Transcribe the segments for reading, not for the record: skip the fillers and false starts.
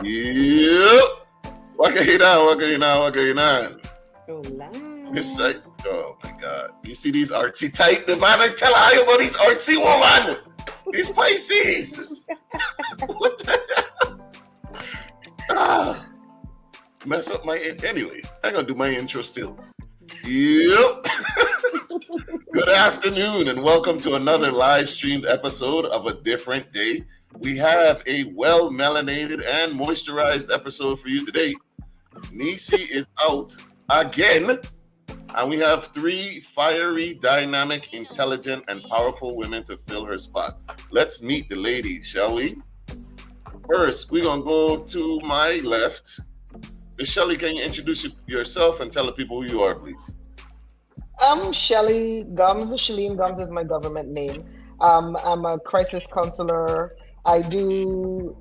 Yep. What going on? What going on? What going on? Hola. Miss oh my God. You see these artsy type? The man I tell you about these artsy woman. These Pisces. What the hell? Ah. Mess up my anyway. I'm gonna do my intro still. Yep. Good afternoon and welcome to another live streamed episode of A Different Day. We have a well melanated and moisturized episode for you today. Nisi is out again, and we have three fiery, dynamic, intelligent, and powerful women to fill her spot. Let's meet the ladies, shall we? First, we're gonna go to my left. Miss Shelly, can you introduce yourself and tell the people who you are, please? I'm Shelly Gumbs. Shelly Gumbs is my government name. I'm a crisis counselor. I do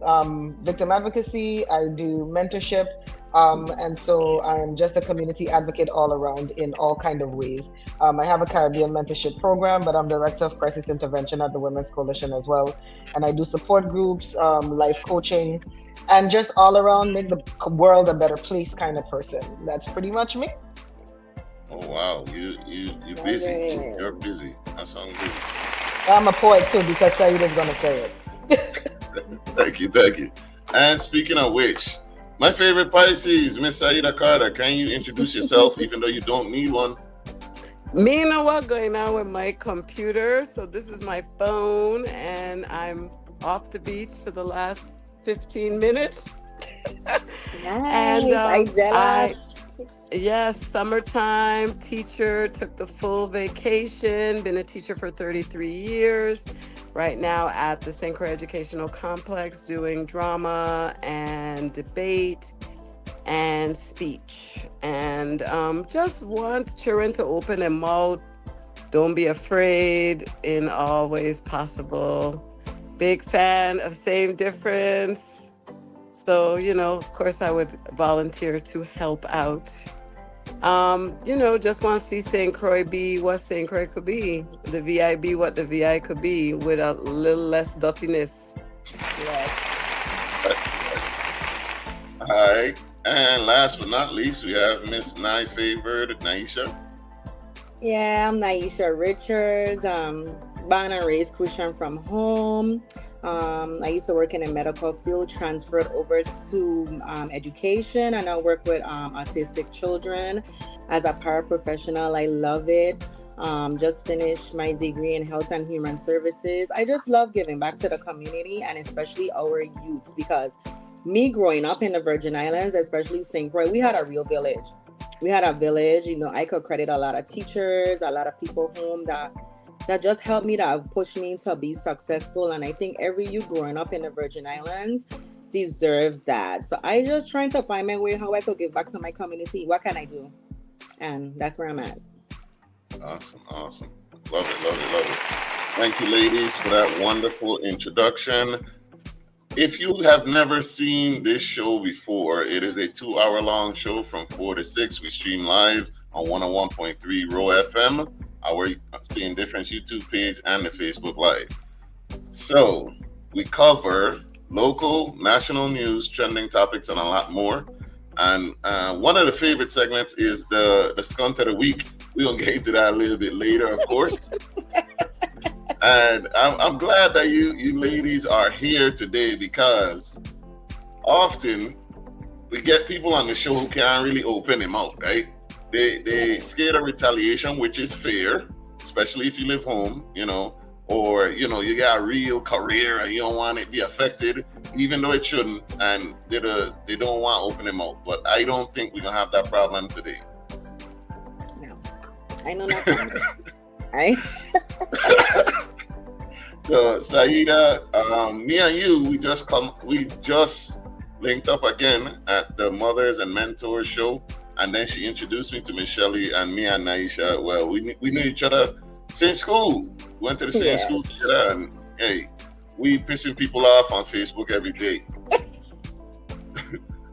victim advocacy. I do mentorship. And so I'm just a community advocate all around in all kind of ways. I have a Caribbean mentorship program, but I'm director of crisis intervention at the Women's Coalition as well. And I do support groups, life coaching, and just all around make the world a better place kind of person. That's pretty much me. Oh wow, you busy. You're busy. That sounds good. I'm a poet too because Sayeeda's gonna say it. Thank you. And speaking of which, my favorite Pisces, Miss Sayeeda Carter. Can you introduce yourself, even though you don't need one? Me know what going on with my computer. So this is my phone, and I'm off the beach for the last 15 minutes. Nice. And I'm jealous. Yes, summertime, teacher, took the full vacation, been a teacher for 33 years. Right now at the St. Croix Educational Complex doing drama and debate and speech. And just want children to open their mouth. Don't be afraid in all ways possible. Big fan of Same Difference. So, of course I would volunteer to help out. Just want to see St. Croix be what St. Croix could be. The VI be what the VI could be with a little less dirtiness. Yes. All right. And last but not least, we have Miss Favored Nyisha. Yeah, I'm Nyisha Richards. Born and raised Christian from home. I used to work in a medical field, transferred over to education, and I work with autistic children as a paraprofessional. I love it. Just finished my degree in health and human services. I just love giving back to the community and especially our youths, because me growing up in the Virgin Islands, especially St. Croix, we had a real village. We had a village, I could credit a lot of teachers, a lot of people home that just helped me, that pushed me to be successful. And I think every youth growing up in the Virgin Islands deserves that. So I just trying to find my way how I could give back to my community. What can I do? And that's where I'm at. Awesome. Love it. Thank you, ladies, for that wonderful introduction. If you have never seen this show before, it is a 2-hour-long show from 4 to 6. We stream live on 101.3 Row FM, our Seeing Difference YouTube page, and the Facebook Live. So we cover local, national news, trending topics, and a lot more. And one of the favorite segments is the Skunt of the Week. We're going to get into that a little bit later, of course. And I'm glad that you ladies are here today, because often we get people on the show who can't really open them out, right? They scared of retaliation, which is fair, especially if you live home, or, you got a real career and you don't want it to be affected, even though it shouldn't, and they don't want to open them out. But I don't think we're going to have that problem today. No, I know nothing. So Sayeeda, me and you, we just linked up again at the Mothers and Mentors show, and then she introduced me to Miss Shelly, and me and Nyisha. Well, we knew each other since school. We went to the same school together, and hey, we pissing people off on Facebook every day.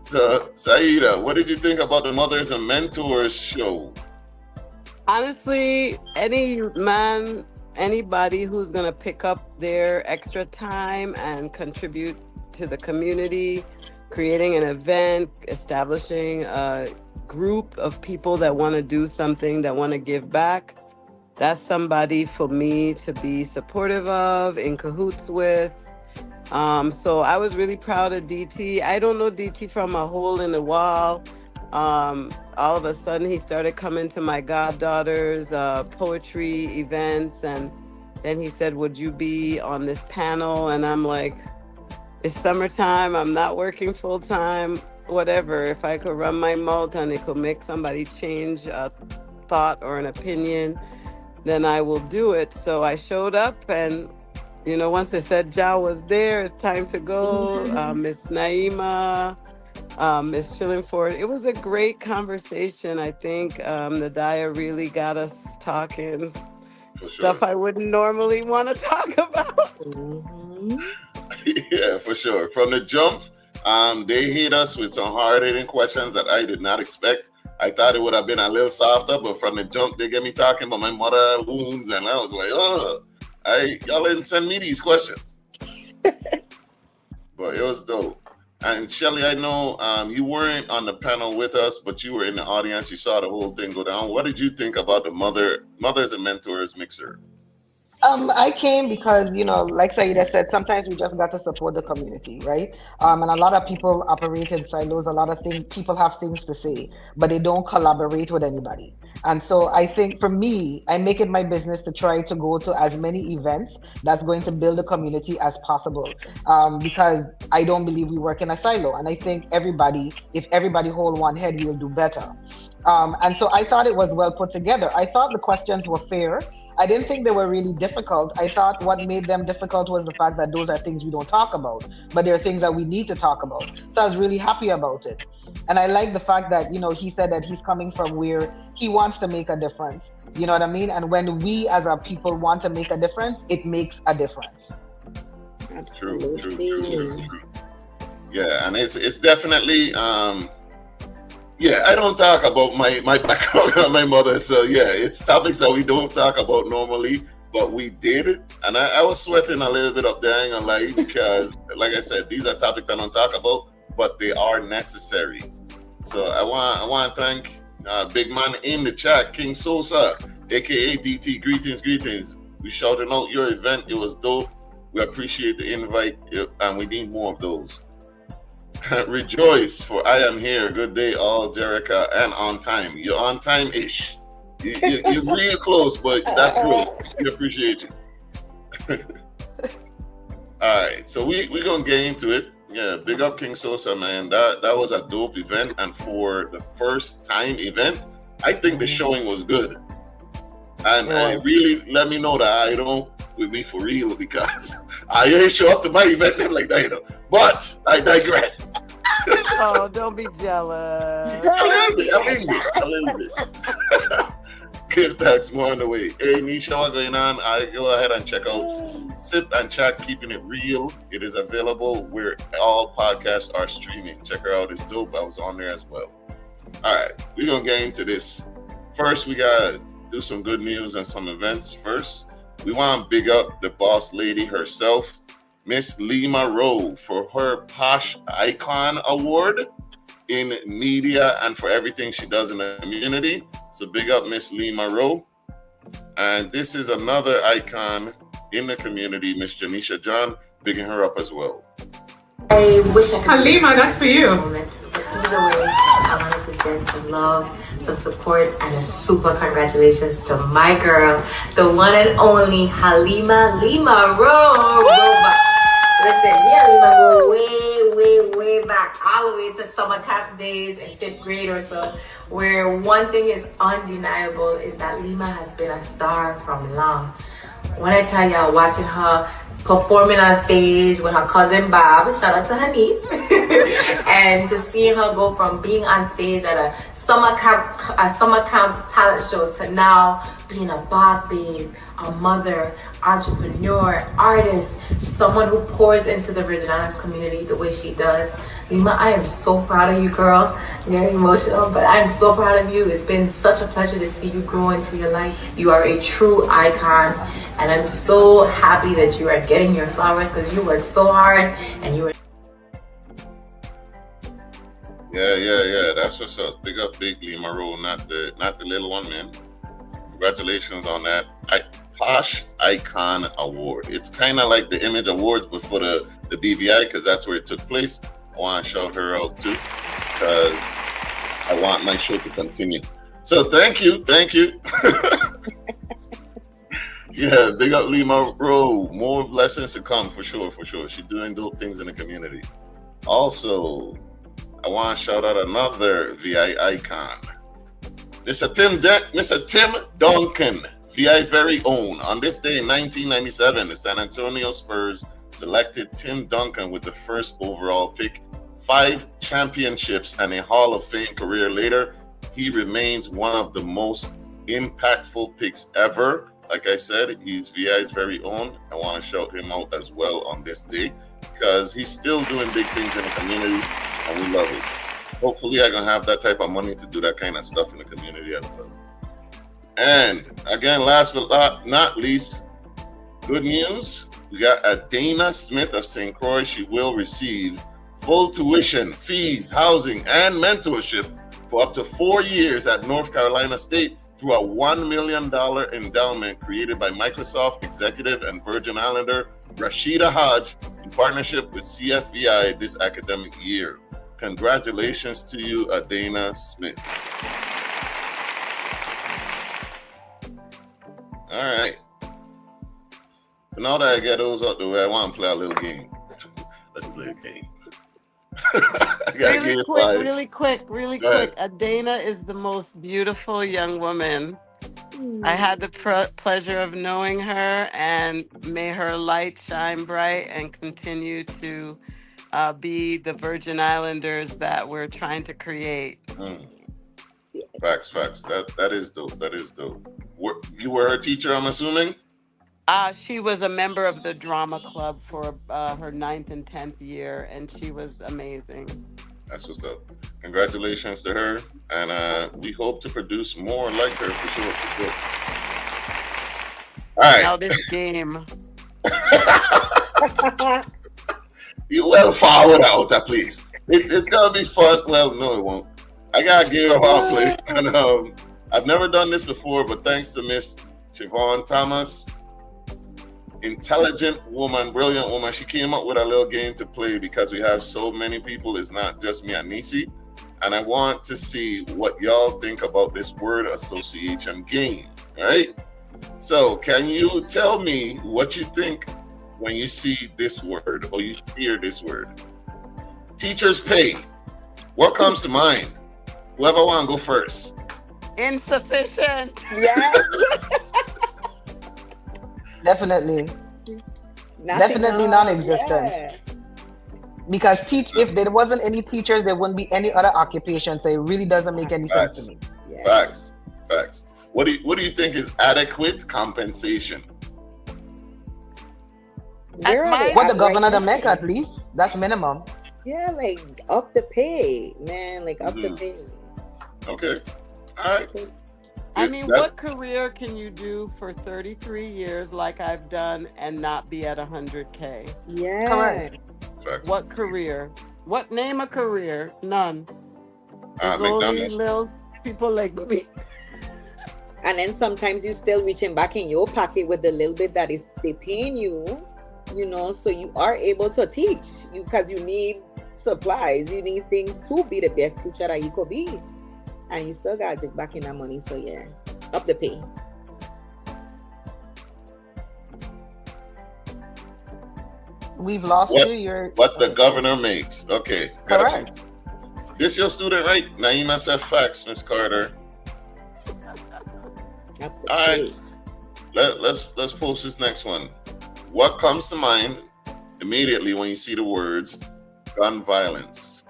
So Sayeeda, what did you think about the Mothers and Mentors show? Honestly, anybody who's going to pick up their extra time and contribute to the community, creating an event, establishing a group of people that want to do something, that want to give back. That's somebody for me to be supportive of, in cahoots with. So I was really proud of DT. I don't know DT from a hole in the wall. All of a sudden, he started coming to my goddaughter's poetry events. And then he said, would you be on this panel? And I'm like, it's summertime. I'm not working full time. Whatever. If I could run my mouth and it could make somebody change a thought or an opinion, then I will do it. So I showed up, and once they said Ja was there, it's time to go. Miss Naima, Miss Chillingford. It was a great conversation. I think Nadia really got us talking stuff I wouldn't normally want to talk about. Yeah, for sure. From the jump, they hit us with some hard-hitting questions that I did not expect. I thought it would have been a little softer, but from the jump, they get me talking about my mother wounds, and I was like, oh, y'all didn't send me these questions. But it was dope. And Shelly, I know you weren't on the panel with us, but you were in the audience. You saw the whole thing go down. What did you think about the Mothers and Mentors mixer? I came because, like Sayeeda said, sometimes we just got to support the community, right? And a lot of people operate in silos. A lot of people have things to say, but they don't collaborate with anybody. And so I think for me, I make it my business to try to go to as many events that's going to build a community as possible, because I don't believe we work in a silo. And I think if everybody hold one head, we'll do better. And so I thought it was well put together. I thought the questions were fair. I didn't think they were really difficult. I thought what made them difficult was the fact that those are things we don't talk about, but they're things that we need to talk about. So I was really happy about it. And I like the fact that, he said that he's coming from where he wants to make a difference. You know what I mean? And when we as a people want to make a difference, it makes a difference. Absolutely. True. Yeah, and it's definitely... I don't talk about my background and my mother, so it's topics that we don't talk about normally, but we did, and I was sweating a little bit up there, I ain't gonna lie, because, like I said, these are topics I don't talk about, but they are necessary. So I want to thank big man in the chat, King Sosa, aka DT. Greetings. We shouting out your event. It was dope. We appreciate the invite, and we need more of those. Rejoice, for I am here. Good day, all, Jerica, and on time. You're on time-ish. You're real close, but that's good. We appreciate you. All right, so we're going to get into it. Yeah, big up King Sosa, man. That was a dope event, and for the first time event, I think the showing was good. And it really let me know that I don't with me for real, because I ain't show up to my event and like that, But I digress. Oh, don't be jealous. A little bit. Give thanks, more on the way. Hey, Nyisha, what's going on? I go ahead and check out Sip and Chat, Keeping It Real. It is available where all podcasts are streaming. Check her out. It's dope. I was on there as well. All right, we're going to get into this. First, we got to do some good news and some events first. We want to big up the boss lady herself, Miss Lima Rowe, for her Posh Icon Award in media and for everything she does in the community. So big up Miss Lima Rowe. And this is another icon in the community, Miss Janisha John, bigging her up as well. I wish I could. Halima, that's for you. Just give it away. I wanted to send some love, some support, and a super congratulations to my girl, the one and only Halima Lima Rowe. Listen, Lima go way back, all the way to summer camp days in 5th grade or so, where one thing is undeniable is that Lima has been a star from long. When I tell y'all, watching her performing on stage with her cousin Bob, shout out to Hanif, and just seeing her go from being on stage at a summer camp talent show to now being a boss babe, a mother, entrepreneur, artist, someone who pours into the Virgin Islands community the way she does. Lima, I am so proud of you, girl. You're emotional, but I'm so proud of you. It's been such a pleasure to see you grow into your life. You are a true icon, and I'm so happy that you are getting your flowers because you worked so hard and you were. Yeah. That's what's up. Big up, Big Lima Rowe, not the little one, man. Congratulations on that. Posh Icon Award. It's kind of like the Image Awards, but for the BVI, because that's where it took place. I want to shout her out too, because I want my show to continue. So thank you. Yeah, big up Lima Rowe. More blessings to come for sure. She's doing dope things in the community. Also, I want to shout out another VI icon, Mr. Tim Duncan, VI very own. On this day in 1997, the San Antonio Spurs selected Tim Duncan with the first overall pick. 5 championships and a Hall of Fame career later, he remains one of the most impactful picks ever. Like I said, he's VI's very own. I want to shout him out as well on this day because he's still doing big things in the community and we love it. Hopefully I can have that type of money to do that kind of stuff in the community as well. And again, last but not least, good news. We got Adana Smith of St. Croix. She will receive full tuition, fees, housing, and mentorship for up to 4 years at North Carolina State through a $1 million endowment created by Microsoft executive and Virgin Islander Rashida Hodge in partnership with CFVI this academic year. Congratulations to you, Adana Smith. All right. So now that I get those out the way, I want to play a little game. Let's play a game. Really quick. Adana is the most beautiful young woman. I had the pleasure of knowing her, and may her light shine bright and continue to be the Virgin Islanders that we're trying to create. Facts. That is dope. You were her teacher, I'm assuming? She was a member of the drama club for her 9th and 10th year, and she was amazing. That's what's up. Congratulations to her, and we hope to produce more like her for sure. All right. Now this game. You well forward out, please. It's gonna be fun. Well, no, it won't. I got a game of our play, and I've never done this before, but thanks to Miss Siobhan Thomas, intelligent woman, brilliant woman, she came up with a little game to play because we have so many people. It's not just me and Nisi, and I want to see what y'all think about this word association game. All right. So, can you tell me what you think when you see this word or you hear this word? Teachers pay. What comes to mind? Whoever want to go first. Insufficient. Yes. Definitely non-existent. Yeah. Because if there wasn't any teachers, there wouldn't be any other occupation. So it really doesn't make any sense to me. Yeah. Facts. What do you think is adequate compensation? What the governor to make at least? That's minimum. Yeah, like up the pay, man. Like up the pay. Okay. All right. I mean, what career can you do for 33 years like I've done and not be at 100K? Yeah. Correct. Facts. What career? Name a career? None. There's only little people like me. And then sometimes you still reaching back in your pocket with the little bit that is they paying you, so you are able to teach because you need supplies, you need things to be the best teacher that you could be. And you still gotta dig back in that money, so yeah, up the pay. We've lost you. What the governor makes. Okay. Correct. This your student, right? Naima said facts, Miss Carter. Up the All pay. right. Let's post this next one. What comes to mind immediately when you see the words gun violence?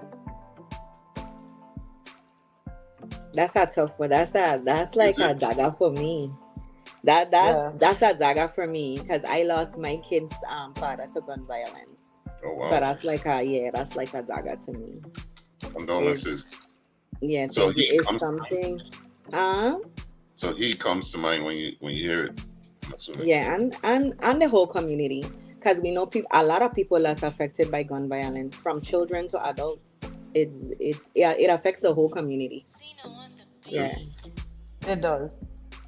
That's a tough one. That's like a dagger for me. That's a dagger for me because I lost my kid's father to gun violence. Oh wow. So that's like a dagger to me. Condolences. Yeah. So he it's comes something. So he comes to mind when you hear it. I'm assuming. Yeah, and the whole community, because we know a lot of people are affected by gun violence, from children to adults. it affects the whole community. Yeah. It does.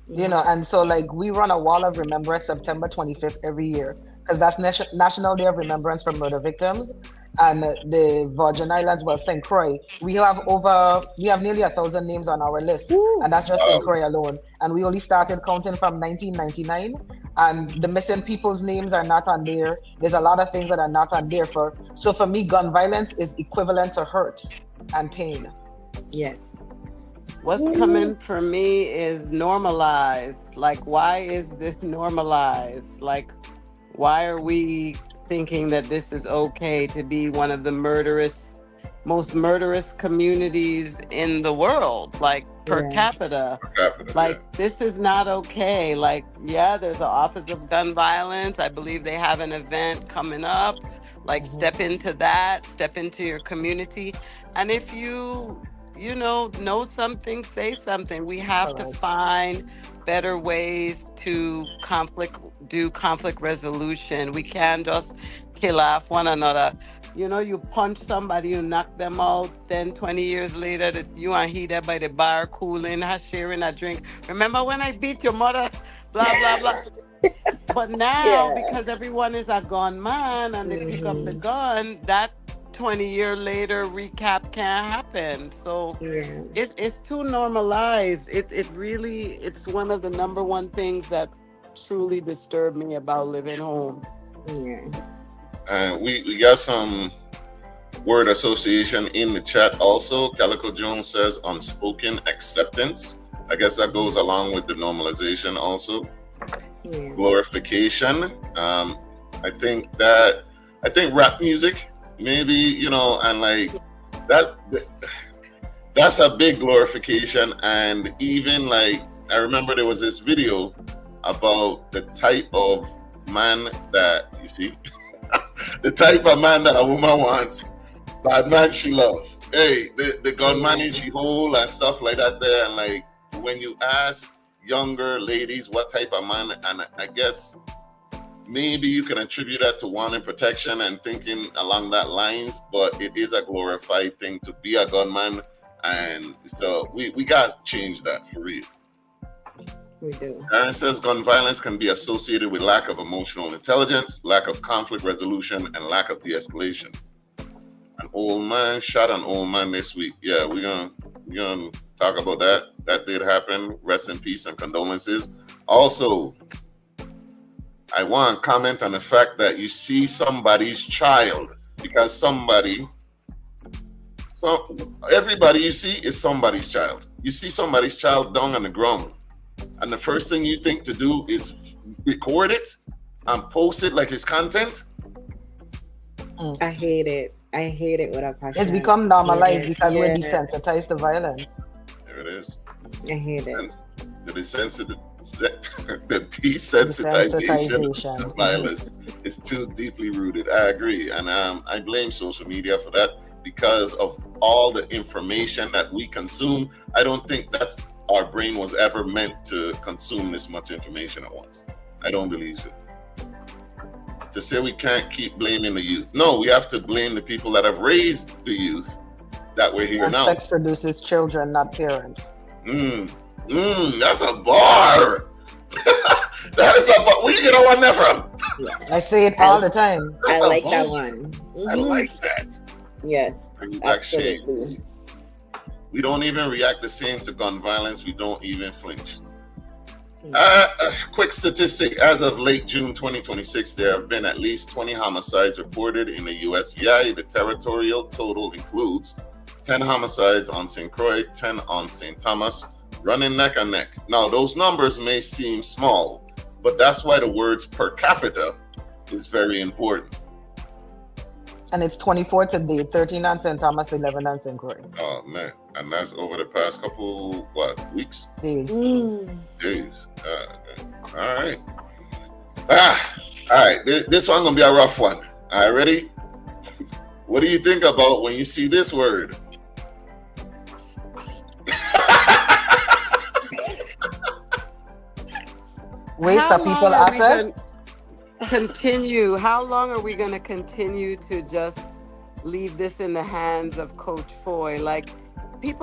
You know, and so like we run a wall of remembrance September 25th every year because that's National Day of Remembrance for Murder Victims. And the Virgin Islands, well, St. Croix, we have nearly 1,000 names on our list, and that's just St. Croix alone. And we only started counting from 1999, and the missing people's names are not on there. There's a lot of things that are not on there. So for me, gun violence is equivalent to hurt and pain. Yes. What's coming for me is normalized. Like, why is this normalized? Like, why are we thinking that this is okay to be one of the most murderous communities in the world, like per capita? Like, this is not okay. Like, yeah, there's an Office of Gun Violence. I believe they have an event coming up. Like, step into your community. And if you know something, say something. We have to find better ways to do conflict resolution. We can't just kill off one another. You punch somebody, you knock them out, then 20 years later, you and he there by the bar cooling, sharing a drink. Remember when I beat your mother? Blah, blah, blah. But now, because everyone is a gun man and they pick up the gun, that 20-year later recap can't happen. So it's too normalized. It's one of the number one things that truly disturbed me about living home. We got some word association in the chat also. Calico Jones says unspoken acceptance. I guess that goes along with the normalization also. Glorification. I think rap music, maybe, and like that's a big glorification. And even like, I remember there was this video about the type of man that, you see, the type of man that a woman wants, bad man she loves. Hey, the gunman she hold and stuff like that there. And like, when you ask younger ladies what type of man, and I guess maybe you can attribute that to wanting protection and thinking along that lines, but it is a glorified thing to be a gunman. And so we got to change that for real. We do. Aaron says gun violence can be associated with lack of emotional intelligence, lack of conflict resolution, and lack of de-escalation. An old man shot an old man this week. Yeah, we're gonna talk about that. That did happen. Rest in peace and condolences. Also, I want to comment on the fact that you see somebody's child, because everybody you see is somebody's child. You see somebody's child down on the ground, and the first thing you think to do is record it and post it like it's content. I hate it. I hate it with a passion. It's become normalized because we're desensitized to violence. There it is. I hate it. The desensitization to violence is too deeply rooted. I agree. And I blame social media for that because of all the information that we consume. I don't think that's our brain was ever meant to consume this much information at once. I don't believe it. To say we can't keep blaming the youth. No, we have to blame the people that have raised the youth that we're here now. Sex produces children, not parents. That's a bar. That is a bar. Where you get one there from? I say it all the time. I like that one. I like that. Yes, Bring back absolutely. shame. We don't even react the same to gun violence. We don't even flinch. Quick statistic. As of late June 2026, there have been at least 20 homicides reported in the USVI. The territorial total includes 10 homicides on St. Croix, 10 on St. Thomas, running neck and neck. Now, those numbers may seem small, but that's why the words per capita is very important. And it's 24 today, 13 on St. Thomas, 11 on St. Croix. Oh, man. And that's over the past couple, weeks? Days. Days. All right. All right. This one going to be a rough one. All right, ready? What do you think about when you see this word? Waste of people assets? How long are we going to continue to just leave this in the hands of Coach Foy. Like,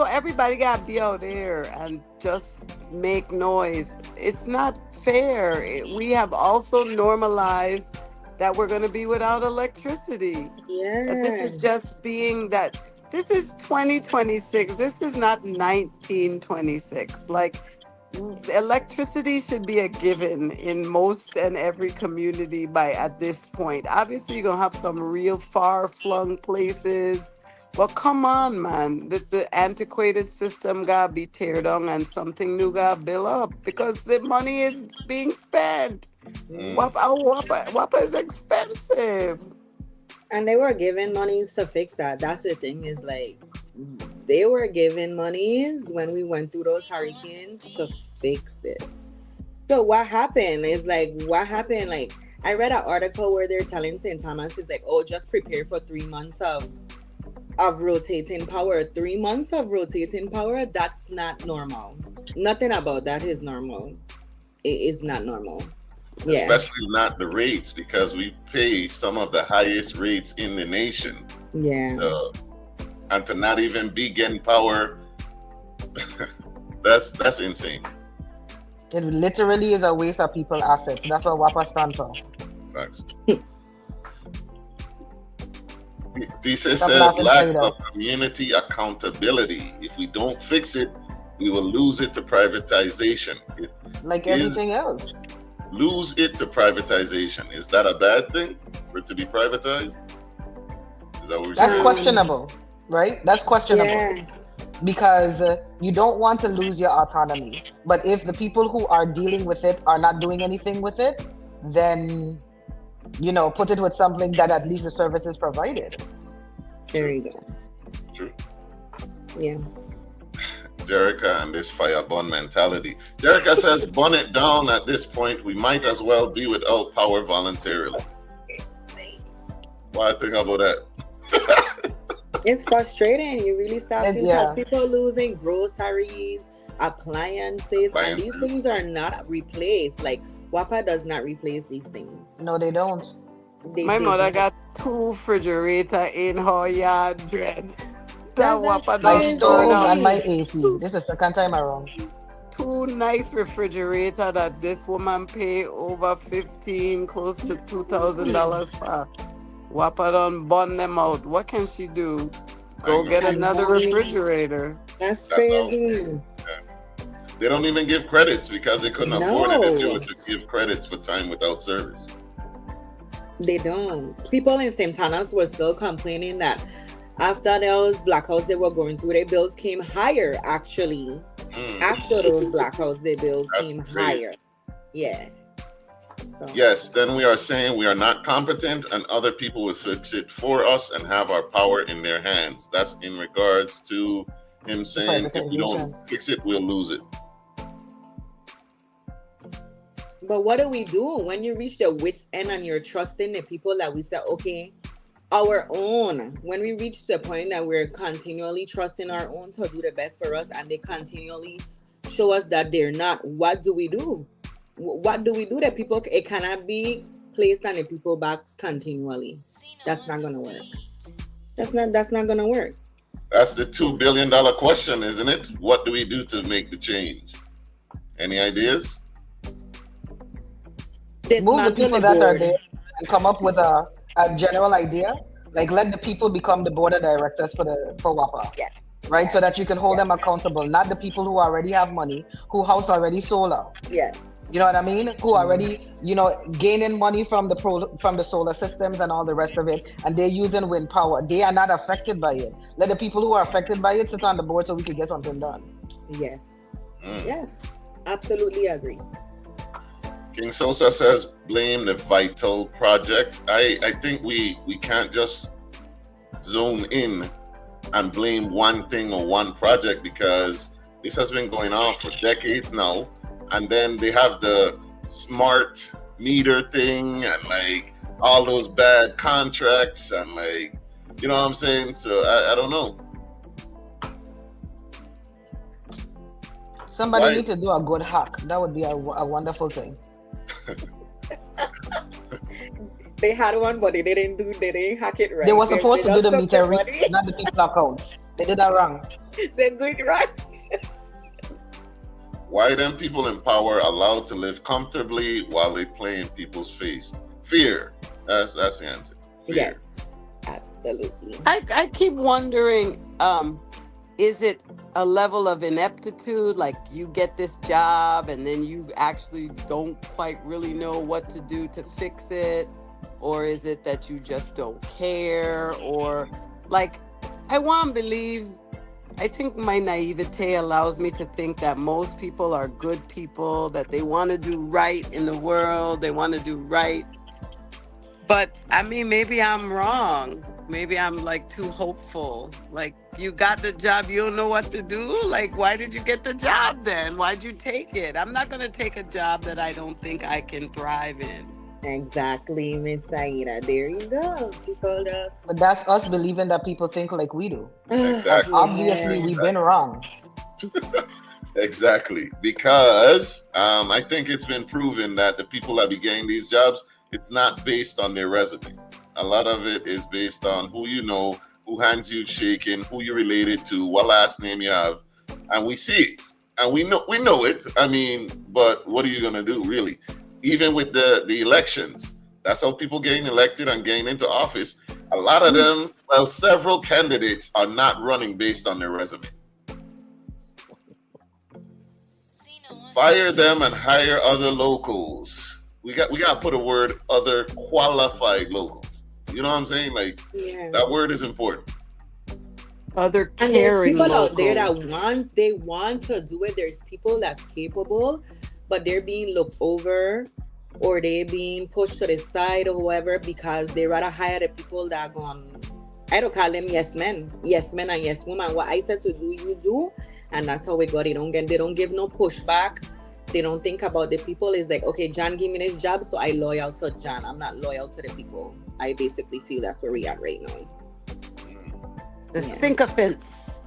everybody got to be out there and just make noise. It's not fair. We have also normalized that we're going to be without electricity. That this Yeah. is just being that this is 2026. This is not 1926. Like, electricity should be a given in most and every community by at this point. Obviously, you're going to have some real far-flung places. But come on, man. The antiquated system got to be teared down and something new got to build up because the money is being spent. Wappa is expensive. And they were giving monies to fix that. That's the thing, is like they were giving monies when we went through those hurricanes to fix this. So what happened is like, like I read an article where they're telling St. Thomas is like, oh, just prepare for 3 months of rotating power. 3 months of rotating power, that's not normal. Nothing about that is normal. It is not normal. Yeah. Especially not the rates, because we pay some of the highest rates in the nation. Yeah. So, and to not even be getting power, that's insane. It literally is a waste of people's assets. That's what WAPA stands for. Thanks. Thesis Stop says laughing, lack Sayeeda. of community accountability. If we don't fix it, we will lose it to privatization. Like Is- everything else. Lose it to privatization. Is that a bad thing for it to be privatized? Is that what we're That's saying? questionable, right? That's questionable. Yeah. Because you don't want to lose your autonomy. But if the people who are dealing with it are not doing anything with it, then, put it with something that at least the service is provided. There you go. True. Yeah. Jerica and this fire burn mentality. Jerica says, burn it down at this point. We might as well be without power voluntarily. What do you think about that? It's frustrating. You really start And, because yeah. people losing groceries, appliances, and these Appliances. things are not replaced. Like WAPA does not replace these things. No, they don't. My They mother don't. got 2 refrigerators in her yard, dread. That That's Wappa My don't burn stove out. and my AC. This is the second time around. 2 nice refrigerator that this woman pay over $15, close to $2,000 for. Wappa done burn them out. What can she do? Go get another refrigerator. That's That's all. crazy. They don't even give credits because they couldn't afford it if they No. were to give credits for time without service. They don't. People in St. Thomas were still complaining that after those blackouts they were going through, their bills came higher, actually. After those blackouts, their bills That's came crazy. higher. Yeah. So, Yes, then we are saying we are not competent and other people will fix it for us and have our power in their hands. That's in regards to him saying if we don't fix it, we'll lose it. but what do we do when you reach the wit's end and you're trusting the people that we say, okay, our own? When we reach the point that we're continually trusting our own to do the best for us and they continually show us that they're not, what do we do? What do we do? That people, it cannot be placed on the people backs continually. That's not gonna work. That's not gonna work. That's the $2 billion question, isn't it? What do we do to make the change? Any ideas? Move the Dismantle people that are board. there and come up with a general idea. Like, let the people become the board of directors for WAPA. Yeah. Right? So that you can hold them accountable, not the people who already have money, who house already solar. Yes. You know what I mean? Who already, gaining money from the solar systems and all the rest of it, and they're using wind power. They are not affected by it. Let the people who are affected by it sit on the board so we can get something done. Yes. Yes. Absolutely agree. King Sosa says blame the Vital project. I think we can't just zone in and blame one thing or one project, because this has been going on for decades now. And then they have the smart meter thing and like all those bad contracts and like, you know what I'm saying? So I don't know. Somebody Right. need to do a good hack. That would be a wonderful thing. They had one, but they didn't hack it right. They were supposed to do just the took meter read, money. not the people accounts. They did that wrong. They do it right. Why them people in power allowed to live comfortably while they play in people's face? Fear. That's the answer. Fear. Yes, absolutely. I keep wondering, is it a level of ineptitude, like you get this job and then you actually don't quite really know what to do to fix it? Or is it that you just don't care? Or like, I want to believe, I think my naivete allows me to think that most people are good people, that they want to do right in the world, they want to do right. But I mean, maybe I'm wrong. Maybe I'm like too hopeful. Like, you got the job, you don't know what to do? Like, why did you get the job then? Why'd you take it? I'm not going to take a job that I don't think I can thrive in. Exactly, Miss Sayeeda. There you go. She told us. But that's us believing that people think like we do. Exactly. Obviously, we've been wrong. Exactly. Because I think it's been proven that the people that be getting these jobs, it's not based on their resume. A lot of it is based on who you know, who hands you've shaken, who you're related to, what last name you have. And we see it. And we know it. I mean, but what are you going to do, really? Even with the elections, that's how people getting elected and getting into office. A lot of them, well, several candidates are not running based on their resume. Fire them and hire other locals. We got to put a word, other qualified locals. You know what I'm saying? Like, that word is important. Other And there's caring people locals. out there that want to do it. There's people that's capable, but they're being looked over or they're being pushed to the side or whoever because they rather hire the people that are gone. I don't call them yes men and yes women. What I said to do, you do, and that's how we got it. They don't give no pushback. They don't think about the people. It's like, okay, John gave me this job, so I loyal to John. I'm not loyal to the people. I basically feel that's where we are right now. The sycophants.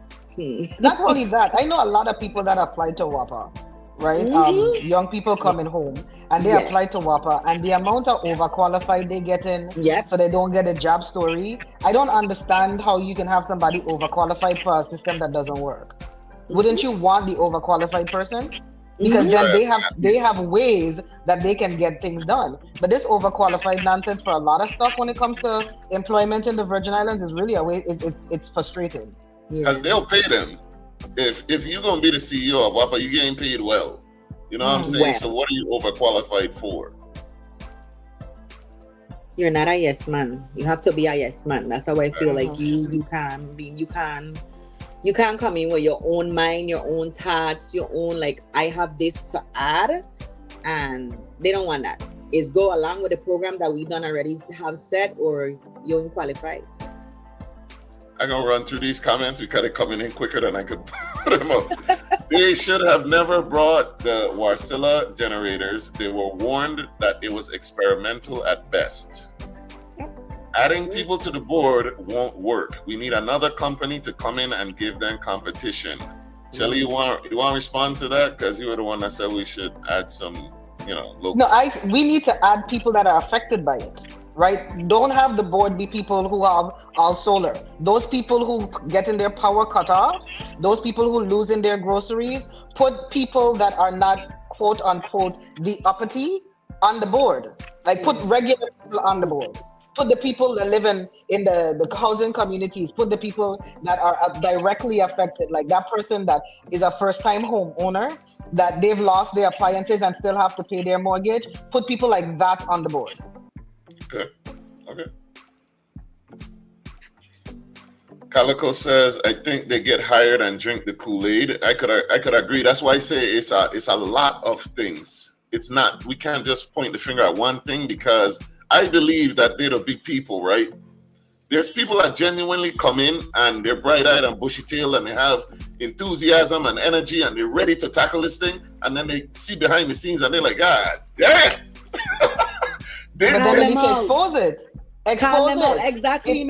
Not only that, I know a lot of people that applied to WAPA, right? Young people coming home and they apply to WAPA, and the amount of overqualified they get in, so they don't get a job story. I don't understand how you can have somebody overqualified for a system that doesn't work. Wouldn't you want the overqualified person? Because then they have ways that they can get things done. But this overqualified nonsense for a lot of stuff when it comes to employment in the Virgin Islands is really a way. It's frustrating. Because they'll pay them. If you're gonna be the CEO of WAPA, you're getting paid well. You know what I'm saying? Well. So what are you overqualified for? You're not a yes man. You have to be a yes man. That's how I feel like you can't come in with your own mind, your own thoughts, your own like I have this to add, and they don't want that. It's go along with the program that we done already have set, or you're unqualified. I'm gonna run through these comments because they're coming in quicker than I could put them up. They should have never brought the Warcilla generators. They were warned that it was experimental at best. Adding people to the board won't work. We need another company to come in and give them competition. Shelly, you want to respond to that? Because you were the one that said we should add some, local. No, we need to add people that are affected by it, right? Don't have the board be people who have all solar. Those people who getting their power cut off, those people who losing their groceries, put people that are not quote unquote the uppity on the board. Like put regular people on the board. Put the people that live in the housing communities, put the people that are directly affected, like that person that is a first-time homeowner, that they've lost their appliances and still have to pay their mortgage. Put people like that on the board. Okay. Calico says, I think they get hired and drink the Kool-Aid. I could agree. That's why I say it's a lot of things. It's not, we can't just point the finger at one thing, because I believe that they're the big people, right? There's people that genuinely come in and they're bright-eyed and bushy-tailed and they have enthusiasm and energy and they're ready to tackle this thing, and then they see behind the scenes and they're like, God damn! But then they need to expose it. Exactly, Exactly,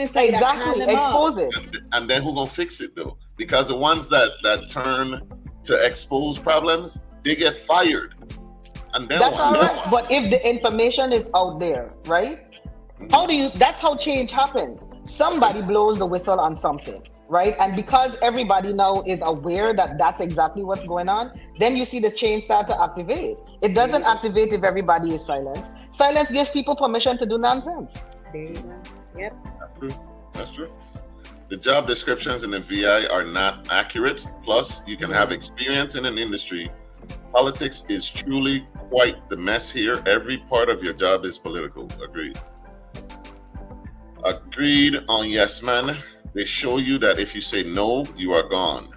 expose it. And then who gonna fix it though? Because the ones that turn to expose problems, they get fired. And then that's all right. But if the information is out there, right? That's how change happens. Somebody blows the whistle on something, right? And because everybody now is aware that that's exactly what's going on, then you see the change start to activate. It doesn't activate if everybody is silent. Silence gives people permission to do nonsense. There you go. Yep. That's true. That's true. The job descriptions in the VI are not accurate. Plus, you can have experience in an industry. Politics is truly quite the mess here. Every part of your job is political. Agreed. Agreed on yes, man. They show you that if you say no, you are gone.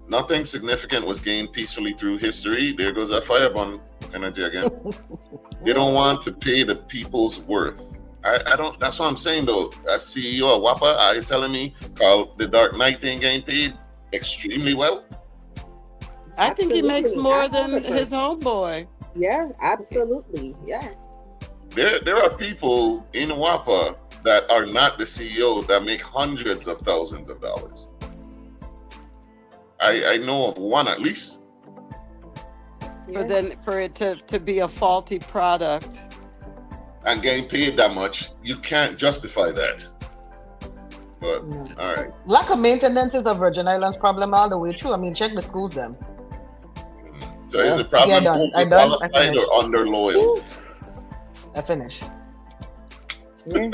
Nothing significant was gained peacefully through history. There goes that firebomb energy again. They don't want to pay the people's worth. I don't. That's what I'm saying though. As CEO of WAPA, are you telling me Carl the Dark Knight ain't getting paid extremely well? I think he makes Absolutely. more than his homeboy. Yeah, absolutely. Yeah. There are people in WAPA that are not the CEO that make hundreds of thousands of dollars. I know of one at least. But then for it to be a faulty product. And getting paid that much, you can't justify that. But No. all right. Lack of maintenance is a Virgin Islands problem all the way through. I mean, check the schools then. So is the problem I done. I overqualified finished. or under loyal? I finish. Yeah.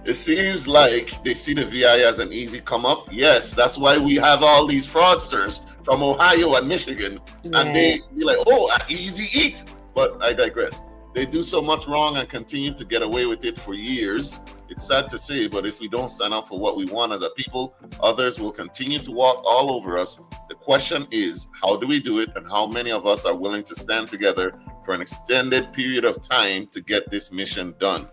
It seems like they see the VI as an easy come up. Yes, that's why we have all these fraudsters from Ohio and Michigan, and they be like, "Oh, an easy eat." But I digress. They do so much wrong and continue to get away with it for years. It's sad to say, but if we don't stand up for what we want as a people, others will continue to walk all over us. The question is, how do we do it, and how many of us are willing to stand together for an extended period of time to get this mission done?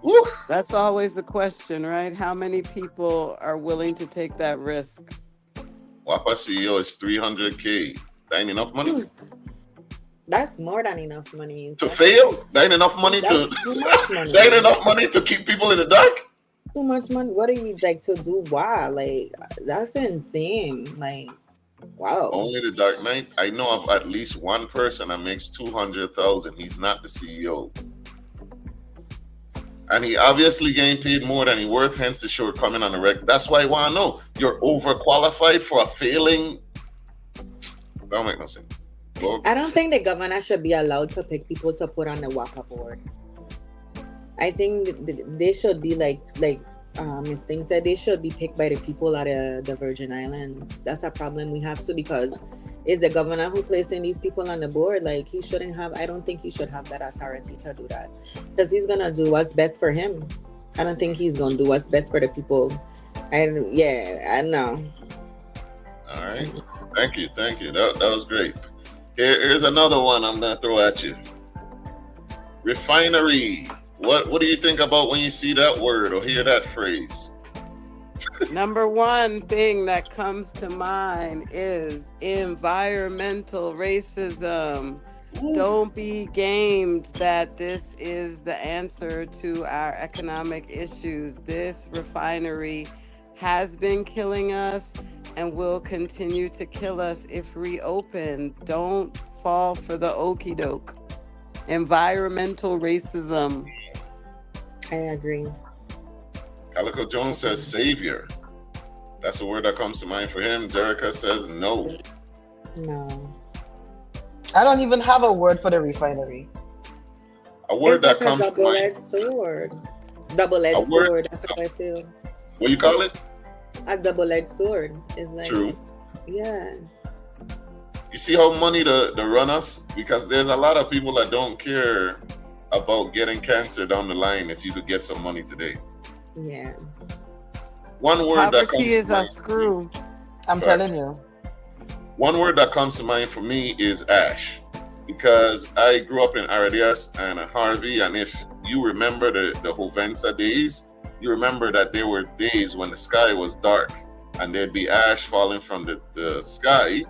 Woo. That's always the question, right? How many people are willing to take that risk? WAPA CEO is 300K. That ain't enough money That's more than enough money. to fail. That ain't enough money That's to. too much money. That ain't enough money to keep people in the dark. Too much money. What do you like to do? Why? Like, that's insane. Like, wow. Only the Dark Knight. I know of at least one person that makes 200,000. He's not the CEO, and he obviously getting paid more than he worth. Hence the shortcoming on the record. That's why I want to know you're overqualified for a failing. That don't make no sense. Well, I don't think the governor should be allowed to pick people to put on the WAPA board. I think they should be like Ms. Thing said, they should be picked by the people at the Virgin Islands. That's a problem we have too, because it's the governor who placing these people on the board. Like, he shouldn't have. I don't think he should have that authority to do that, because he's gonna do what's best for him. I don't think he's gonna do what's best for the people. I know. all right. Thank you. That was great. Here's another one I'm gonna throw at you. Refinery. What do you think about when you see that word or hear that phrase? Number one thing that comes to mind is environmental racism. Don't be gamed that this is the answer to our economic issues. This refinery has been killing us and will continue to kill us if reopened. Don't fall for the okie doke. Environmental racism. I agree. Calico Jones says savior. That's the word that comes to mind for him. Jerica says no. No. I don't even have a word for the refinery. A word that It's like comes a to mind. double-edged sword. Double-edged A word- sword. That's how I feel. What you call it? A double-edged sword is like. True. Yeah. You see how money to run us? Because there's a lot of people that don't care about getting cancer down the line if you could get some money today. Yeah. One word that comes Poverty to is a mind. screw. I'm Sorry. telling you. One word that comes to mind for me is ash, because I grew up in Aradias and Harvey, and if you remember the Hovensa days, you remember that there were days when the sky was dark and there'd be ash falling from the sky,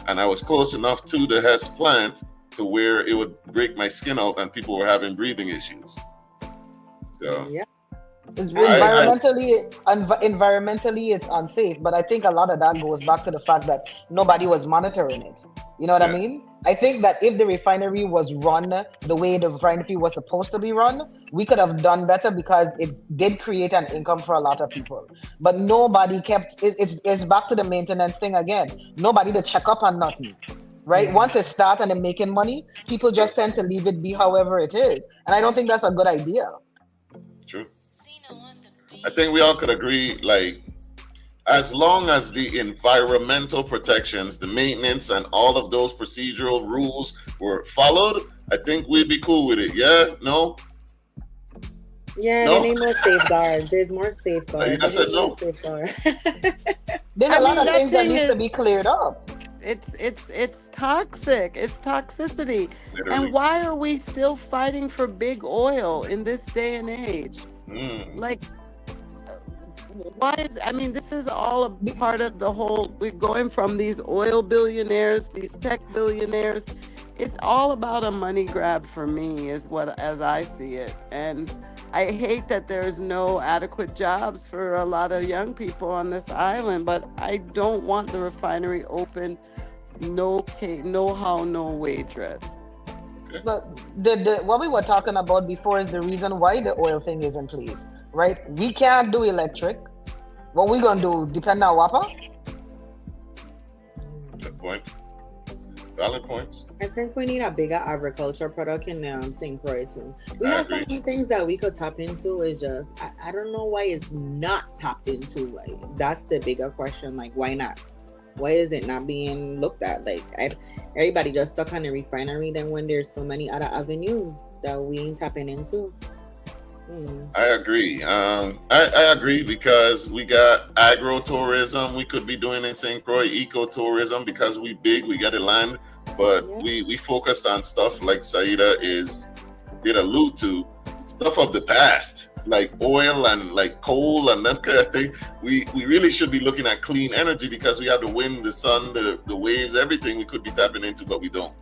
and I was close enough to the Hess plant to where it would break my skin out and people were having breathing issues. So Yeah. It's I- environmentally, it's unsafe. But I think a lot of that goes back to the fact that nobody was monitoring it. You know what I Yeah. mean? I think that if the refinery was run the way the refinery was supposed to be run, we could have done better because it did create an income for a lot of people. But nobody kept it's back to the maintenance thing again. Nobody to check up on nothing. Right? Once it starts and they're making money, people just tend to leave it be however it is. And I don't think that's a good idea. True. I think we all could agree, like, as long as the environmental protections, the maintenance, and all of those procedural rules were followed, I think we'd be cool with it. Yeah? No? Yeah, No? there need more safeguards. There's more safeguards. I said no. There's a lot of things that needs to be cleared up. It's toxic. It's toxicity. Literally. And why are we still fighting for big oil in this day and age? Like, why is, I mean, this is all a part of the whole, we're going from these oil billionaires, these tech billionaires. It's all about a money grab for me, is what, as I see it. And I hate that there's no adequate jobs for a lot of young people on this island, but I don't want the refinery open, no how, no wage rate. But the what we were talking about before is the reason why the oil thing is in place, right? We can't do electric. What we gonna do? Depend on WAPA? Good point. Valid points. I think we need a bigger agriculture product in St. Croix too. We I have so agree. many things that we could tap into. It's just I don't know why it's not tapped into. Like, that's the bigger question. Like, why not? Why is it not being looked at? Like, everybody just stuck on the refinery. Then when there's so many other avenues that we ain't tapping into. I agree. I agree because we got agro-tourism we could be doing in St. Croix, eco-tourism because we big, we got the land, but we focused on stuff like Sayeeda did allude to, stuff of the past, like oil and like coal and that kind of thing. We really should be looking at clean energy because we have the wind, the sun, the waves, everything we could be tapping into, but we don't.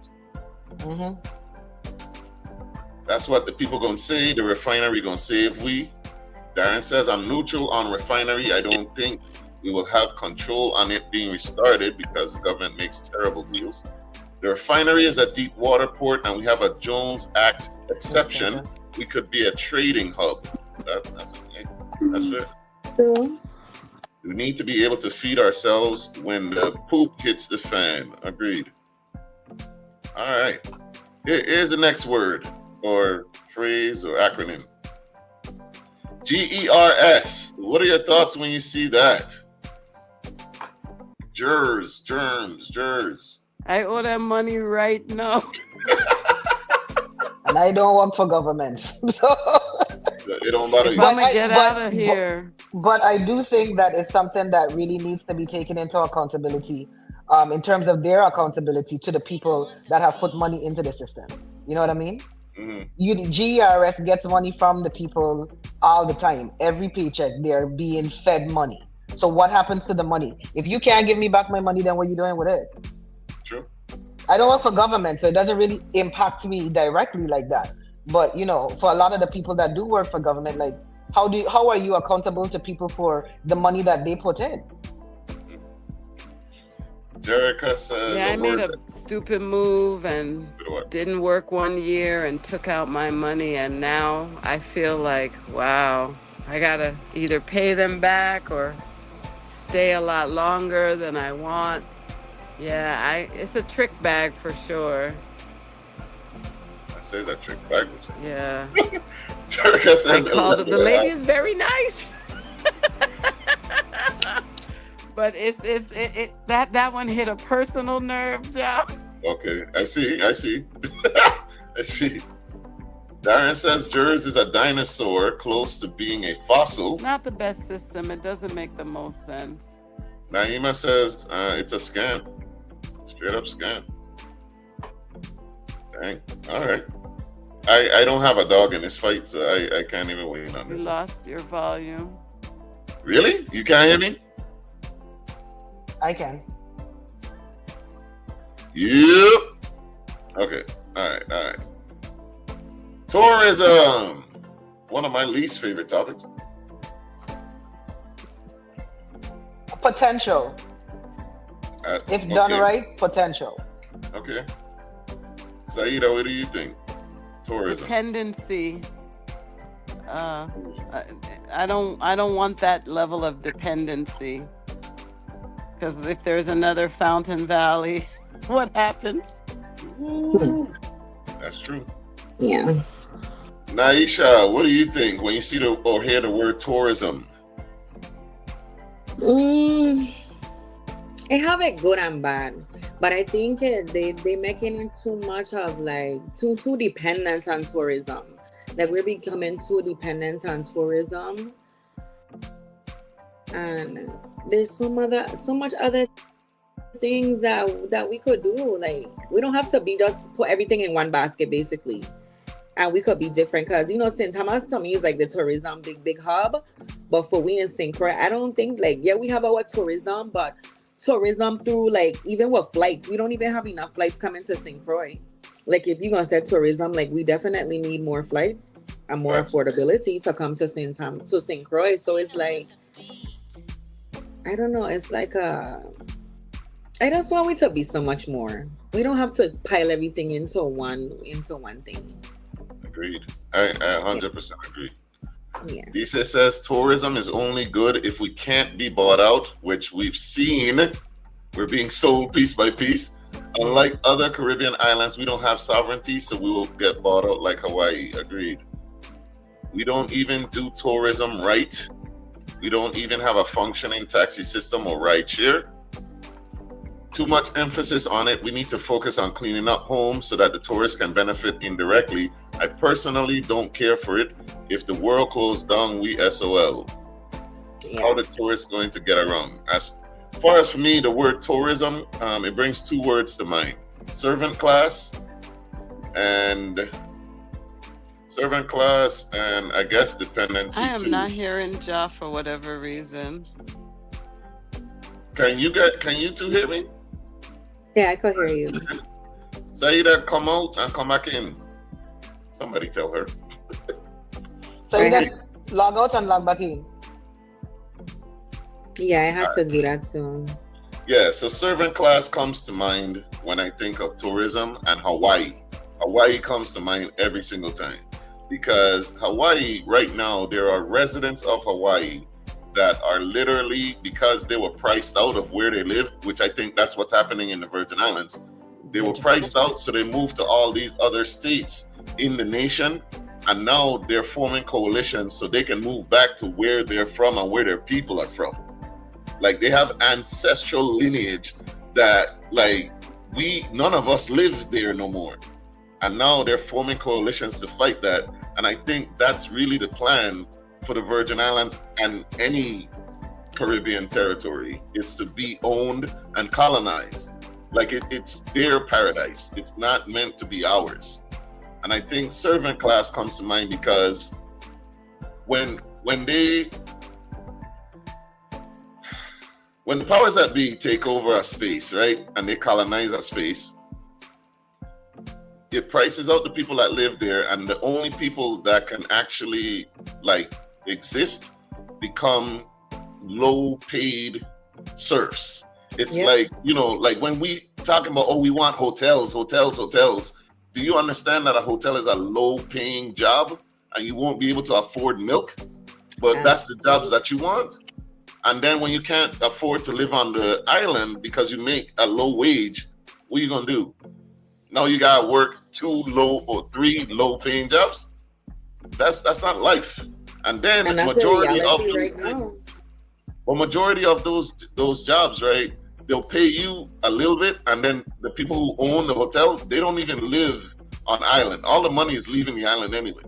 That's what the people gonna say. The refinery gonna say if we. Darren says, I'm neutral on refinery. I don't think we will have control on it being restarted because the government makes terrible deals. The refinery is a deep water port and we have a Jones Act exception. We could be a trading hub. That's okay. That's fair. We need to be able to feed ourselves when the poop hits the fan. Agreed. All right. Here's the next word or phrase or acronym. GERS. What are your thoughts when you see that? Germs. I owe that money right now. And I don't work for government. So It don't bother you. I'm gonna get out of here. But I do think that it's something that really needs to be taken into accountability, in terms of their accountability to the people that have put money into the system. You know what I mean? GERS gets money from the people all the time. Every paycheck, they're being fed money. So what happens to the money? If you can't give me back my money, then what are you doing with it? True. I don't work for government, so it doesn't really impact me directly like that. But you know, for a lot of the people that do work for government, like how are you accountable to people for the money that they put in? Jerica says, Yeah, I made a stupid move and didn't work 1 year and took out my money, and now I feel like, wow, I gotta either pay them back or stay a lot longer than I want. Yeah, it's a trick bag for sure. I say it's a trick bag. Yeah. Jerica says, I called it. The lady is very nice. But that one hit a personal nerve, Joe. Okay, I see. I see. Darren says Jers is a dinosaur close to being a fossil. It's not the best system. It doesn't make the most sense. Naima says it's a scam. Straight up scam. Dang. All right. I don't have a dog in this fight, so I can't even weigh in on You this. lost your volume. Really? You can't hear me? I can. Yep. Okay. All right. Tourism. One of my least favorite topics. Potential. If done right, potential. Okay. Sayeeda, what do you think? Tourism. Dependency. I don't want that level of dependency. Because if there's another Fountain Valley, what happens? That's true. Yeah. Nyisha, what do you think when you see or hear the word tourism? It have it good and bad, but I think they making it too much of like too dependent on tourism. Like we're becoming too dependent on tourism, and there's so much other things that we could do. Like we don't have to be just put everything in one basket basically, and we could be different. Because St. Thomas to me is like the tourism big hub, but for we in St. Croix, I don't think like we have our tourism, but tourism through like even with flights, we don't even have enough flights coming to St. Croix. Like if you're gonna say tourism, like we definitely need more flights and more affordability to come to St. Croix. So it's like, I don't know, it's like I just want it to be so much more. We don't have to pile everything into one thing. Agreed. I 100% agree. Yeah. Disa says tourism is only good if we can't be bought out, which we've seen. We're being sold piece by piece. Unlike other Caribbean islands, we don't have sovereignty, so we will get bought out like Hawaii. Agreed. We don't even do tourism right. We don't even have a functioning taxi system or rideshare. Too much emphasis on it. We need to focus on cleaning up homes so that the tourists can benefit indirectly. I personally don't care for it. If the world closed down, we SOL. Yeah. How the tourists going to get around? As far as for me, the word tourism, it brings two words to mind: servant class and I guess dependency. I am too. not hearing Ja for whatever reason. Can you two hear me? Yeah, I could hear you. Sayeeda, come out and come back in. Somebody tell her. So you got log out and log back in. Yeah, I had to do that soon. Yeah, so servant class comes to mind when I think of tourism, and Hawaii. Hawaii comes to mind every single time, because Hawaii right now, there are residents of Hawaii that are literally, because they were priced out of where they live, which I think that's what's happening in the Virgin Islands. They were priced out, so they moved to all these other states in the nation, and now they're forming coalitions so they can move back to where they're from and where their people are from. Like they have ancestral lineage that like none of us live there no more. And now they're forming coalitions to fight that. And I think that's really the plan for the Virgin Islands and any Caribbean territory. It's to be owned and colonized. Like it's their paradise. It's not meant to be ours. And I think servant class comes to mind because when the powers that be take over a space, right, and they colonize a space, it prices out the people that live there, and the only people that can actually like exist become low-paid serfs. It's like, like when we talking about, we want hotels. Do you understand that a hotel is a low-paying job and you won't be able to afford milk? But that's the jobs that you want. And then when you can't afford to live on the island because you make a low wage, what are you gonna do? Now you gotta work 2 low or 3 low-paying jobs. That's not life. And then majority of those jobs, right? They'll pay you a little bit, and then the people who own the hotel, they don't even live on island. All the money is leaving the island anyway.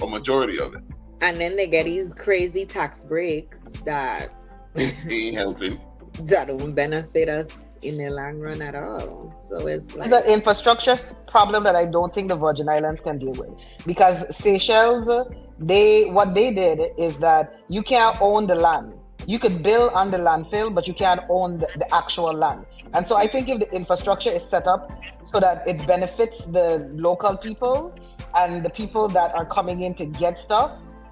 A majority of it. And then they get these crazy tax breaks that ain't helping. That don't benefit us in the long run at all. So it's like an infrastructure problem that I don't think the Virgin Islands can deal with, because Seychelles, what they did is that you can't own the land. You could build on the landfill, but you can't own the actual land. And so I think if the infrastructure is set up so that it benefits the local people, and the people that are coming in to get stuff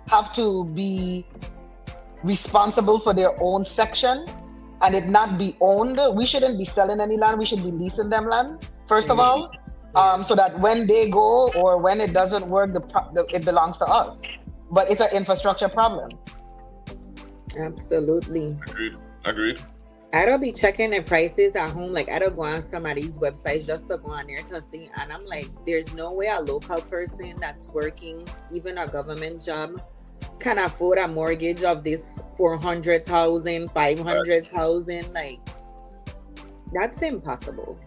have to be responsible for their own section and it not be owned. We shouldn't be selling any land. We should be leasing them land, first of all. So that when they go or when it doesn't work, it belongs to us. But it's an infrastructure problem. Absolutely. Agreed. I don't be checking the prices at home. Like, I don't go on some of these websites just to go on there to see. And I'm like, there's no way a local person that's working, even a government job, can afford a mortgage of this 400,000, 500,000. Like, that's impossible.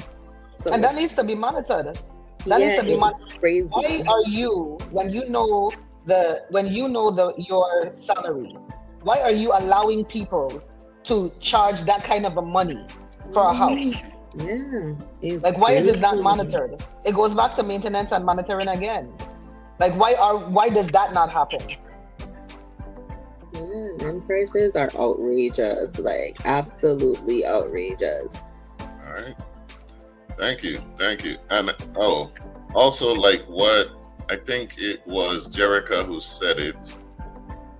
So, And that needs to be monitored. That needs to be monitored. Crazy. Why are you, when you know your salary, why are you allowing people to charge that kind of a money for a house? Yeah. Like, why is it not monitored? It goes back to maintenance and monitoring again. Like, why does that not happen? Yeah, them prices are outrageous. Like, absolutely outrageous. All right. Thank you. And also, like, what I think it was Jerica who said it,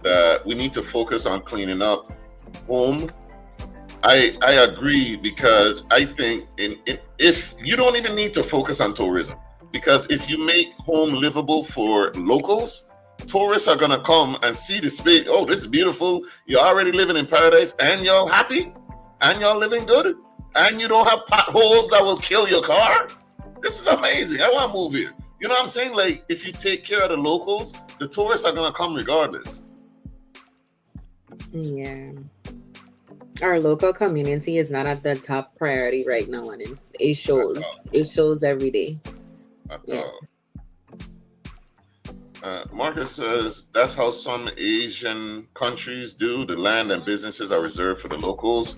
that we need to focus on cleaning up home. I agree, because I think if you don't even need to focus on tourism, because if you make home livable for locals, tourists are gonna come and see the space. Oh, this is beautiful. You're already living in paradise, and y'all happy, and y'all living good, and you don't have potholes that will kill your car. This is amazing. I want to move here. You know what I'm saying? Like, if you take care of the locals, the tourists are gonna come regardless. Yeah. Our local community is not at the top priority right now, and it shows. It shows every day. Yeah. Marcus says that's how some Asian countries do. The land and businesses are reserved for the locals.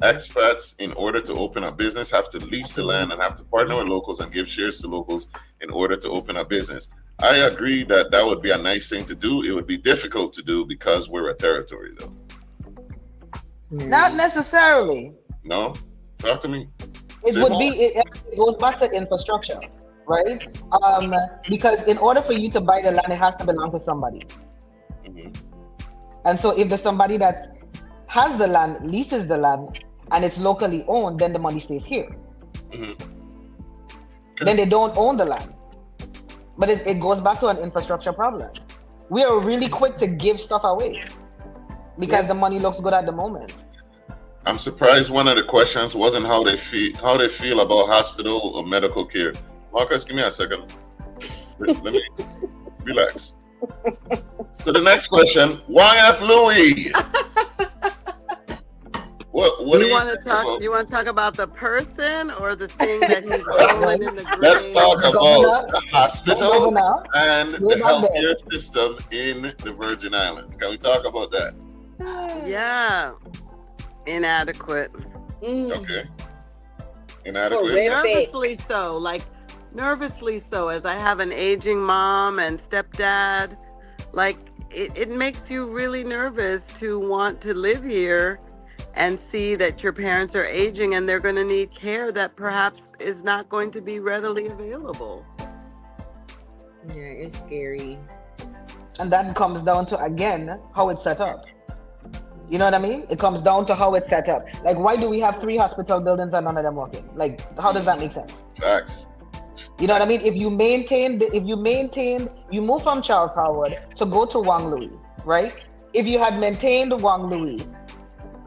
Expats, in order to open a business, have to lease the land and have to partner with locals and give shares to locals in order to open a business. I agree that would be a nice thing to do. It would be difficult to do because we're a territory, though. Not necessarily. No? Talk to me. It goes back to infrastructure, right? Because in order for you to buy the land, it has to belong to somebody. Mm-hmm. And so if there's somebody that has the land, leases the land, and it's locally owned, then the money stays here. Mm-hmm. Then they don't own the land. But it goes back to an infrastructure problem. We are really quick to give stuff away because the money looks good at the moment. I'm surprised one of the questions wasn't how they feel about hospital or medical care. Marcus, give me a second. Let me relax. So the next question, YF Louie. What do you want to talk about? You want to talk about the person or the thing that he's rolling in the grave? Let's talk about the hospital and the healthcare system in the Virgin Islands. Can we talk about that? Yeah. Inadequate. Okay. Inadequate. Nervously so, as I have an aging mom and stepdad. Like, it makes you really nervous to want to live here and see that your parents are aging and they're going to need care that perhaps is not going to be readily available. Yeah, it's scary. And that comes down to, again, how it's set up. You know what I mean? It comes down to how it's set up. Like, why do we have 3 hospital buildings and none of them working? Like, how does that make sense? Facts. You know what I mean? If you move from Charles Howard to go to Wang Louie, right? If you had maintained Wang Louie,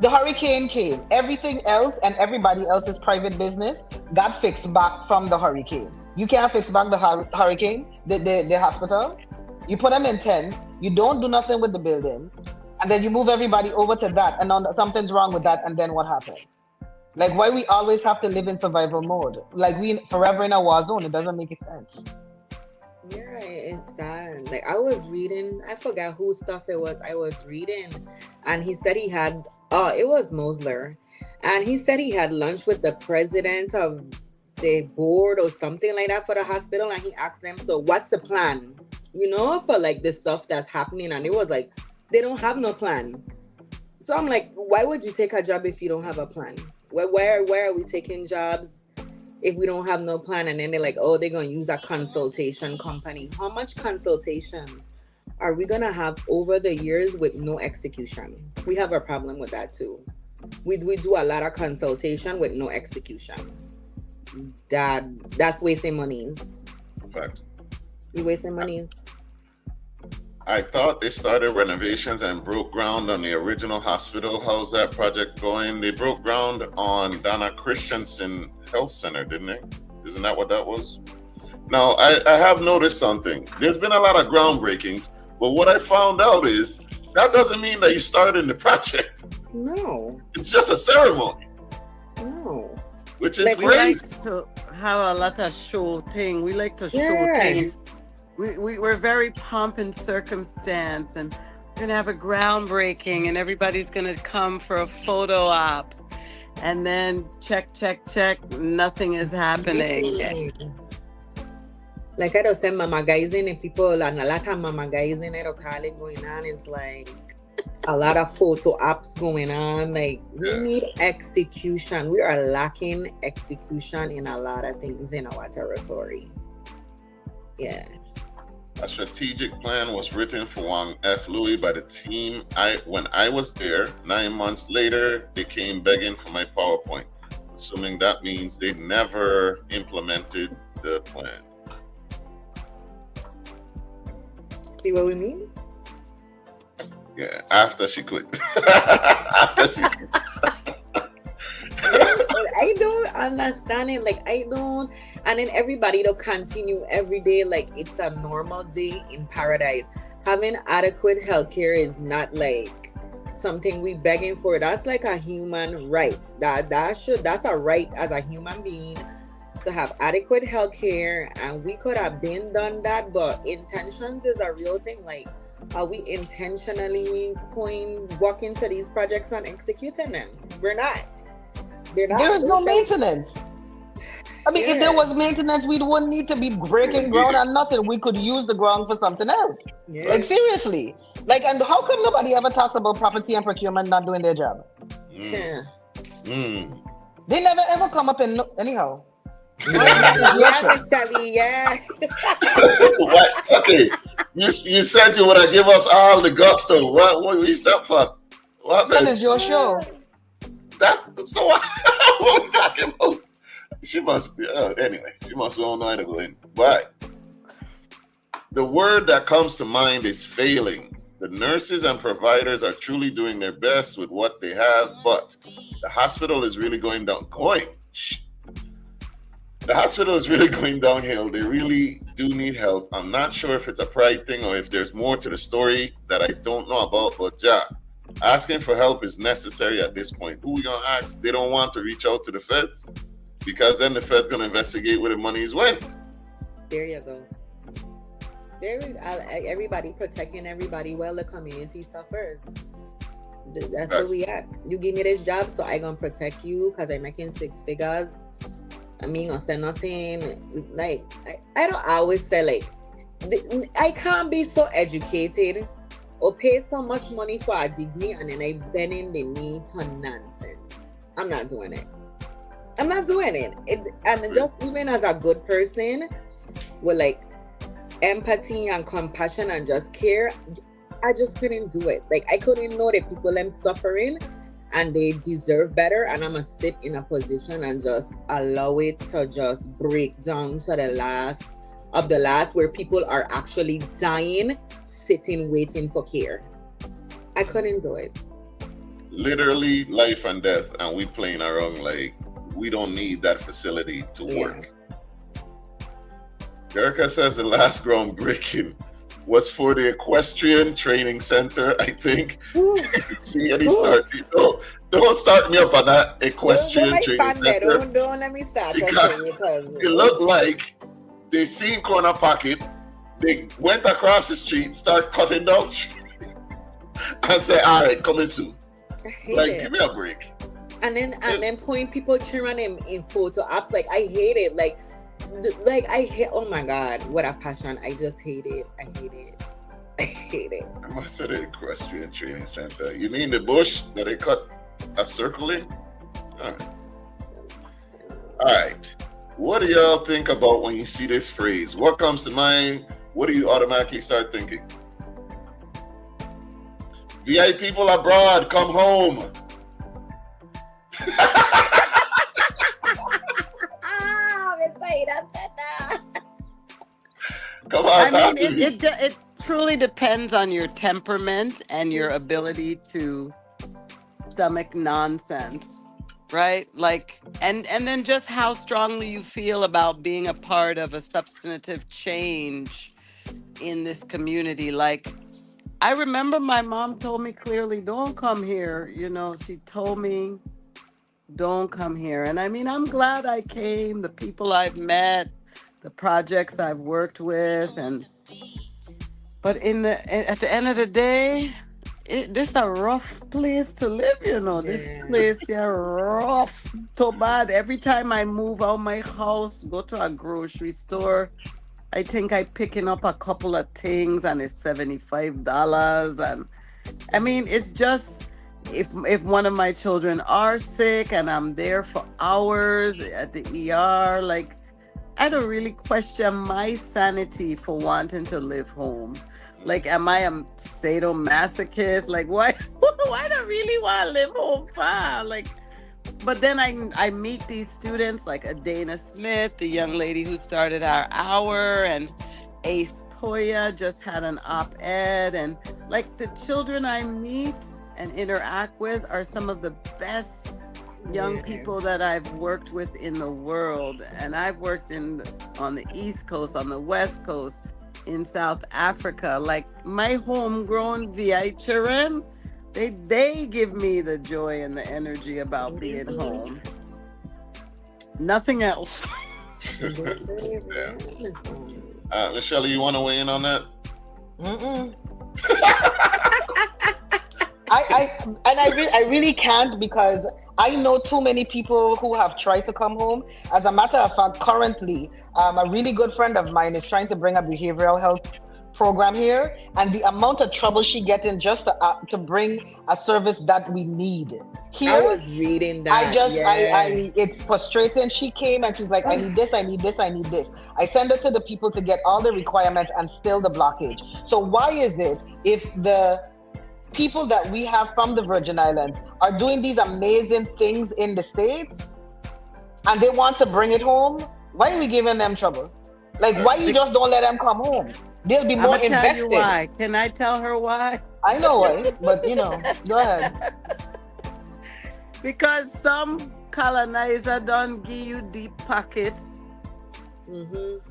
the hurricane came. Everything else and everybody else's private business got fixed back from the hurricane. You can't fix back the hurricane, the hospital. You put them in tents. You don't do nothing with the building. And then you move everybody over to that. And something's wrong with that. And then what happened? Like, why we always have to live in survival mode? Like, we forever in a war zone. It doesn't make sense. Yeah, it's sad. Like, I was reading, I forgot whose stuff it was I was reading, and he said he had, it was Mosler, and he said he had lunch with the president of the board or something like that for the hospital, and he asked them, so what's the plan? You know, for like the stuff that's happening, and it was like, they don't have no plan. So I'm like, why would you take a job if you don't have a plan? Where are we taking jobs if we don't have no plan? And then they're like, oh, they're going to use a consultation company. How much consultations are we going to have over the years with no execution? We have a problem with that too. We do a lot of consultation with no execution. that's wasting monies. Fact. You wasting monies. I thought they started renovations and broke ground on the original hospital. How's that project going? They broke ground on Donna Christensen Health Center, didn't they? Isn't that what that was? Now, I have noticed something. There's been a lot of groundbreakings, but what I found out is that doesn't mean that you started the project. No. It's just a ceremony. No. Which is Like, We crazy. like to have a lot of show thing. We like to show Yeah. things. We're very pomp and circumstance, and we're gonna have a groundbreaking, and everybody's gonna come for a photo op, and then check, nothing is happening. Like I don't say mama guys in and people and a lot of mama guys in it going on. It's like a lot of photo apps going on. Like we need execution. We are lacking execution in a lot of things in our territory. Yeah. A strategic plan was written for Wang F. Louis by the team. When I was there, 9 months later, they came begging for my PowerPoint, assuming that means they never implemented the plan. See what we mean? Yeah, after she quit. After she quit. I don't understand it. Like I don't, and then everybody to continue every day like it's a normal day in paradise. Having adequate healthcare is not like something we begging for. That's like a human right. That's a right as a human being to have adequate healthcare, and we could have been done that. But intentions is a real thing. Like, are we intentionally walking to these projects and executing them? We're not. There is no maintenance. I mean, if there was maintenance, we wouldn't need to be breaking ground and nothing. We could use the ground for something else. Yeah. Like seriously. Like, and how come nobody ever talks about property and procurement not doing their job? Yeah. They never ever come up in anyhow. Yeah, Shelly, yeah. What? Okay, you said you would have give us all the gusto. What we step for? What That is your show. So what are we talking about? She must anyway. She must don't know how to go in. But the word that comes to mind is failing. The nurses and providers are truly doing their best with what they have, but the hospital is really going down. The hospital is really going downhill. They really do need help. I'm not sure if it's a pride thing or if there's more to the story that I don't know about, but asking for help is necessary at this point. Who we gonna ask? They don't want to reach out to the feds because then the feds gonna investigate where the money's went. There you go. Everybody protecting everybody while the community suffers. That's where we at. You give me this job, so I gonna protect you because I'm making 6 figures. I mean, gonna say nothing. Like I don't always say like I can't be so educated or pay so much money for a degree and then I bending the knee to nonsense. I'm not doing it. I'm not doing it. And just even as a good person with like empathy and compassion and just care, I just couldn't do it. Like I couldn't know that people am suffering and they deserve better, and I'm gonna sit in a position and just allow it to just break down to the last of the last where people are actually dying, sitting, waiting for care. I couldn't do it. Literally life and death, and we playing around like we don't need that facility to work. Erica says the last groundbreaking was for the equestrian training center, I think. See, and he started. Don't start me up on that equestrian training center. Don't let me start. Because it looked like they seen corner pocket, they went across the street, start cutting down trees, and say, all right, coming soon. Like, give me a break. And then point people cheering in photo apps. Like, I hate it. Like I hate, oh my God, what a passion. I just hate it. I hate it. I must say the equestrian training center. You mean the bush that they cut a circle in? All right. What do y'all think about when you see this phrase? What comes to mind? What do you automatically start thinking? VI people abroad, come home. I mean, it truly depends on your temperament and your ability to stomach nonsense, right? Like, and then just how strongly you feel about being a part of a substantive change in this community. Like, I remember my mom told me clearly, don't come here. You know, she told me, don't come here. And I mean, I'm glad I came, the people I've met, the projects I've worked with, and but at the end of the day, this a rough place to live, you know. This place here rough, so bad. Every time I move out my house, go to a grocery store, I think I picking up a couple of things and it's $75. And I mean, it's just if one of my children are sick and I'm there for hours at the ER, like I don't really question my sanity for wanting to live home. Like, am I a sadomasochist? Like, why why do I really want to live home far? Like, but then I meet these students like Adana Smith, the young lady who started our hour, and Ace Poya just had an op-ed, and like the children I meet and interact with are some of the best young people that I've worked with in the world. And I've worked on the East Coast, on the West Coast, in South Africa. Like my homegrown VI children, they give me the joy and the energy about being home. Nothing else. Shelly, you want to weigh in on that? I really can't, because I know too many people who have tried to come home. As a matter of fact, currently, a really good friend of mine is trying to bring a behavioral health program here, and the amount of trouble she gets in just to bring a service that we need here. I was reading that. It's frustrating. She came and she's like, I need this, I need this, I need this. I send her to the people to get all the requirements and still the blockage. So why is it, if the people that we have from the Virgin Islands are doing these amazing things in the States and they want to bring it home, why are we giving them trouble? Like, why you just don't let them come home? They'll be more invested. Tell you why. Can I tell her why? I know why, but go ahead. Because some colonizer don't give you deep pockets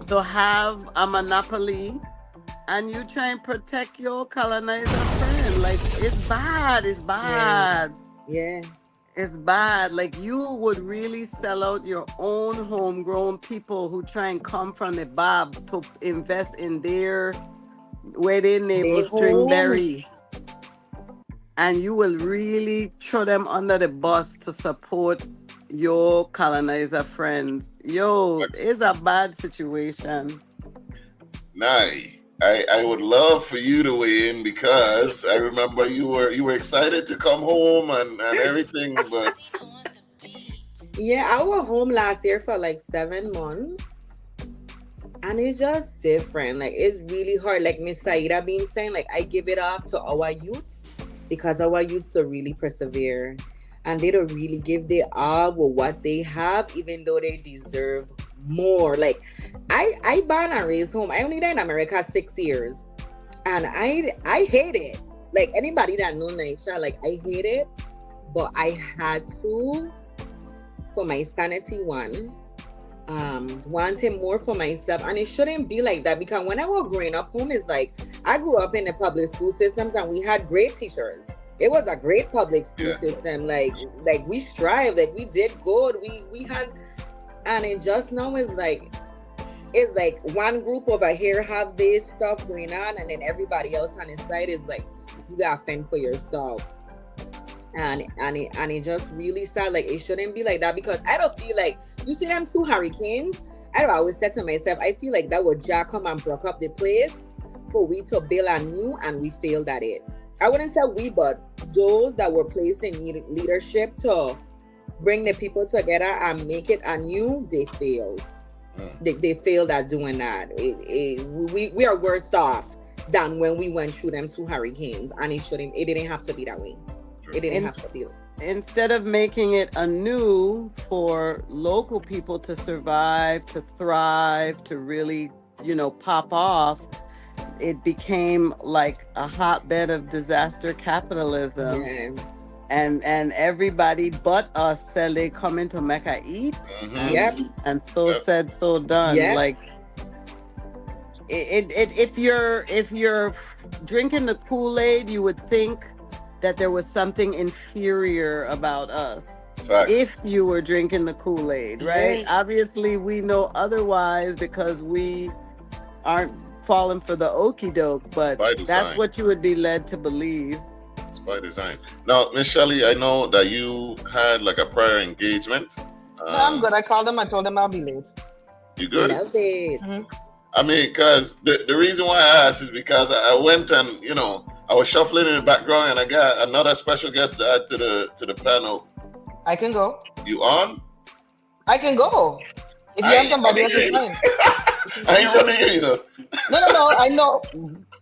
to have a monopoly, and you try and protect your colonizer friend. Like, it's bad. It's bad. Yeah. It's bad. Like, you would really sell out your own homegrown people who try and come from the Bob to invest in where their neighbors string berries. And you will really throw them under the bus to support your colonizer friends. It's a bad situation. Nice. I would love for you to weigh in, because I remember you were excited to come home and everything, but yeah, I was home last year for like 7 months, and it's just different. Like, it's really hard. Like Miss Sayeeda been saying, like, I give it up to our youths, because our youths don't really persevere, and they don't really give their all with what they have, even though they deserve more. Like, I born and raised home. I only lived in America 6 years, and I hate it. Like, anybody that know Nyisha, like, I hate it, but I had to, for my sanity wanting more for myself. And it shouldn't be like that, because when I was growing up, home is like, I grew up in the public school systems, and we had great teachers. It was a great public school system. Like we strived, like we did good. We had, and it just now is like, it's like one group over here have this stuff going on, and then everybody else on the side is like, you gotta fend for yourself. And it just really sad. Like, it shouldn't be like that, because I don't feel like, you see them 2 hurricanes, I don't always said to myself, I feel like that would just come and broke up the place for we to build anew, and we failed at it. I wouldn't say we, but those that were placed in leadership to bring the people together and make it anew, they failed. They failed at doing that. We are worse off than when we went through them 2 hurricanes, and it didn't have to be that way. It didn't have to be. Instead of making it anew for local people to survive, to thrive, to really pop off, it became like a hotbed of disaster capitalism. Yeah. And everybody but us said they coming to Mecca eat. Mhm. Yep. And so Yep. said, so done. Yep. Like if you're drinking the Kool-Aid, you would think that there was something inferior about us. Facts. If you were drinking the Kool-Aid, right? Yeah. Obviously, we know otherwise because we aren't falling for the okie doke, but By that's design. what you would be led to believe. It's by design. Now, Miss Shelly, I know that you had like a prior engagement. No, I'm good. I called them. I told them I'll be late. You good? Love it. I mean, because the reason why I asked is because I went and I was shuffling in the background and I got another special guest to add to the panel. I can go. You on? I can go. If you I have ain't somebody else, running it's you. fine. I ain't running you, No. I know.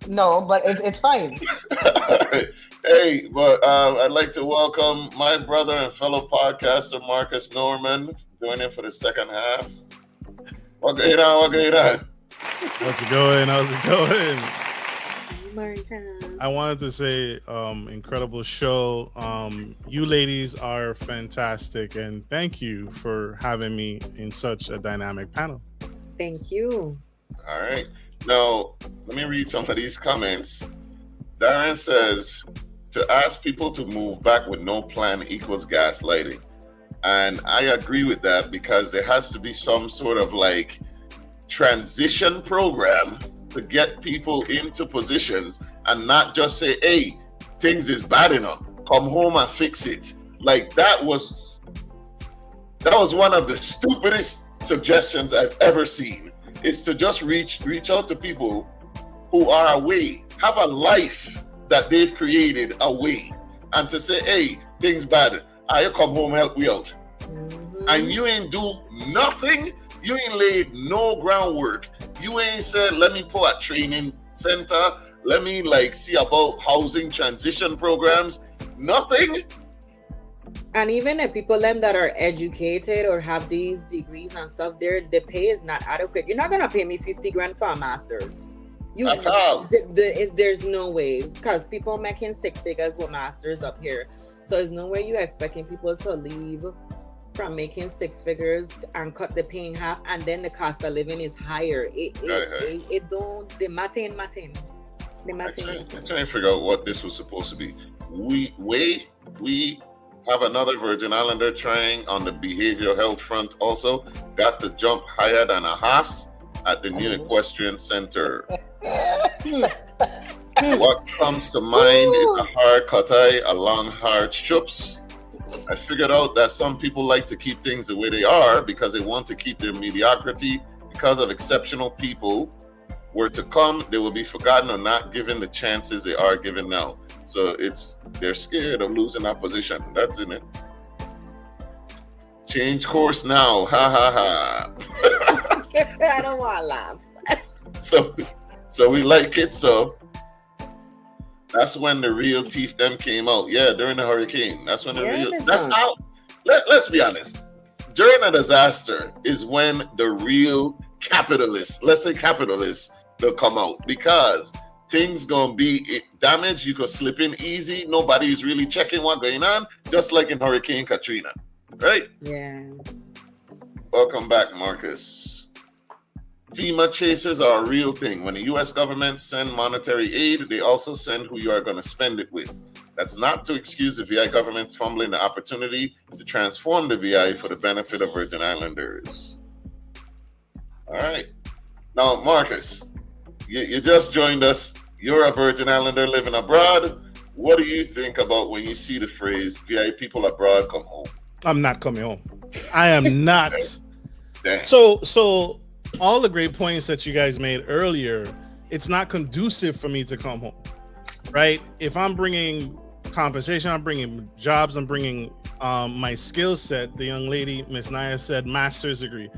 No, but it's fine. Hey, but I'd like to welcome my brother and fellow podcaster Marcus Norman joining for the second half. What going on? What going on? How's it going? How's it going? Marcus. I wanted to say, incredible show. You ladies are fantastic, and thank you for having me in such a dynamic panel. Thank you. All right. Now, let me read some of these comments. Darren says, to ask people to move back with no plan equals gaslighting. And I agree with that because there has to be some sort of like transition program to get people into positions and not just say, hey, things is bad enough. Come home and fix it. Like that was one of the stupidest suggestions I've ever seen, is to just reach out to people who are away, have a life that they've created away, and to say, hey, things bad. I come home, help me out. And you ain't do nothing. You ain't laid no groundwork. You ain't said, let me put a training center. Let me see about housing transition programs. Nothing. And even the people them that are educated or have these degrees and stuff, the pay is not adequate. You're not gonna pay me 50 grand for a master's. At all. There's no way, because people making 6 figures with masters up here. So there's no way you're expecting people to leave from making 6 figures and cut the pay in half, and then the cost of living is higher. It don't, the matin. I'm trying to figure out what this was supposed to be. We have another Virgin Islander trying on the behavioral health front also. Got to jump higher than a horse at the new equestrian center. What comes to mind is a hard cutai, a long hard chups. I figured out that some people like to keep things the way they are because they want to keep their mediocrity. Because of exceptional people were to come, they will be forgotten or not given the chances they are given now. So they're scared of losing that position. That's in it. Change course now. Ha ha ha. I don't want to laugh. So we like it. So that's when the real teeth them came out. Yeah, during the hurricane. That's when that's how. Let's be honest. During a disaster is when the real capitalists, let's say capitalists, they'll come out, because things gonna be damaged. You could slip in easy. Nobody's really checking what's going on. Just like in Hurricane Katrina, right? Yeah. Welcome back, Marcus. FEMA chasers are a real thing. When the U.S. government send monetary aid, they also send who you are going to spend it with. That's not to excuse the VI government's fumbling the opportunity to transform the VI for the benefit of Virgin Islanders. All right. Now, Marcus, you just joined us. You're a Virgin Islander living abroad. What do you think about when you see the phrase VI people abroad come home? I'm not coming home. I am not. Damn. So all the great points that you guys made earlier, it's not conducive for me to come home, right? If I'm bringing compensation, I'm bringing jobs, I'm bringing my skill set. The young lady, Miss Naya, said master's degree,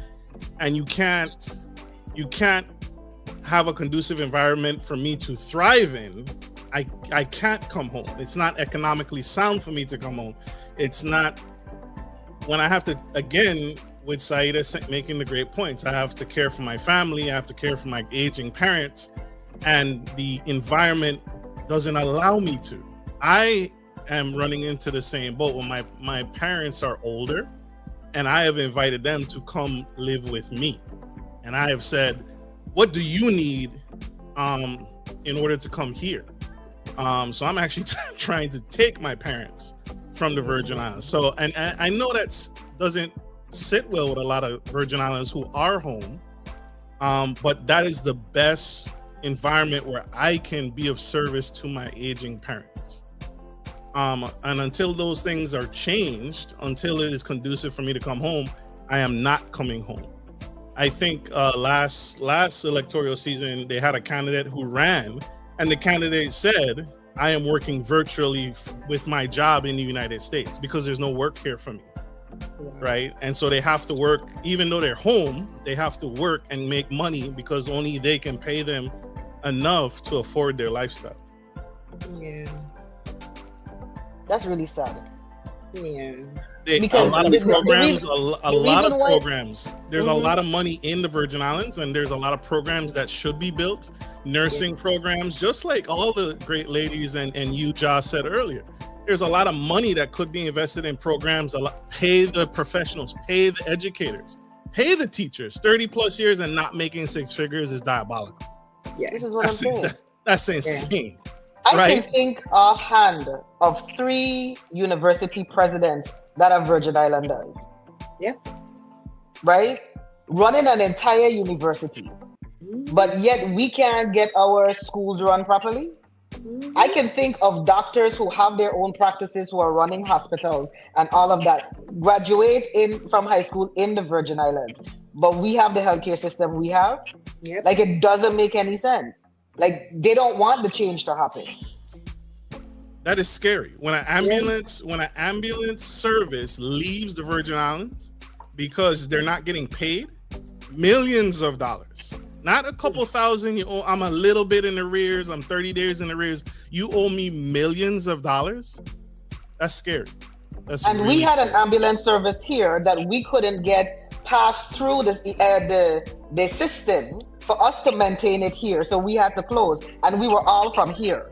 and you can't have a conducive environment for me to thrive in. I can't come home. It's not economically sound for me to come home. It's not, when I have to, again, with Sayeeda making the great points. I have to care for my family. I have to care for my aging parents, and the environment doesn't allow me to. I am running into the same boat when my parents are older, and I have invited them to come live with me. And I have said, what do you need in order to come here? So I'm actually trying to take my parents from the Virgin Islands. So, and I know that doesn't sit well with a lot of Virgin Islands who are home, but that is the best environment where I can be of service to my aging parents. And until those things are changed, until it is conducive for me to come home, I am not coming home. I think last electoral season, they had a candidate who ran, and the candidate said, I am working virtually with my job in the United States because there's no work here for me, right? And so they have to work, even though they're home, they have to work and make money because only they can pay them enough to afford their lifestyle. Yeah. That's really sad. Yeah. Because a lot of programs, there's a Mhm. lot of money in the Virgin Islands, and there's a lot of programs that should be built, nursing programs, just like all the great ladies and you, Josh, said earlier. There's a lot of money that could be invested in programs. Pay the professionals, pay the educators, pay the teachers. 30 plus years and not making six figures is diabolical. Yeah. This is what I'm saying. That's insane. I right? can think offhand of 3 university presidents that are Virgin Islanders. Yeah. Right? Running an entire university. But yet we can't get our schools run properly. I can think of doctors who have their own practices, who are running hospitals and all of that, graduate from high school in the Virgin Islands. But we have the healthcare system we have. Yep. Like, it doesn't make any sense. Like, they don't want the change to happen. That is scary. When an ambulance service leaves the Virgin Islands because they're not getting paid, millions of dollars. Not a couple thousand. I'm a little bit in arrears. I'm 30 days in arrears. You owe me millions of dollars. That's scary. And really we had an ambulance service here that we couldn't get passed through the system for us to maintain it here. So we had to close, and we were all from here.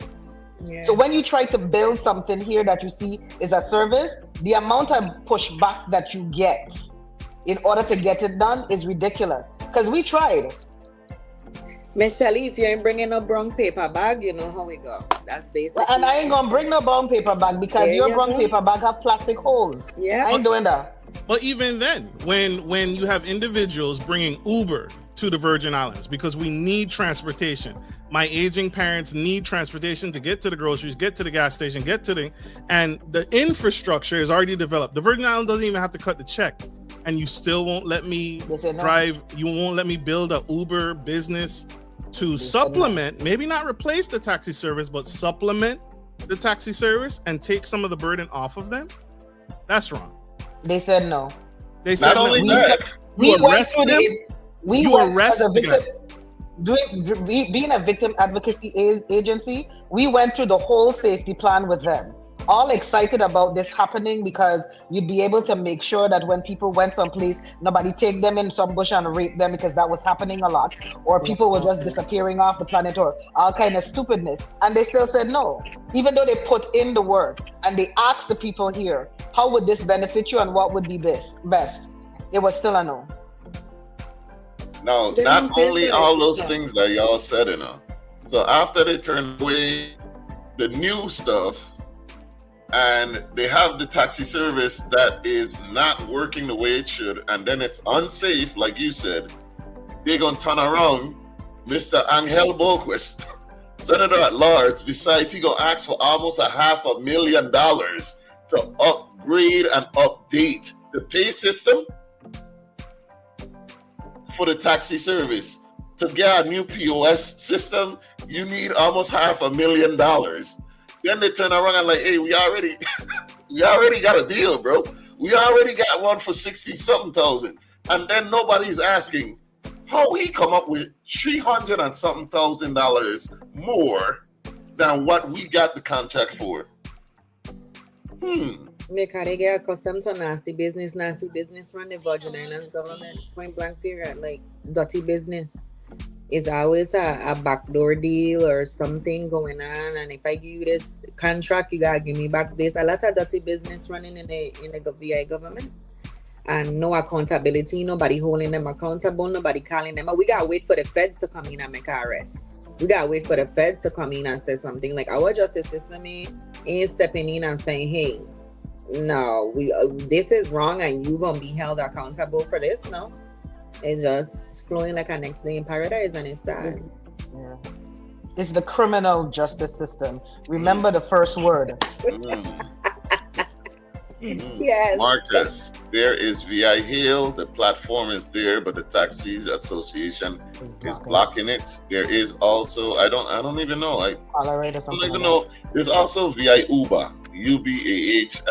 Yeah. So when you try to build something here that you see is a service, the amount of pushback that you get in order to get it done is ridiculous. Because we tried. Miss Shelly, if you ain't bringing a brown paper bag, you know how we go. That's basically. Well, and I ain't gonna bring no brown paper bag because your brown paper bag have plastic holes. Yeah, I ain't doing that. But even then, when you have individuals bringing Uber to the Virgin Islands because we need transportation. My aging parents need transportation to get to the groceries, get to the gas station, and the infrastructure is already developed. The Virgin Islands doesn't even have to cut the check, and you still won't let me drive. You won't let me build a Uber business to supplement, maybe not replace the taxi service, but supplement the taxi service and take some of the burden off of them. That's wrong. They said no. They said not only no. that, You arrest them. You arrest them. Being a victim advocacy agency, we went through the whole safety plan with them. All excited about this happening because you'd be able to make sure that when people went someplace, nobody take them in some bush and rape them, because that was happening a lot, or people were just disappearing off the planet, or all kind of stupidness. And they still said no, even though they put in the work and they asked the people here, how would this benefit you and what would be best? It was still a no. No, not only all those things that y'all said, so after they turned away the new stuff and they have the taxi service that is not working the way it should, and then it's unsafe, like you said, they're going to turn around. Mr. Angel Boquist, Senator at Large, decides he's going to ask for almost $500,000 to upgrade and update the pay system for the taxi service. To get a new POS system, you need almost $500,000. Then they turn around and like, hey, we already got a deal, bro. We already got one for 60-something thousand. And then nobody's asking how we come up with $300 and something thousand more than what we got the contract for. Because they get accustomed to nasty business run the Virgin Islands government, point blank period, like dirty business. It's always a backdoor deal or something going on, and if I give you this contract, you gotta give me back this. A lot of dirty business running in the VI government, and no accountability, nobody holding them accountable, nobody calling them. We gotta wait for the feds to come in and make an arrest. We gotta wait for the feds to come in and say something. Like our justice system ain't stepping in and saying, "Hey, no, we this is wrong, and you gonna be held accountable for this." No, it's just flowing like a next day in paradise, and it's sad. It's the criminal justice system. Remember the first word. Yes. Marcus, there is VI Hill. The platform is there, but the Taxis Association is blocking it. There is also, I don't even know. I don't even know. There's also VI Uber, UBAH.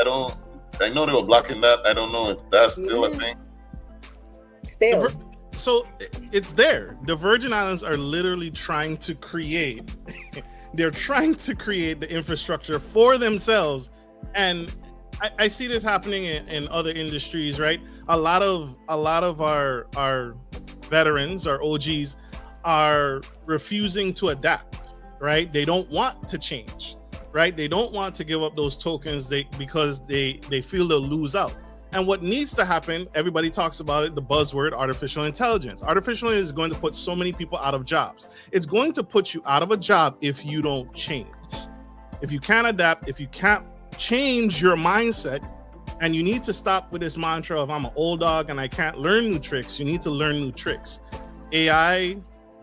I know they were blocking that. I don't know if that's still a thing. Still. So it's there. The Virgin Islands are literally trying to create they're trying to create the infrastructure for themselves. And I see this happening in other industries, right? A lot of our veterans, our OGs, are refusing to adapt, right? They don't want to change, right? They don't want to give up those tokens because they feel they'll lose out. And what needs to happen, everybody talks about it, the buzzword, artificial intelligence. Artificial is going to put so many people out of jobs. It's going to put you out of a job if you don't change. If you can't adapt, if you can't change your mindset, and you need to stop with this mantra of I'm an old dog and I can't learn new tricks. You need to learn new tricks. AI,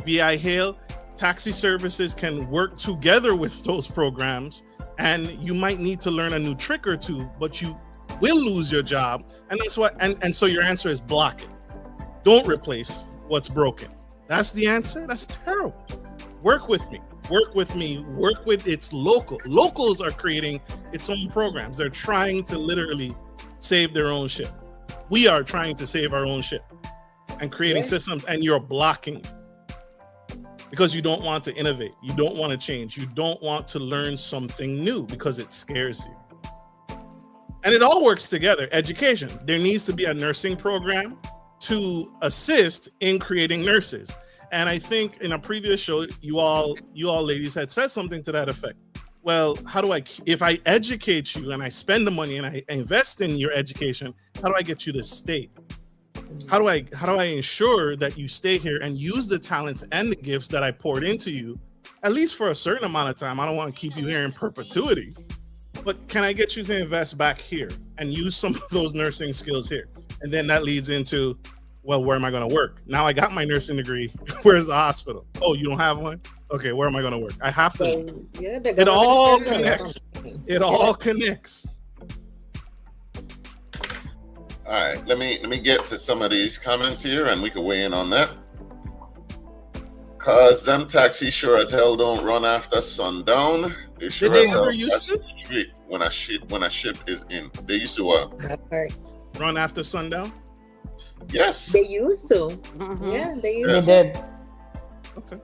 VI Hail, taxi services can work together with those programs, and you might need to learn a new trick or two, but you will lose your job. And that's what, and so your answer is block it. Don't replace what's broken. That's the answer. That's terrible. Work with me. Work with its locals are creating its own programs. They're trying to literally save their own ship. We are trying to save our own ship and creating systems, and you're blocking it because you don't want to innovate. You don't want to change. You don't want to learn something new because it scares you. And it all works together. Education. There needs to be a nursing program to assist in creating nurses. And I think in a previous show, you all ladies had said something to that effect. Well, if I educate you and I spend the money and I invest in your education, how do I get you to stay? How do I ensure that you stay here and use the talents and the gifts that I poured into you, at least for a certain amount of time? I don't want to keep you here in perpetuity. But can I get you to invest back here and use some of those nursing skills here? And then that leads into, well, where am I going to work? Now I got my nursing degree. Where's the hospital? Oh, you don't have one? Okay, where am I going to work? I have to. It all connects. It all connects. All right, let me get to some of these comments here, and we can weigh in on that. Cause them taxis sure as hell don't run after sundown. They sure Did they as hell ever used to? When a ship is in. They used to what? Run after sundown? Yes. They used to. Mm-hmm. Yeah, they used They to. did. Okay.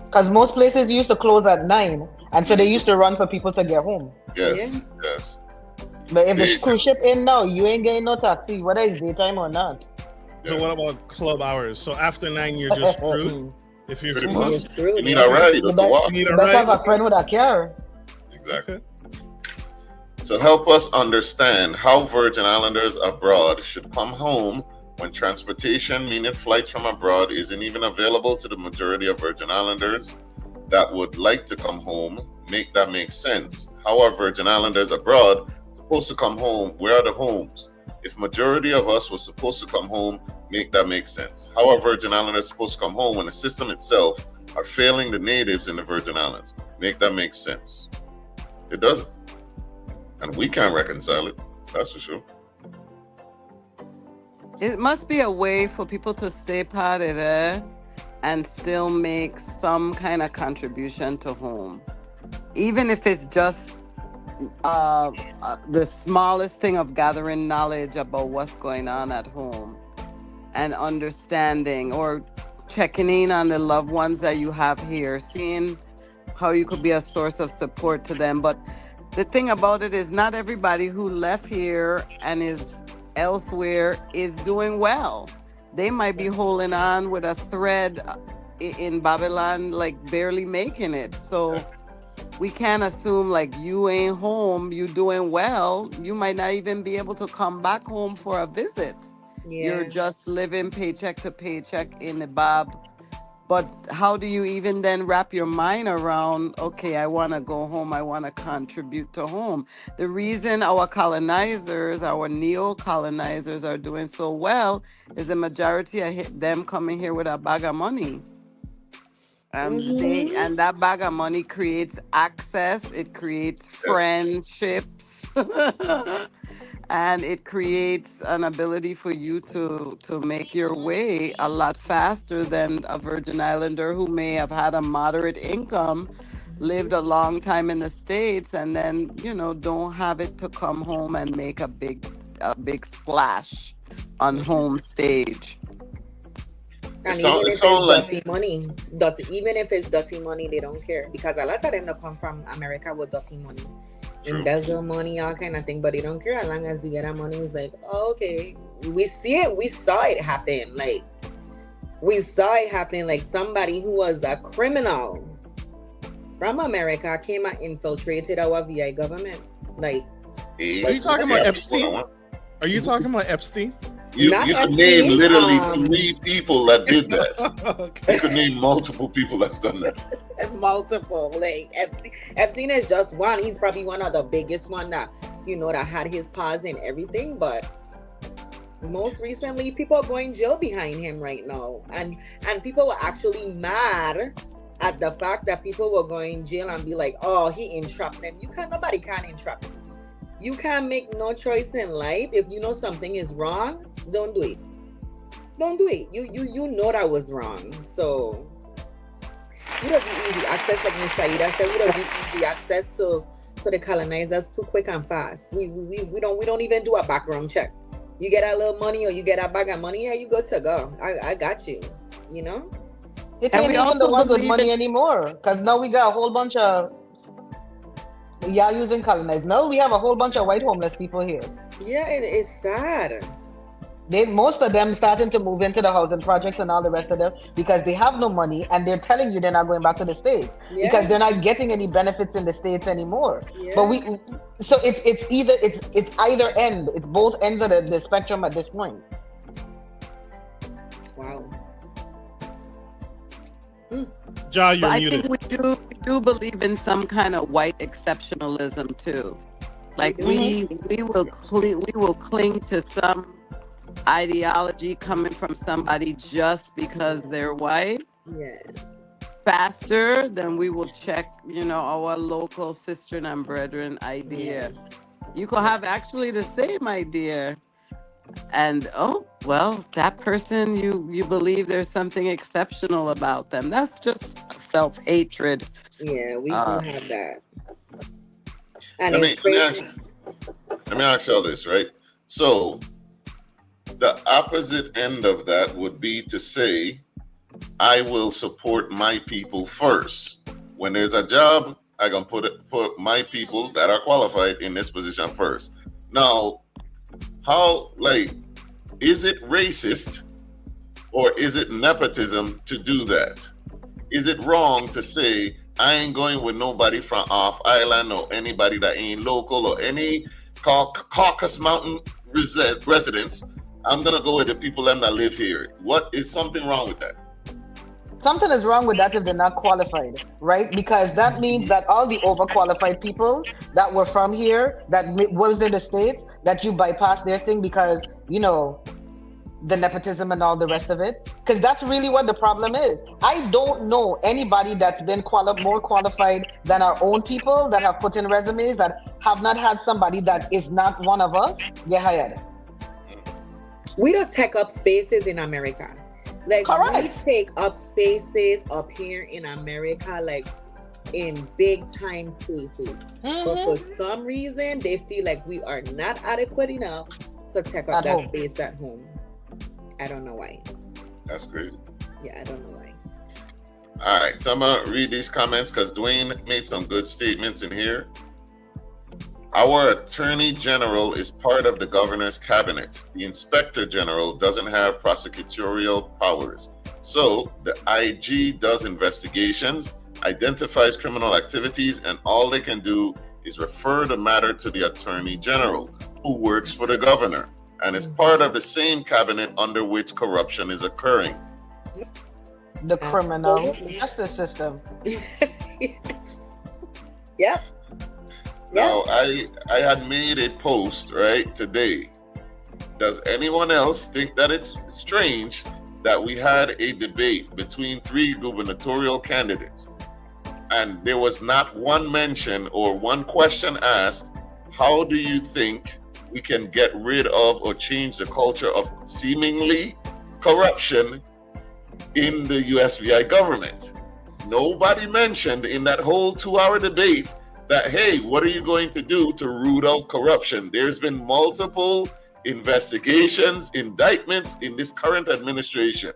Because most places used to close at 9, and so they used to run for people to get home. Yes. Yes. But if the cruise ship in now, you ain't getting no taxi, whether it's daytime or not. So what about club hours? So after 9, you're just screwed. If you're Pretty close. much. You need a ride. You You don't walk. You need a best have ride. a friend with a car. Exactly. So help us understand how Virgin Islanders abroad should come home when transportation, meaning flights from abroad, isn't even available to the majority of Virgin Islanders that would like to come home. Make that make sense. How are Virgin Islanders abroad supposed to come home? Where are the homes? If majority of us were supposed to come home, make that make sense. How are Virgin Islanders supposed to come home when the system itself are failing the natives in the Virgin Islands? Make that make sense. It doesn't. And we can't reconcile it. That's for sure. It must be a way for people to stay part of it and still make some kind of contribution to home. Even if it's just the smallest thing of gathering knowledge about what's going on at home and understanding, or checking in on the loved ones that you have here, seeing how you could be a source of support to them. But the thing about it is not everybody who left here and is elsewhere is doing well. They might be holding on with a thread in Babylon, like barely making it. So we can't assume like you ain't home, you doing well. You might not even be able to come back home for a visit. You're just living paycheck to paycheck in the Bob. But how do you even then wrap your mind around, okay, I want to go home, I want to contribute to home? The reason our colonizers, our neo-colonizers are doing so well is the majority of them coming here with a bag of money. And that bag of money creates access, it creates friendships, and it creates an ability for you to make your way a lot faster than a Virgin Islander who may have had a moderate income, lived a long time in the States, and then, you know, don't have it to come home and make a big splash on home stage. And even if it's dirty money, even if it's dirty money, they don't care, because a lot of them don't come from America with dirty money, embezzle money, all kind of thing, but they don't care as long as you get that money. It's like, oh, okay, we see it, we saw it happen. Like somebody who was a criminal from America came and infiltrated our VI government. Like, are you talking about Epstein? Are you talking about Epstein? You could name literally 3 people that did that. Okay. You could name multiple people that's done that. Multiple. Like Epstein is just one. He's probably one of the biggest one that, you know, that had his paws in everything. But most recently, people are going jail behind him right now. And people were actually mad at the fact that people were going jail and be like, oh, he entrapped them. Nobody can entrap you. You can't make no choice in life. If you know something is wrong, don't do it. Don't do it. You know that was wrong. So we don't give easy access, like Ms. Sayeeda said. We don't give easy access to the colonizers too quick and fast. We don't even do a background check. You get a little money or you get a bag of money, yeah, you good to go. I got you. You know. It ain't even the ones with money anymore, because now we got a whole bunch of using colonized. Now we have a whole bunch of white homeless people here. Yeah, it is sad. Most of them starting to move into the housing projects and all the rest of them because they have no money and they're telling you they're not going back to the States because they're not getting any benefits in the States anymore. Yeah. But it's either end. It's both ends of the spectrum at this point. Wow. Ja, you're but muted. I think we do believe in some kind of white exceptionalism too. Like we will cling to some ideology coming from somebody just because they're white. Yeah. Faster than we will check, you know, our local sister and brethren idea. You could have actually the same idea. And that person, you believe there's something exceptional about them. That's just self-hatred. Yeah, we do have that. And let me ask y'all this, right? So the opposite end of that would be to say, I will support my people first. When there's a job, I'm gonna put my people that are qualified in this position first. Now, how, is it racist or is it nepotism to do that? Is it wrong to say, I ain't going with nobody from off island or anybody that ain't local or any Caucasus Mountain residents? I'm going to go with the people that live here. What is something wrong with that? Something is wrong with that if they're not qualified, right? Because that means that all the overqualified people that were from here, that was in the States, that you bypass their thing because, you know, the nepotism and all the rest of it. Because that's really what the problem is. I don't know anybody that's been more qualified than our own people that have put in resumes that have not had somebody that is not one of us get hired. We don't take up spaces in America. We take up spaces up here in America, like in big time spaces. But for some reason, they feel like we are not adequate enough to take up that space at home. I don't know why. That's crazy. Yeah, I don't know why. All right, so I'm going to read these comments because Dwayne made some good statements in here. Our Attorney General is part of the governor's cabinet. The Inspector General doesn't have prosecutorial powers. So the IG does investigations, identifies criminal activities, and all they can do is refer the matter to the Attorney General, who works for the governor and is part of the same cabinet under which corruption is occurring. The criminal Absolutely. justice system. Yeah. Now, I had made a post right today. Does anyone else think that it's strange that we had a debate between 3 gubernatorial candidates and there was not one mention or one question asked, how do you think we can get rid of or change the culture of seemingly corruption in the USVI government? Nobody mentioned in that whole 2-hour debate that, hey, what are you going to do to root out corruption? There's been multiple investigations, indictments in this current administration.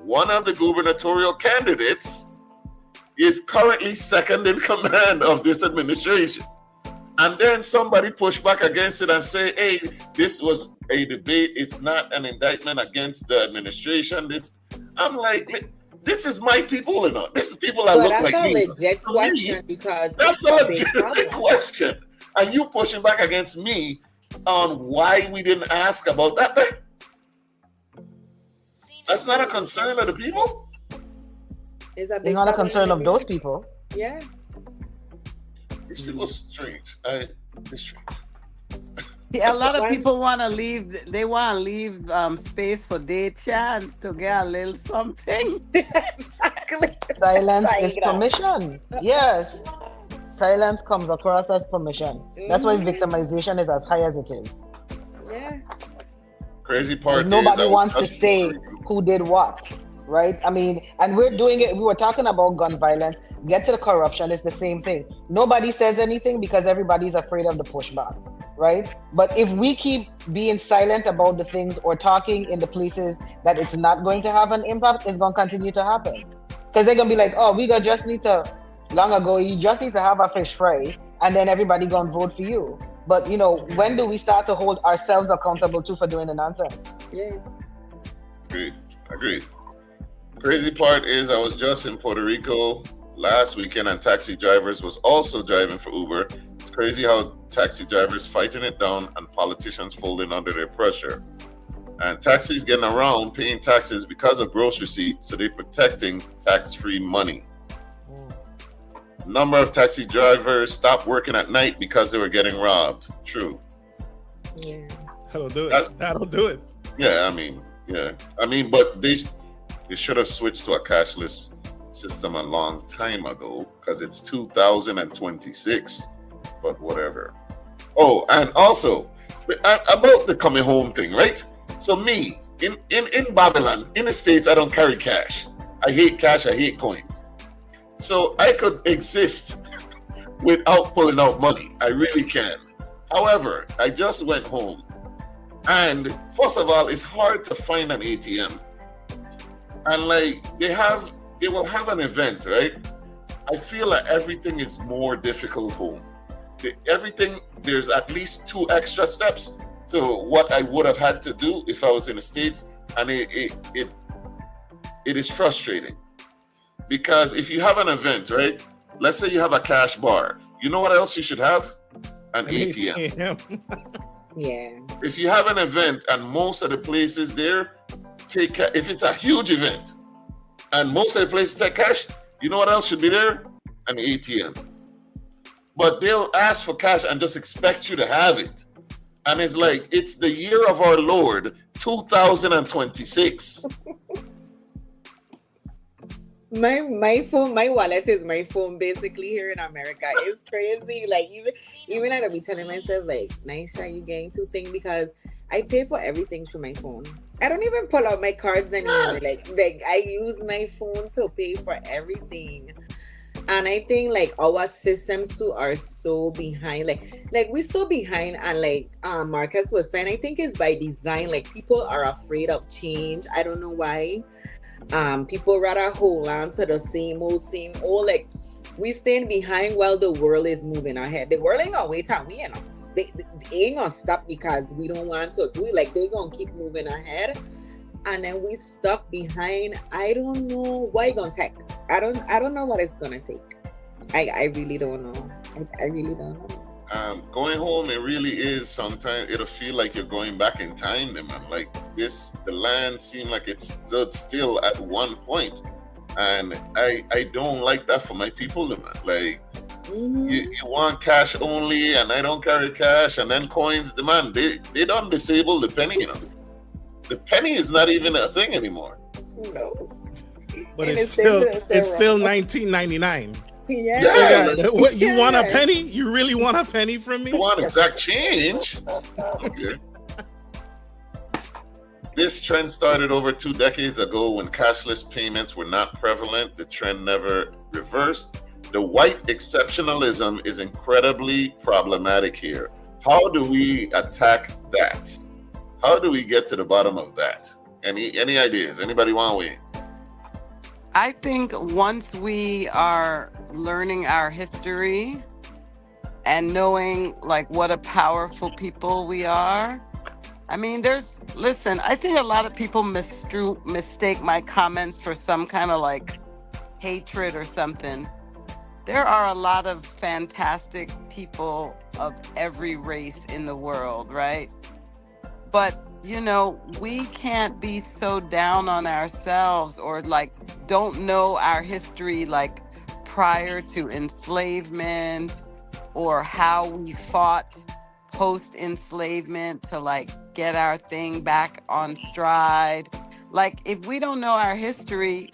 One of the gubernatorial candidates is currently second in command of this administration. And then somebody pushed back against it and say, hey, this was a debate. It's not an indictment against the administration. I'm like, this is my people, you know. This is people that look like me. That's a legit question because That's a legitimate question. And you pushing back against me on why we didn't ask about that. That's not a concern of the people? It's not a concern of those people. Yeah. These people are strange. It's strange. Yeah, a lot of people want to leave. They want to leave space for their chance to get a little something. Exactly. Silence is permission. Yes. Silence comes across as permission. That's why victimization is as high as it is. Yeah. Crazy part Nobody is wants to say who did what, right? I mean, and we're doing it. We were talking about gun violence. Get to the corruption. It's the same thing. Nobody says anything because everybody's afraid of the pushback, right? But if we keep being silent about the things or talking in the places that it's not going to have an impact, it's going to continue to happen. Because they're going to be like, oh, we just need to, long ago, you just need to have a fish fry and then everybody going to vote for you. But, you know, when do we start to hold ourselves accountable too for doing the nonsense? Yeah. Agreed. Crazy part is I was just in Puerto Rico last weekend and taxi drivers was also driving for Uber. It's crazy how taxi drivers fighting it down and politicians folding under their pressure. And taxis getting around paying taxes because of gross receipts, so they're protecting tax-free money. Number of taxi drivers stopped working at night because they were getting robbed. True. Yeah. That'll do it. That'll do it. Yeah, I mean, but they should have switched to a cashless system a long time ago because it's 2026. But whatever. Oh, and also about the coming home thing, right? So me in Babylon, in the States, I don't carry cash. I hate cash. I hate coins. So I could exist without pulling out money. I really can. However, I just went home. And first of all, it's hard to find an ATM. And like they will have an event, right? I feel like everything is more difficult home. There's at least 2 extra steps to what I would have had to do if I was in the States. And it is frustrating. Because if you have an event, right? Let's say you have a cash bar. You know what else you should have? An ATM. Yeah. If you have an event and most of the places there if it's a huge event and most of the places take cash, you know what else should be there? An ATM. But they'll ask for cash and just expect you to have it. And it's like, it's the year of our Lord, 2026. My phone, my wallet is my phone basically here in America. It's crazy. Like even I don't be telling myself like, Nyisha, you getting too thing because I pay for everything through my phone. I don't even pull out my cards anymore. Like I use my phone to pay for everything. And I think like our systems too are so behind. Like we're so behind, and like Marcus was saying, I think it's by design. Like people are afraid of change. I don't know why. People rather hold on to the same old. Like we staying behind while the world is moving ahead. The world ain't gonna wait on we, you know. They ain't gonna stop because we don't want to do it. Like they're gonna keep moving ahead, and then we stuck behind. I don't know what it's gonna take. I don't know what it's gonna take. I really don't know. I really don't know. Going home, it really is. Sometimes it'll feel like you're going back in time, then, man. Like the land seemed like it stood still at one point, and I don't like that for my people, then, man. Like you want cash only, and I don't carry cash, and then coins, the man. They don't disable the penny, you know. The penny is not even a thing anymore. No, But it's still 1999. Yeah. What you want a penny? You really want a penny from me? You want exact change? Okay. This trend started over 2 decades ago when cashless payments were not prevalent. The trend never reversed. The white exceptionalism is incredibly problematic here. How do we attack that? How do we get to the bottom of that? Any ideas? Anybody want to weigh? I think once we are learning our history and knowing like what a powerful people we are, I mean, I think a lot of people mistake my comments for some kind of like hatred or something. There are a lot of fantastic people of every race in the world, right? But you know, we can't be so down on ourselves or like don't know our history like prior to enslavement or how we fought post enslavement to like get our thing back on stride. Like if we don't know our history,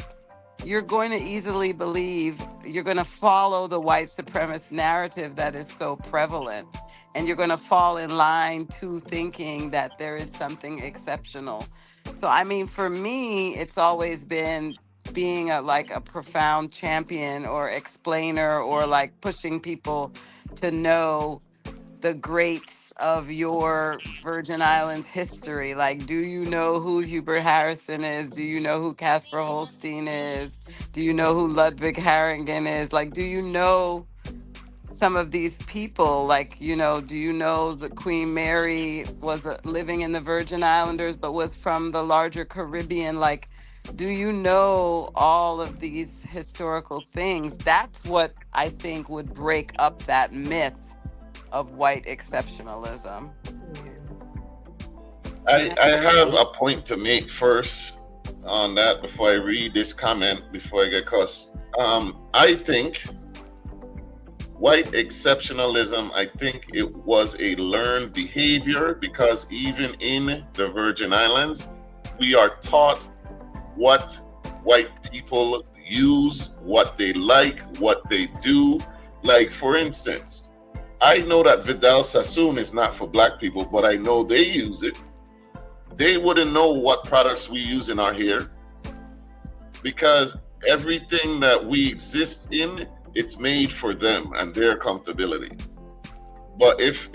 you're going to easily believe, you're going to follow the white supremacist narrative that is so prevalent. And you're going to fall in line to thinking that there is something exceptional. So, I mean, for me, it's always been being a profound champion or explainer or like pushing people to know the greats of your Virgin Islands history. Like, do you know who Hubert Harrison is? Do you know who Casper Holstein is? Do you know who Ludwig Harringen is? Like, do you know some of these people? Like, you know, do you know that Queen Mary was living in the Virgin Islanders but was from the larger Caribbean? Like, do you know all of these historical things? That's what I think would break up that myth of white exceptionalism. I have a point to make first on that before I read this comment, before I get cussed. I think white exceptionalism, I think it was a learned behavior because even in the Virgin Islands, we are taught what white people use, what they like, what they do. Like, for instance, I know that Vidal Sassoon is not for black people, but I know they use it. They wouldn't know what products we use in our hair because everything that we exist in, it's made for them and their comfortability. But if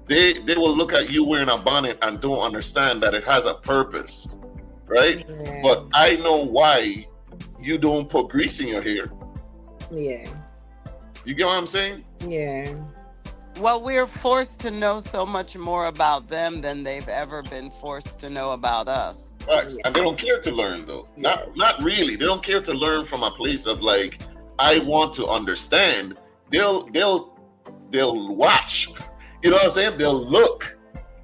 they will look at you wearing a bonnet and don't understand that it has a purpose, right? Yeah. But I know why you don't put grease in your hair. Yeah. You get what I'm saying? Yeah. Well, we're forced to know so much more about them than they've ever been forced to know about us. Right. And they don't care to learn though. Not really. They don't care to learn from a place of like, I want to understand. They'll watch. You know what I'm saying? They'll look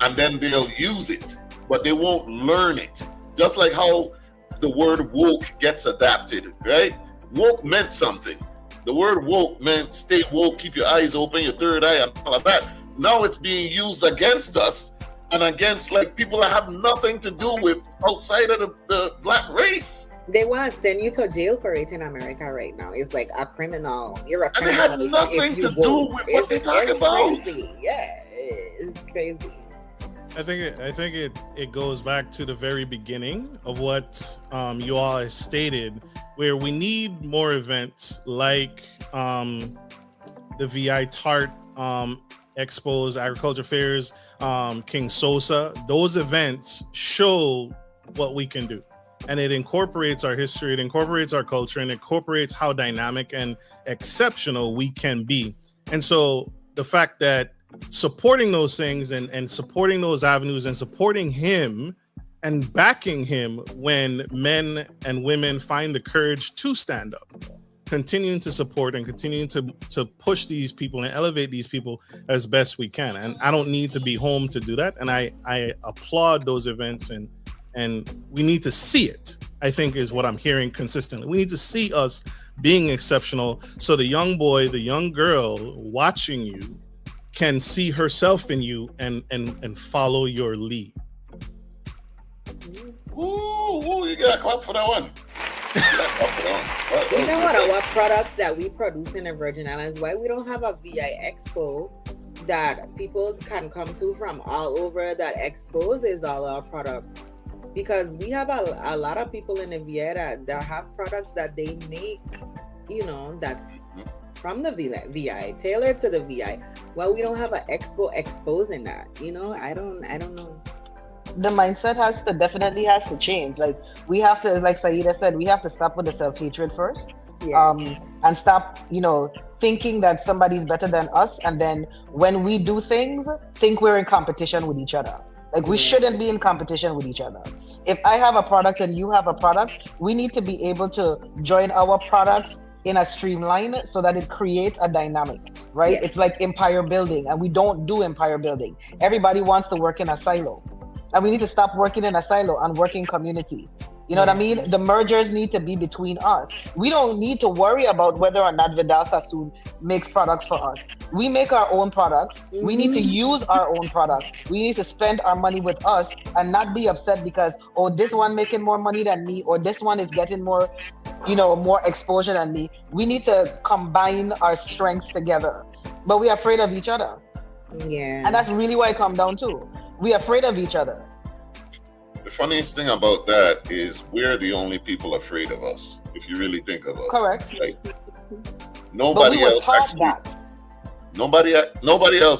and then they'll use it, but they won't learn it. Just like how the word woke gets adapted, right? Woke meant something. The word woke meant stay woke, keep your eyes open, your third eye, and all of that. Now it's being used against us and against like people that have nothing to do with outside of the black race. They want to send you to jail for it in America right now. It's like a criminal. You're a criminal. And it had nothing to do with what they talk about. Crazy. Yeah, it's crazy. I think it goes back to the very beginning of what you all have stated, where we need more events like the VI Tart Expos, Agriculture Fairs, King Sosa. Those events show what we can do. and it incorporates our history, it incorporates our culture, and it incorporates how dynamic and exceptional we can be. And so the fact that supporting those things and supporting those avenues and supporting him and backing him when men and women find the courage to stand up, continuing to support and continuing to push these people and elevate these people as best we can. And I don't need to be home to do that. And I applaud those events, and we need to see it, I think, is what I'm hearing consistently. We need to see us being exceptional, so the young boy, the young girl watching you can see herself in you and follow your lead. Ooh, you got to clap for that one. Even with our products that we produce in the Virgin Islands, why we don't have a VI Expo that people can come to from all over that exposes all our products? Because we have a lot of people in the VI that have products that they make, that's from the VI, tailored to the VI. Well, we don't have an expo exposing that, I don't know. The mindset definitely has to change. Like, we have to, like Sayeeda said, we have to stop with the self-hatred first. Yeah. And stop, thinking that somebody's better than us. And then when we do things, think we're in competition with each other. Like, we shouldn't be in competition with each other. If I have a product and you have a product, we need to be able to join our products in a streamline so that it creates a dynamic, right? Yeah. It's like empire building, and we don't do empire building. Everybody wants to work in a silo. And we need to stop working in a silo and work in community. You know what I mean? The mergers need to be between us. We don't need to worry about whether or not Vidal Sassoon makes products for us. We make our own products. Mm-hmm. We need to use our own products. We need to spend our money with us and not be upset because, this one making more money than me, or this one is getting more, more exposure than me. We need to combine our strengths together. But we're afraid of each other. Yeah. And that's really why it comes down to. We're afraid of each other. The funniest thing about that is we're the only people afraid of us, if you really think about it. Correct. Like, nobody else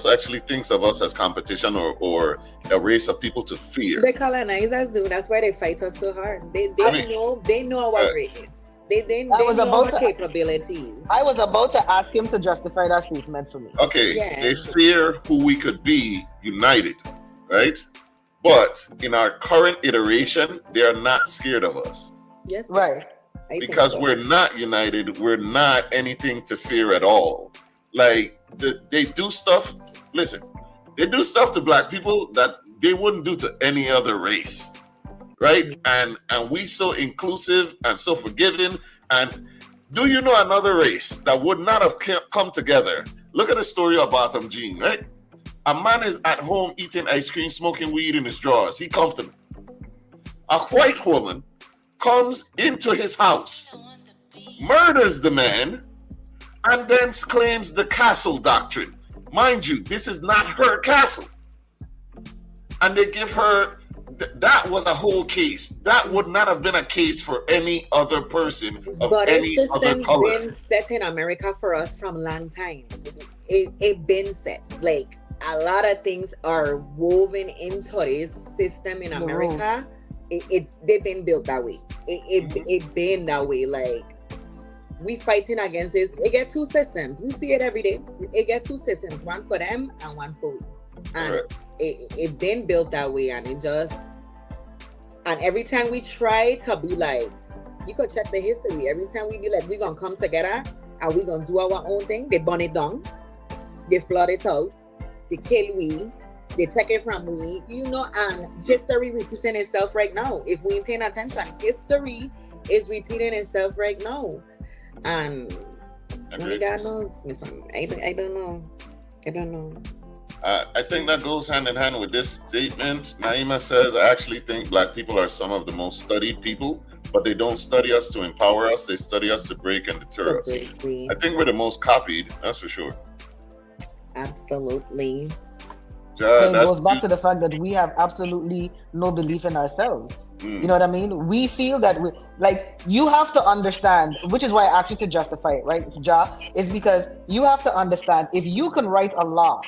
actually thinks of us as competition or a race of people to fear. The colonizers do. That's why they fight us so hard. They know our greatness. They know our capabilities. I was about to ask him to justify that statement for me. Okay, they fear who we could be united, right? But in our current iteration, they are not scared of us. Yes. Right. Because we're not united. We're not anything to fear at all. Like, they do stuff, they do stuff to Black people that they wouldn't do to any other race. Right? And we so inclusive and so forgiving. And do you know another race that would not have come together? Look at the story of Botham Jean, right? A man is at home eating ice cream, smoking weed in his drawers. He comfortable. A white woman comes into his house, murders the man, and then claims the castle doctrine. Mind you, this is not her castle. And they give her, that was a whole case. That would not have been a case for any other person of any other color. But it's been set in America for us from long time. It been set. Like, a lot of things are woven into this system in America. They've been built that way. It been that way. Like, we fighting against this. It get two systems. We see it every day. It get two systems, one for them and one for we. And it been built that way, and and every time we try to be like, you could check the history. Every time we be like, we gonna come together and we gonna do our own thing, they burn it down, they flood it out, they kill we, they take it from we, and history repeating itself right now. If we ain't paying attention, history is repeating itself right now. And only God knows. I don't know. I think that goes hand in hand with this statement. Naima says, I actually think Black people are some of the most studied people, but they don't study us to empower us. They study us to break and deter us. I think we're the most copied, that's for sure. Absolutely. It goes back to the fact that we have absolutely no belief in ourselves. You know what I mean? We feel that you have to understand, which is why I asked you to justify it, right, Ja? Is because you have to understand, if you can write a law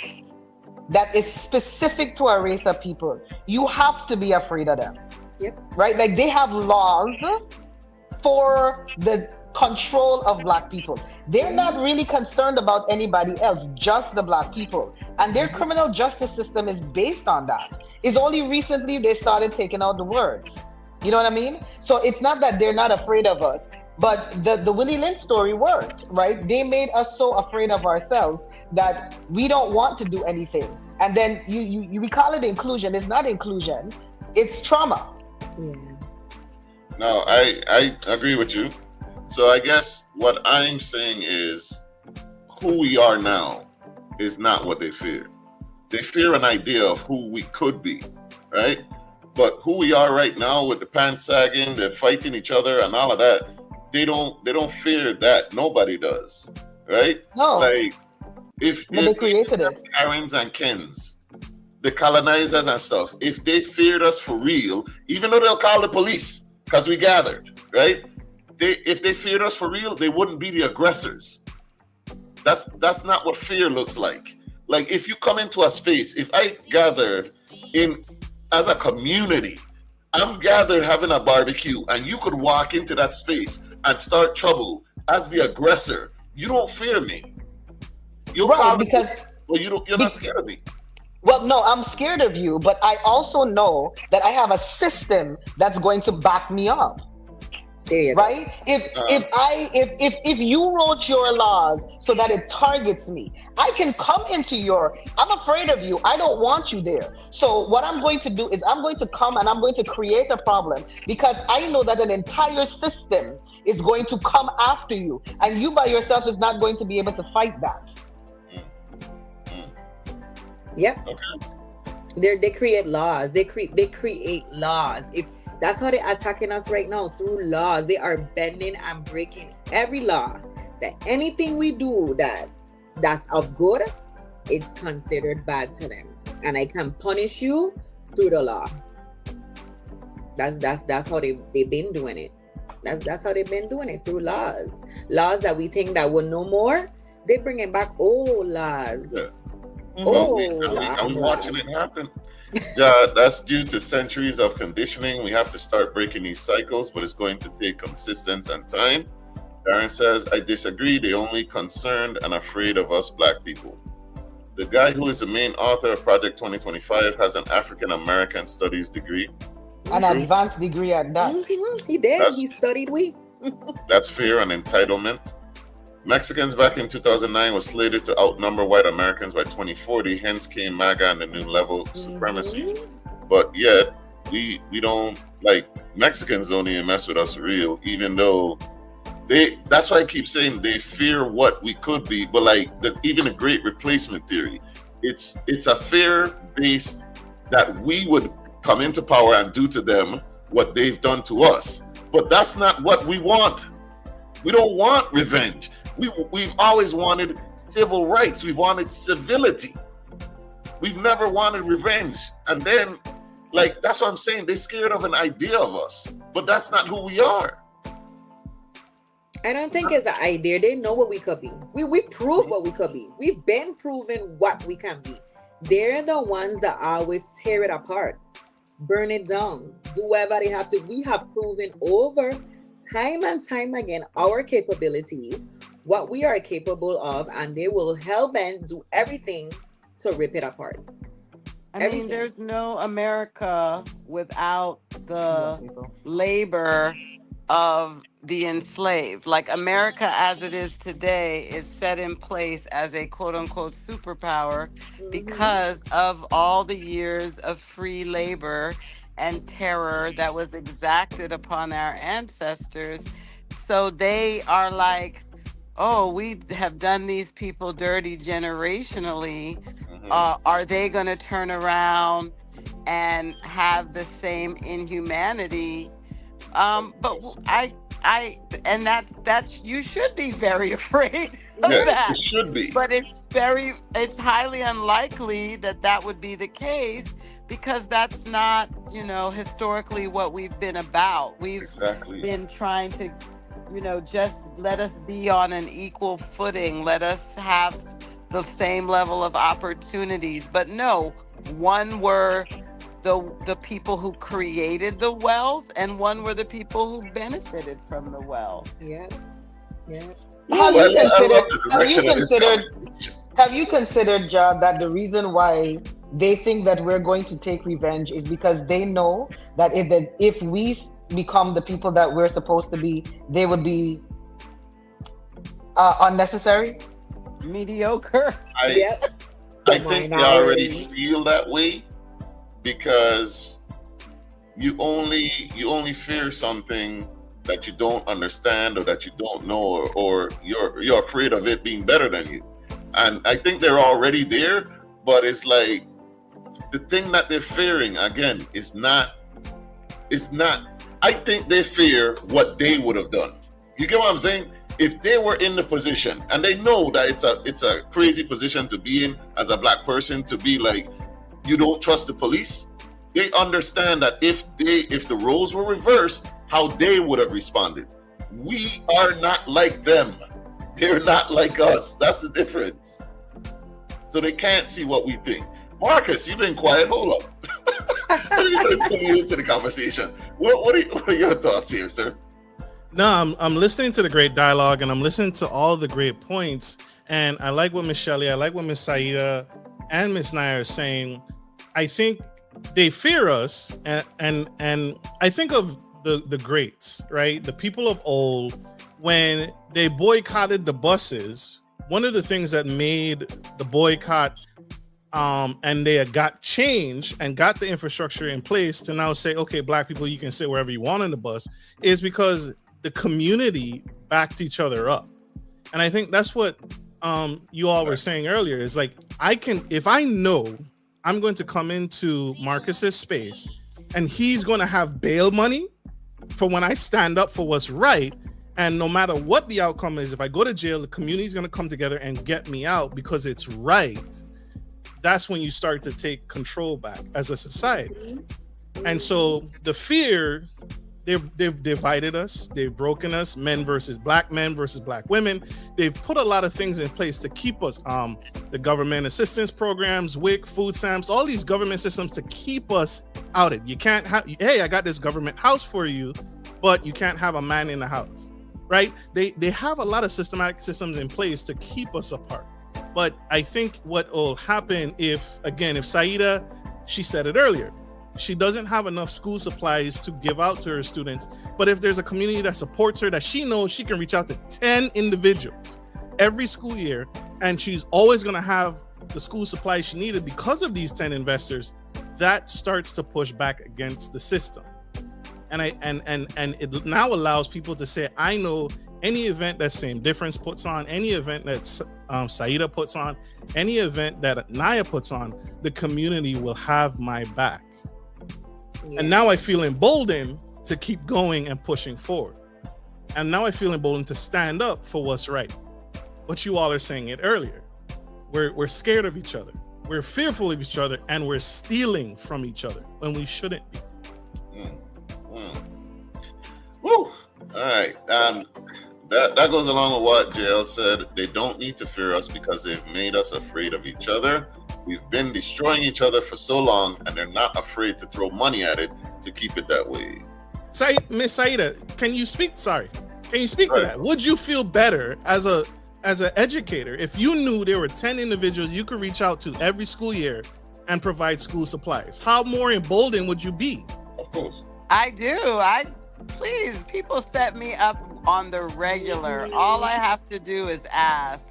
that is specific to a race of people, you have to be afraid of them. Yep. right? Like they have laws for the control of black people. They're not really concerned about anybody else, just the black people. And their criminal justice system is based on that. It's only recently they started taking out the words. You know what I mean? So it's not that they're not afraid of us, but the Willie Lynch story worked, right? They made us so afraid of ourselves that we don't want to do anything. And then we call it inclusion. It's not inclusion. It's trauma. Yeah. No, I agree with you. So I guess what I'm saying is who we are now is not what they fear. They fear an idea of who we could be, right? But who we are right now with the pants sagging, they're fighting each other and all of that, they don't fear that. Nobody does, right? No. Like But they created it. Karens and Kens, the colonizers and stuff, if they feared us for real, even though they'll call the police because we gathered, right? If they feared us for real, they wouldn't be the aggressors. That's not what fear looks like. Like if you come into a space, if I gathered in as a community, I'm gathered having a barbecue, and you could walk into that space and start trouble as the aggressor, you don't fear me. You'll Right, because you're not scared of me. well, no, I'm scared of you, but I also know that I have a system that's going to back me up. Right? If you wrote your laws so that it targets me, I can come into I'm afraid of you. I don't want you there. So what I'm going to do is I'm going to come and I'm going to create a problem because I know that an entire system is going to come after you, and you by yourself is not going to be able to fight that. Yep. Okay. They create laws. They create laws. If that's how they're attacking us right now, through laws. They are bending and breaking every law. That anything we do that's of good, it's considered bad to them. And I can punish you through the law. That's how they've been doing it. That's how they've been doing it, through laws. Laws that we think that will no more, they bringing back old laws. Yeah. I'm watching it happen. Yeah, that's due to centuries of conditioning. We have to start breaking these cycles, but it's going to take consistency and time. Darren says, I disagree. They're only concerned and afraid of us black people. The guy who is the main author of Project 2025 has an African American Studies degree. An advanced degree at that. He did. He studied That's fear and entitlement. Mexicans back in 2009 were slated to outnumber white Americans by 2040, hence came MAGA and the new level supremacy. But yet, we don't, like, Mexicans don't even mess with us for real, even though that's why I keep saying they fear what we could be. But like, even the great replacement theory, it's a fear based that we would come into power and do to them what they've done to us. But that's not what we want. We don't want revenge. We've always wanted civil rights. We've wanted civility. We've never wanted revenge. And then, like, that's what I'm saying. They're scared of an idea of us, but that's not who we are. I don't think it's an idea. They know what we could be. We prove what we could be. We've been proven what we can be. They're the ones that always tear it apart, burn it down, do whatever they have to. We have proven over time and time again our capabilities, what we are capable of, and they will help and do everything to rip it apart. I mean, there's no America without the labor of the enslaved. Like, America as it is today is set in place as a quote unquote superpower because of all the years of free labor and terror that was exacted upon our ancestors. So they are like, oh, we have done these people dirty generationally. Are they going to turn around and have the same inhumanity? But and that's you should be very afraid of that. It should be. But it's highly unlikely that would be the case, because that's not, historically what we've been about. We've been trying to, just let us be on an equal footing. Let us have the same level of opportunities. But no, one were the people who created the wealth, and one were the people who benefited from the wealth. Yeah. Yeah. Have Well, you I love considered? the Have you direction of this considered? conversation. Have you considered, John, that the reason why they think that we're going to take revenge is because they know that if we become the people that we're supposed to be, they would be unnecessary? Mediocre. I Yep. I The think they already minority. feel that way because you only fear something that you don't understand or that you don't know, or you're afraid of it being better than you. And I think they're already there, but it's like the thing that they're fearing again is not, it's not, I think they fear what they would have done. You get what I'm saying? If they were in the position and they know that it's a crazy position to be in as a black person, to be like, you don't trust the police, they understand that if the roles were reversed, how they would have responded. We are not like them. They're not like us. That's the difference. So they can't see what we think. Marcus, you've been quiet. Hold up. Let me bring you into the conversation. What are your thoughts here, sir? No, I'm listening to the great dialogue, and I'm listening to all the great points. And I like what Miss Shelly, I like what Miss Sayeeda and Miss Naya are saying. I think they fear us, and I think of the greats, right? The people of old, when they boycotted the buses. One of the things that made the boycott, and they had got change and got the infrastructure in place to now say, okay, black people, you can sit wherever you want on the bus, is because the community backed each other up. And I think that's what you all were saying earlier, is like, if I know I'm going to come into Marcus's space and he's going to have bail money for when I stand up for what's right, and no matter what the outcome is, if I go to jail, the community is going to come together and get me out because it's right. That's when you start to take control back as a society. And so the fear, they've divided us, they've broken us, men versus black women. They've put a lot of things in place to keep us, the government assistance programs, WIC, food stamps, all these government systems to keep us out of it. You can't have, hey, I got this government house for you, but you can't have a man in the house, right? They have a lot of systematic systems in place to keep us apart. But I think what will happen if Sayeeda, she said it earlier, she doesn't have enough school supplies to give out to her students, but if there's a community that supports her, that she knows she can reach out to 10 individuals every school year, and she's always going to have the school supplies she needed because of these 10 investors, that starts to push back against the system. And it now allows people to say, I know any event that Same Difference puts on, any event that Sayeeda puts on, any event that Naya puts on, the community will have my back. Yeah. And now I feel emboldened to keep going and pushing forward. And now I feel emboldened to stand up for what's right. But you all are saying it earlier. We're scared of each other. We're fearful of each other, and we're stealing from each other when we shouldn't be. Woo! All right. That goes along with what JL said. They don't need to fear us because they've made us afraid of each other. We've been destroying each other for so long, and they're not afraid to throw money at it to keep it that way. Miss Sayeeda, can you speak? Sorry, can you speak to that? Would you feel better as an educator if you knew there were 10 individuals you could reach out to every school year and provide school supplies? How more emboldened would you be? Of course. I do. Please, people set me up on the regular. All I have to do is ask.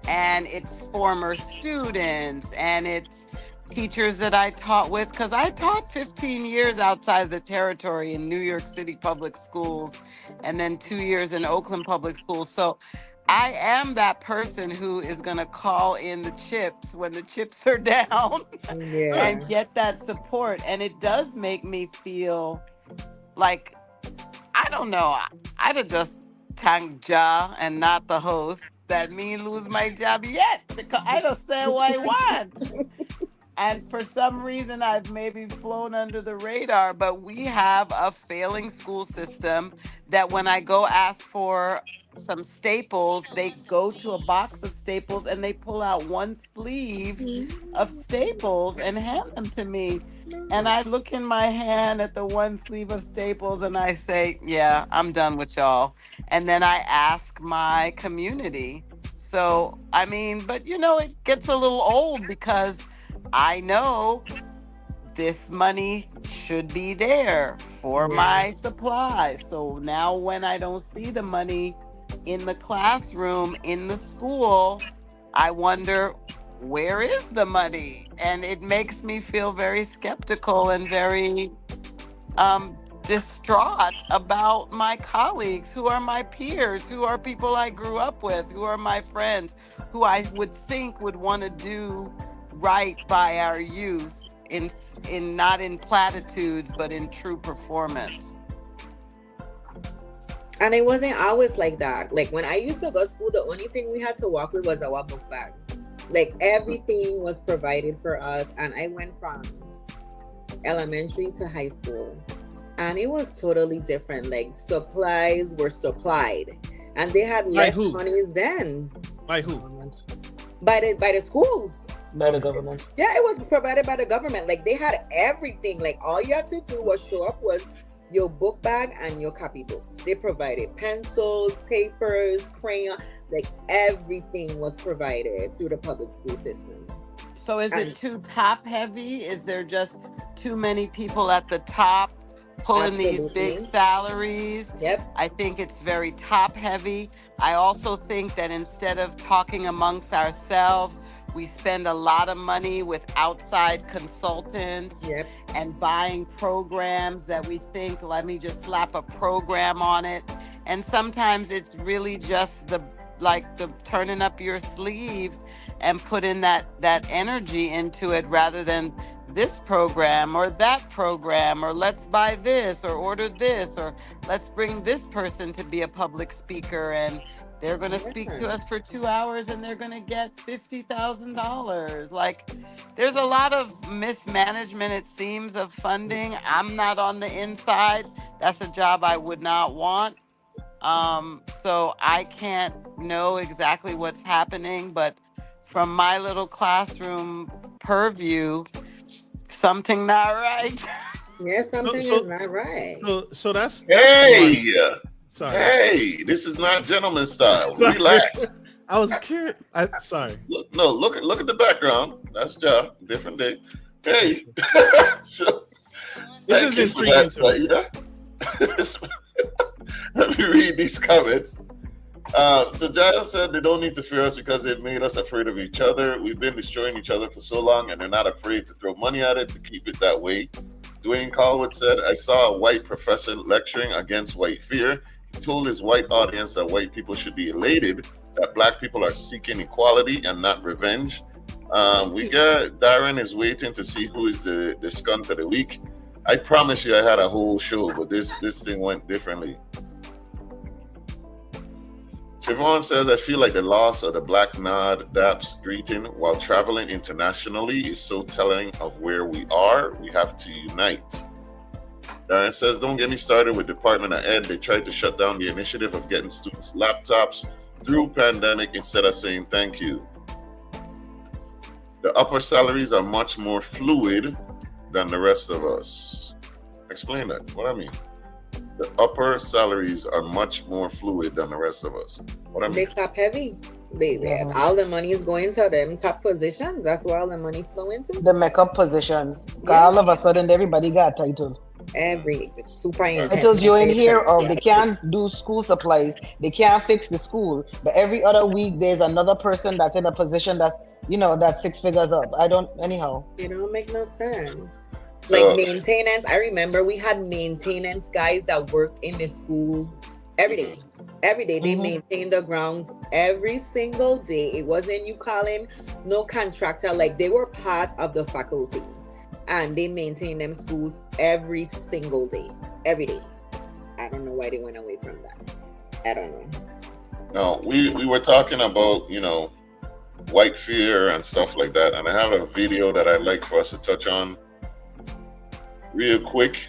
And it's former students, and it's teachers that I taught with, because I taught 15 years outside the territory in New York City public schools, and then 2 years in Oakland public schools. So I am that person who is going to call in the chips when the chips are down and get that support. And it does make me feel like, I don't know, I'd have just thanked Ja and not the host that me lose my job yet, because I don't say what I want. And for some reason, I've maybe flown under the radar, but we have a failing school system that when I go ask for some staples, they go to a box of staples and they pull out one sleeve of staples and hand them to me. And I look in my hand at the one sleeve of staples and I say, yeah, I'm done with y'all. And then I ask my community. So, I mean, but it gets a little old because I know this money should be there for my supplies. So now when I don't see the money in the classroom, in the school, I wonder, where is the money? And it makes me feel very skeptical and very distraught about my colleagues who are my peers, who are people I grew up with, who are my friends, who I would think would want to do right by our youth in not in platitudes but in true performance. And it wasn't always like that. Like when I used to go to school, the only thing we had to walk with was our book bag. Like everything was provided for us. And I went from elementary to high school, and it was totally different. Like supplies were supplied, and they had less monies then. By who? By the schools. By the government. Yeah, it was provided by the government. Like they had everything. Like all you had to do was show up with your book bag and your copybooks. They provided pencils, papers, crayons. Like everything was provided through the public school system. So is it too top heavy? Is there just too many people at the top pulling these big salaries? Yep. I think it's very top heavy. I also think that instead of talking amongst ourselves, we spend a lot of money with outside consultants and buying programs that we think, let me just slap a program on it. And sometimes it's really just the turning up your sleeve and putting that energy into it rather than this program or that program, or let's buy this or order this, or let's bring this person to be a public speaker and they're going to speak to us for 2 hours and they're going to get $50,000. Like there's a lot of mismanagement, it seems, of funding. I'm not on the inside. That's a job I would not want. So I can't know exactly what's happening, but from my little classroom purview, something not right. Yeah, something is not right. So that's hey, sorry. Hey, this is not gentleman style. Relax. I was curious. Sorry. Look at the background. That's Ja. Different day. Hey. So, this is intriguing to me. Let me read these comments. So Giles said they don't need to fear us because it made us afraid of each other. We've been destroying each other for so long and they're not afraid to throw money at it to keep it that way. Dwayne Colwood said, I saw a white professor lecturing against white fear. He told his white audience that white people should be elated that black people are seeking equality and not revenge. We got Darren is waiting to see who is the scunt of the week. I promise you I had a whole show, but this thing went differently. Siobhan says, I feel like the loss of the Black Nod Daps greeting while traveling internationally is so telling of where we are. We have to unite. Darren says, don't get me started with Department of Ed. They tried to shut down the initiative of getting students laptops through pandemic instead of saying thank you. The upper salaries are much more fluid than the rest of us. Explain that. What I mean? The upper salaries are much more fluid than the rest of us. What I mean? They top heavy. All the money is going to them top positions. That's where all the money flow into. The makeup positions. All of a sudden, everybody got a title. Super intense. Titles you ain't hear of. They can't do school supplies. They can't fix the school. But every other week, there's another person that's in a position that's, that's 6 figures up. Anyhow. It don't make no sense. Like maintenance, I remember we had maintenance guys that worked in the school every day. Every day they maintained the grounds every single day. It wasn't you calling no contractor. Like they were part of the faculty and they maintained them schools every single day, every day. I don't know why they went away from that. I don't know. No, we were talking about, white fear and stuff like that. And I have a video that I'd like for us to touch on real quick.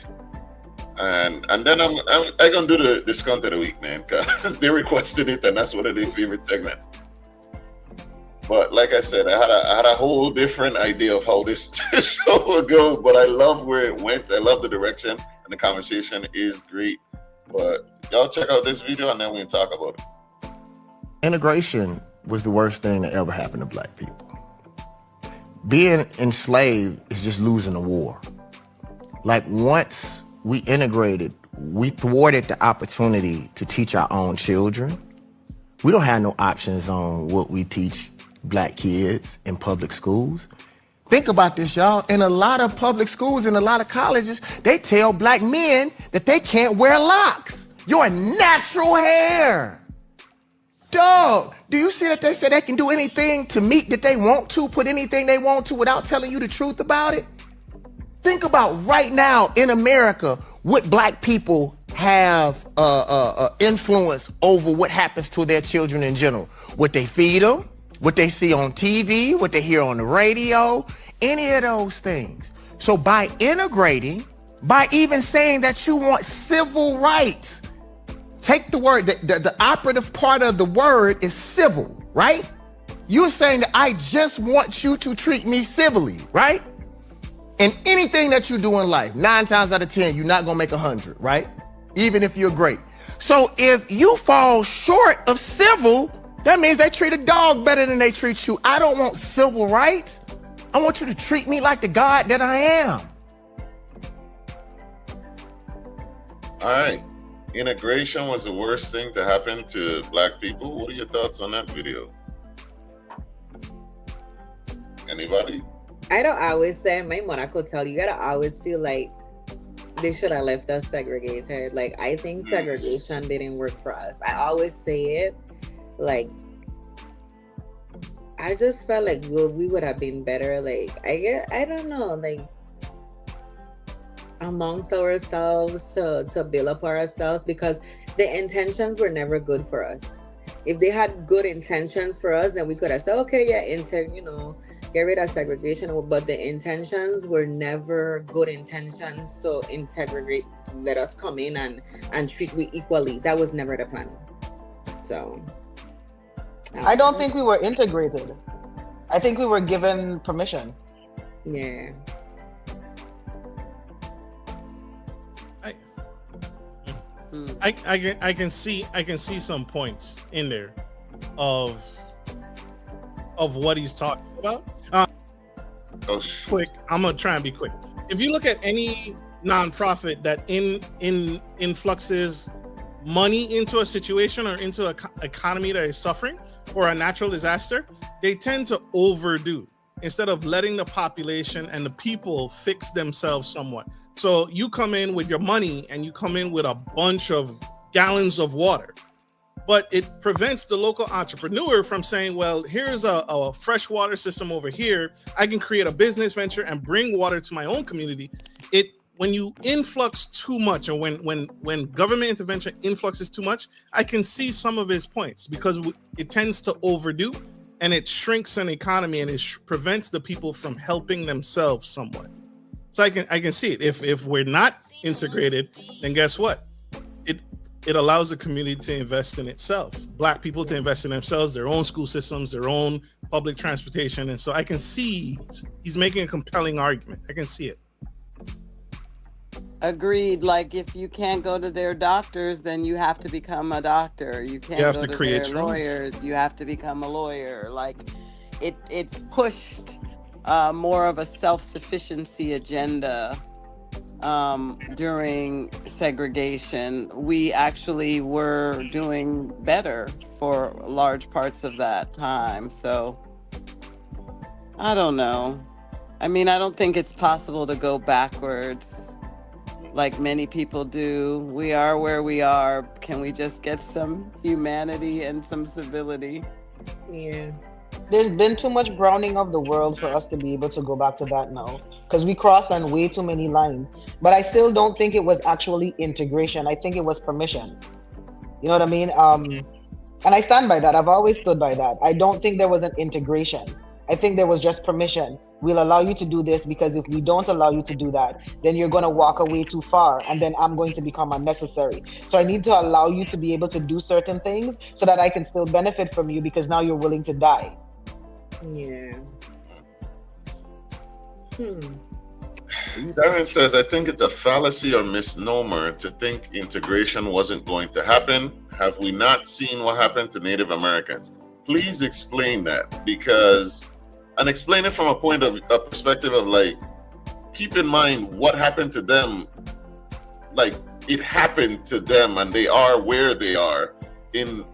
And then I'm gonna do the discount of the week, man, because they requested it, and that's one of their favorite segments. But like I said, I had a whole different idea of how this show would go, but I love where it went. I love the direction, and the conversation is great. But y'all check out this video, and then we can talk about it. Integration was the worst thing that ever happened to Black people. Being enslaved is just losing a war. Like, once we integrated, we thwarted the opportunity to teach our own children. We don't have no options on what we teach Black kids in public schools. Think about this, y'all. In a lot of public schools, in a lot of colleges, they tell Black men that they can't wear locks. Your natural hair. Dog, do you see that they say they can do anything to meet that they want to, put anything they want to without telling you the truth about it? Think about right now in America, what Black people have influence over what happens to their children in general. What they feed them, what they see on TV, what they hear on the radio, any of those things. So by integrating, by even saying that you want civil rights, take the word, the operative part of the word is civil, right? You're saying that I just want you to treat me civilly, right? And anything that you do in life, 9 times out of 10, you're not gonna make 100, right? Even if you're great. So if you fall short of civil, that means they treat a dog better than they treat you. I don't want civil rights. I want you to treat me like the God that I am. All right. Integration was the worst thing to happen to Black people. What are your thoughts on that video? Anybody? I don't always say, my mother could tell you, gotta always feel like they should have left us segregated. Like, I think segregation didn't work for us. I always say it, like, I just felt like we would have been better. Like, I don't know, like, amongst ourselves to build up ourselves, because the intentions were never good for us. If they had good intentions for us, then we could have said, okay, yeah, get rid of segregation, but the intentions were never good intentions. So integrate, let us come in and treat we equally. That was never the plan. So I don't think we were integrated. I think we were given permission. Yeah. I can see some points in there of what he's talking about. Quick, I'm gonna try and be quick. If you look at any nonprofit that influxes money into a situation or into an economy that is suffering or a natural disaster, they tend to overdo instead of letting the population and the people fix themselves somewhat. So you come in with your money and you come in with a bunch of gallons of water, but it prevents the local entrepreneur from saying, well, here's a fresh water system over here. I can create a business venture and bring water to my own community. When you influx too much, or when government intervention influxes too much, I can see some of his points, because it tends to overdo and it shrinks an economy and it prevents the people from helping themselves somewhat. So I can see it. If we're not integrated, then guess what? It allows the community to invest in itself. Black people to invest in themselves, their own school systems, their own public transportation. And so I can see he's making a compelling argument. I can see it. Agreed. Like, if you can't go to their doctors, then you have to become a doctor. You can't have go to to create their your own. lawyers. You have to become a lawyer. Like, it pushed more of a self-sufficiency agenda during segregation. We actually were doing better for large parts of that time. So I don't know. I mean, I don't think it's possible to go backwards like many people do. We are where we are. Can we just get some humanity and some civility? Yeah. There's been too much browning of the world for us to be able to go back to that now, because we crossed on way too many lines. But I still don't think it was actually integration. I think it was permission. You know what I mean? And I stand by that. I've always stood by that. I don't think there was an integration. I think there was just permission. We'll allow you to do this because if we don't allow you to do that, then you're going to walk away too far and then I'm going to become unnecessary. So I need to allow you to be able to do certain things so that I can still benefit from you because now you're willing to die. Yeah. Darren says, I think it's a fallacy or misnomer to think integration wasn't going to happen. Have we not seen what happened to Native Americans? Please explain that, because, and explain it from a perspective of like, keep in mind what happened to them. Like, it happened to them and they are where they are in,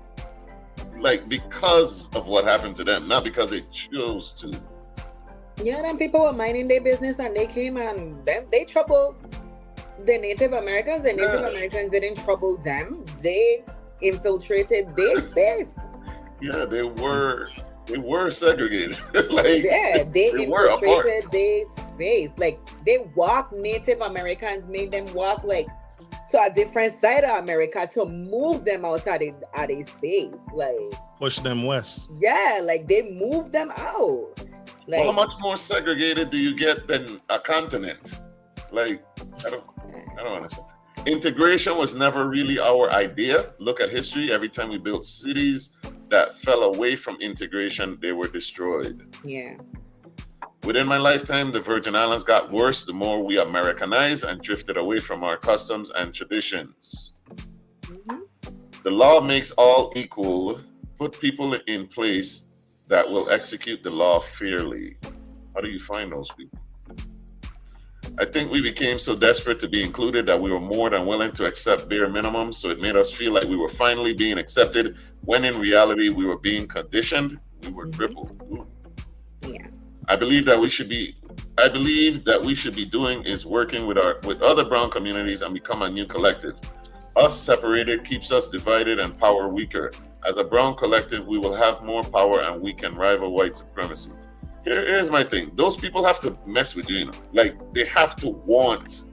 like, because of what happened to them, not because they chose to. Yeah, them people were minding their business and they came and they troubled the Native Americans. The Native Americans didn't trouble them. They infiltrated their space. Yeah, they were segregated. Like, yeah, they infiltrated apart. their space. Like, they walked Native Americans, made them walk like to a different side of America to move them out of their space. Like, Push them west. yeah, like they moved them out. Like, Well, how much more segregated do you get than a continent? Like, I don't understand. Integration was never really our idea. Look at history. Every time we built cities that fell away from integration, they were destroyed. yeah. Within my lifetime, the Virgin Islands got worse the more we Americanized and drifted away from our customs and traditions. The law makes all equal. Put people in place that will execute the law fairly. How do you find those people? I think we became so desperate to be included that we were more than willing to accept bare minimum, so it made us feel like we were finally being accepted, when in reality we were being conditioned. We were crippled. Ooh. Yeah. I believe that we should be doing is working with other brown communities and become a new collective. Us separated keeps us divided and power weaker. As a brown collective, we will have more power and we can rival white supremacy. Here's my thing. Those people have to mess with you, Like, they have to want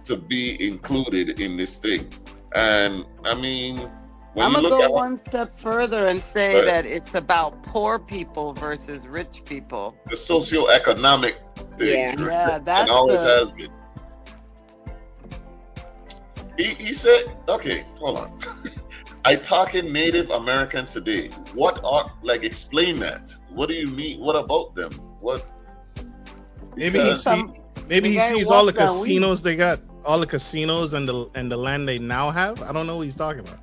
to be included in this thing. And I mean, when I'm you gonna look go at one step further and say Right. that it's about poor people versus rich people. the socioeconomic thing, Yeah. Yeah, and that's always the, has been. He said, okay, hold on. I talking Native Americans today. What are, like, explain that. What do you mean? What about them? What? Maybe he Because- maybe he the guy sees all the walks that casinos they got, all the casinos and the land they now have. I don't know what he's talking about.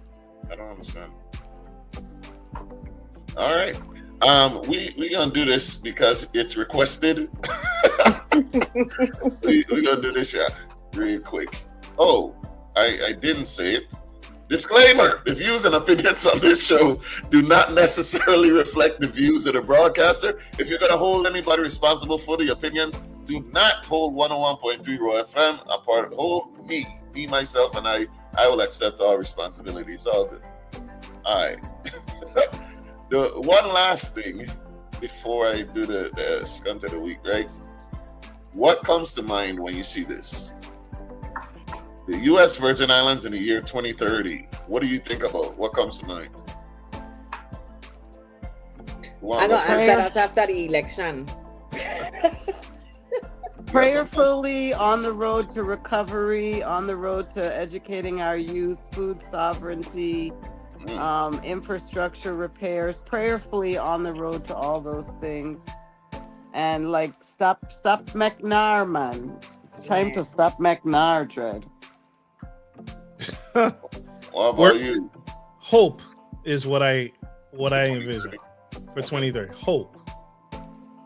I don't understand. All right. We gonna do this because it's requested. we gonna do this, yeah, real quick. Oh, I didn't say it. Disclaimer: the views and opinions on this show do not necessarily reflect the views of the broadcaster. If you're gonna hold anybody responsible for the opinions, do not hold 101.3 Raw FM apart. Hold me, myself, and I will accept all responsibility. It's all good. All right. The one last thing before I do the scunt of the week, right? What comes to mind when you see this? The U.S. Virgin Islands in the year 2030. What do you think about? What comes to mind? I'm gonna answer that after the election. prayerfully on the road to recovery, on the road to educating our youth, food sovereignty, infrastructure repairs, prayerfully on the road to all those things. And like, stop McNair, man. It's time to stop McNair, Dread. What about you? Hope is what I envision for 2030. Hope. I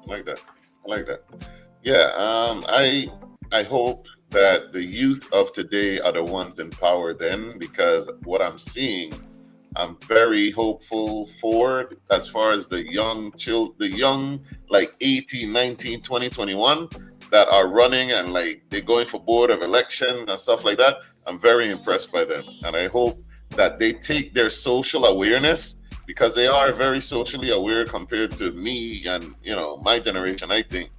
like that. Yeah, I hope that the youth of today are the ones in power then, because what I'm seeing, I'm very hopeful for as far as the young like 18, 19, 20, 21 that are running and like they're going for board of elections and stuff like that. I'm very impressed by them. And I hope that they take their social awareness, because they are very socially aware compared to me and, my generation. I think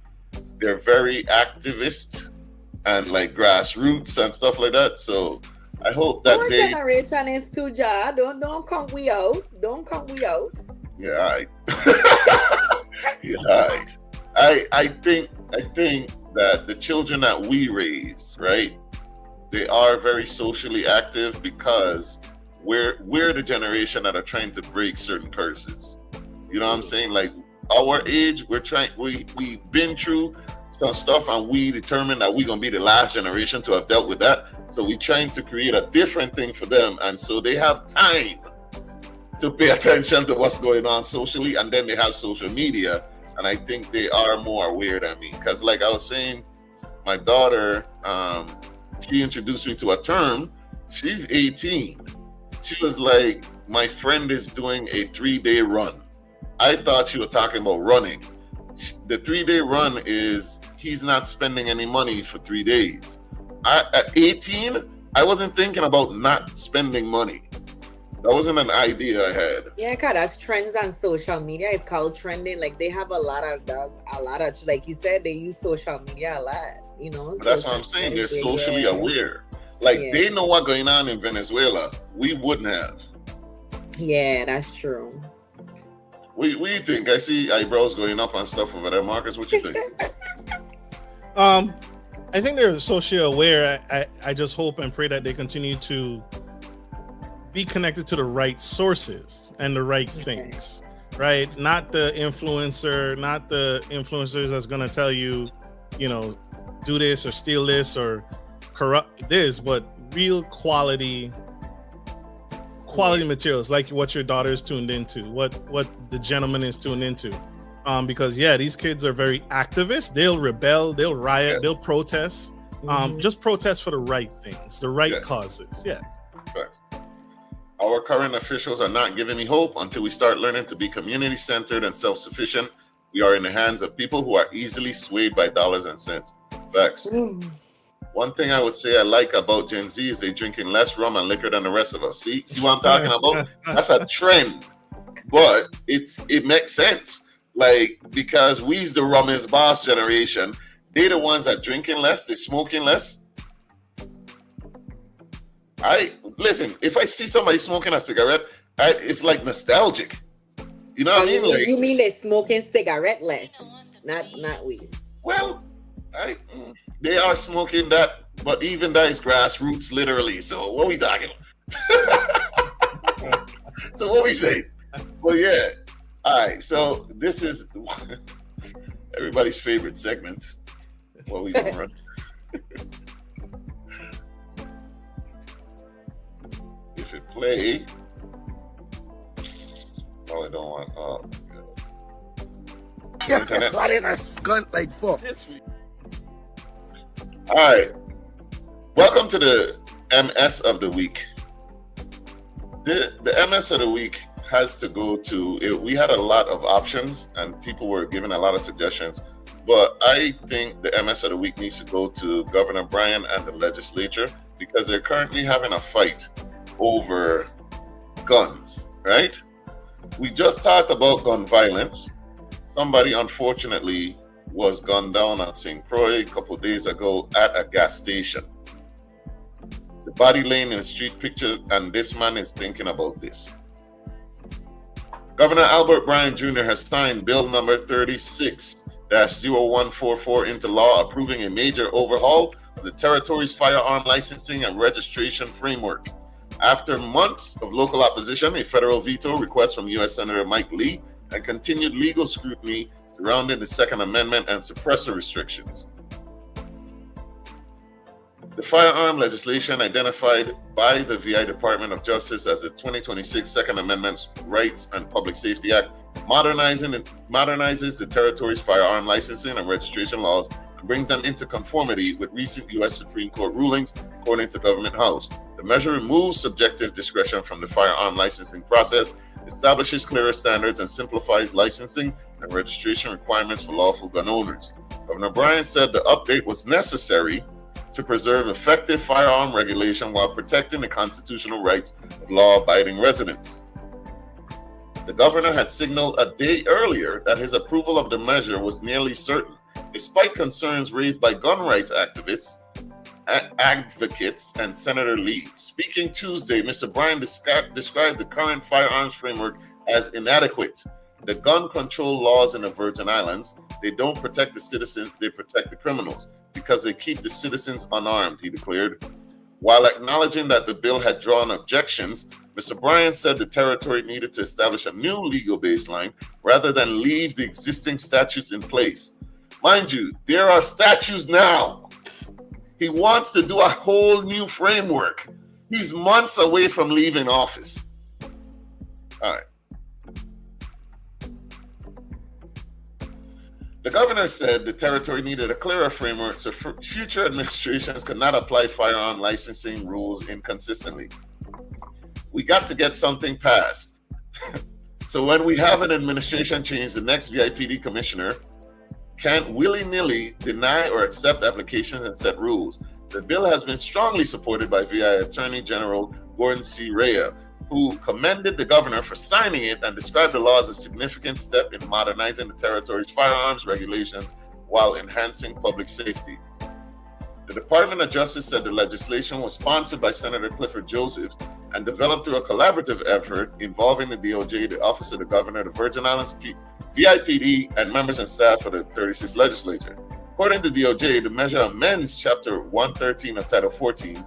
they're very activist and like grassroots and stuff like that. So I hope that Our they. generation is too jar. Don't count we out. Don't count we out. Yeah, all right. Yeah, all right. I think that the children that we raise, right, they are very socially active because we're the generation that are trying to break certain curses. You know what I'm saying? Like our age, we've been through some stuff and we determined that we're gonna be the last generation to have dealt with that. So we're trying to create a different thing for them, and so they have time to pay attention to what's going on socially, and then they have social media, and I think they are more aware than me. Because like I was saying, my daughter, she introduced me to a term. She's 18. She was like, my friend is doing a 3-day run. I thought she was talking about running. The 3-day run is he's not spending any money for 3 days. At 18, I wasn't thinking about not spending money. That wasn't an idea I had. Yeah, cause that's trends on social media. It's called trending. Like they have a lot of like you said, they use social media a lot. You know. But that's what I'm saying. They're socially aware. Like they know what's going on in Venezuela. We wouldn't have. Yeah, that's true. What do you think? I see eyebrows going up on stuff over there, Marcus. What you think? I think they're socially aware. I just hope and pray that they continue to be connected to the right sources and the right things, right? Not the influencers that's going to tell you, you know, do this or steal this or corrupt this, but real quality materials, like what your daughter is tuned into, what the gentleman is tuned into. Because these kids are very activist. They'll rebel, they'll riot, they'll protest. Just protest for the right things, the right causes. Yeah. Right. Our current officials are not giving me hope until we start learning to be community-centered and self-sufficient. We are in the hands of people who are easily swayed by dollars and cents. Facts. One thing I would say I like about Gen Z is they drinking less rum and liquor than the rest of us. See what I'm talking about? That's a trend, but it makes sense. Like, because we's the rum is boss generation. They're the ones that drinking less, they smoking less. Listen, if I see somebody smoking a cigarette, it's like nostalgic. You know what I mean? Like, you mean they're smoking cigarette less, not weed? Well, they are smoking that, but even that is grassroots, literally. So what are we talking about? So what we say? Well, yeah. All right. So this is everybody's favorite segment. What we gonna run? If it play, oh, I don't want. Oh, yeah. What is a skunt like for? All right. Welcome to the MS of the week. The MS of the week has to go to. We had a lot of options, and people were giving a lot of suggestions. But I think the MS of the week needs to go to Governor Bryan and the legislature because they're currently having a fight over guns, right? We just talked about gun violence. Somebody, unfortunately, was gunned down at St. Croix a couple days ago at a gas station. The body laying in the street pictures, and this man is thinking about this. Governor Albert Bryan Jr. has signed Bill number 36-0144 into law, approving a major overhaul of the territory's firearm licensing and registration framework. After months of local opposition, a federal veto request from U.S. Senator Mike Lee, and continued legal scrutiny surrounding the Second Amendment and suppressor restrictions. The firearm legislation identified by the VI Department of Justice as the 2026 Second Amendment Rights and Public Safety Act modernizes the territory's firearm licensing and registration laws and brings them into conformity with recent U.S. Supreme Court rulings, according to Government House. The measure removes subjective discretion from the firearm licensing process, establishes clearer standards, and simplifies licensing and registration requirements for lawful gun owners. Governor Bryan said the update was necessary to preserve effective firearm regulation while protecting the constitutional rights of law-abiding residents. The governor had signaled a day earlier that his approval of the measure was nearly certain, despite concerns raised by gun rights activists advocates and Senator Lee. Speaking Tuesday, Mr. Bryan described the current firearms framework as inadequate. The gun control laws in the Virgin Islands, they don't protect the citizens, they protect the criminals because they keep the citizens unarmed, he declared. While acknowledging that the bill had drawn objections, Mr. Bryan said the territory needed to establish a new legal baseline rather than leave the existing statutes in place. Mind you, there are statutes now. He wants to do a whole new framework. He's months away from leaving office. All right. The governor said the territory needed a clearer framework so future administrations could not apply firearm licensing rules inconsistently. We got to get something passed. So when we have an administration change, the next VIPD commissioner can't willy-nilly deny or accept applications and set rules. The bill has been strongly supported by VI Attorney General Gordon C. Rea, who commended the governor for signing it and described the law as a significant step in modernizing the territory's firearms regulations while enhancing public safety. The Department of Justice said the legislation was sponsored by Senator Clifford Joseph and developed through a collaborative effort involving the DOJ, the Office of the Governor, the Virgin Islands VIPD, and members and staff of the 36th legislature. According to DOJ, the measure amends Chapter 113 of Title 14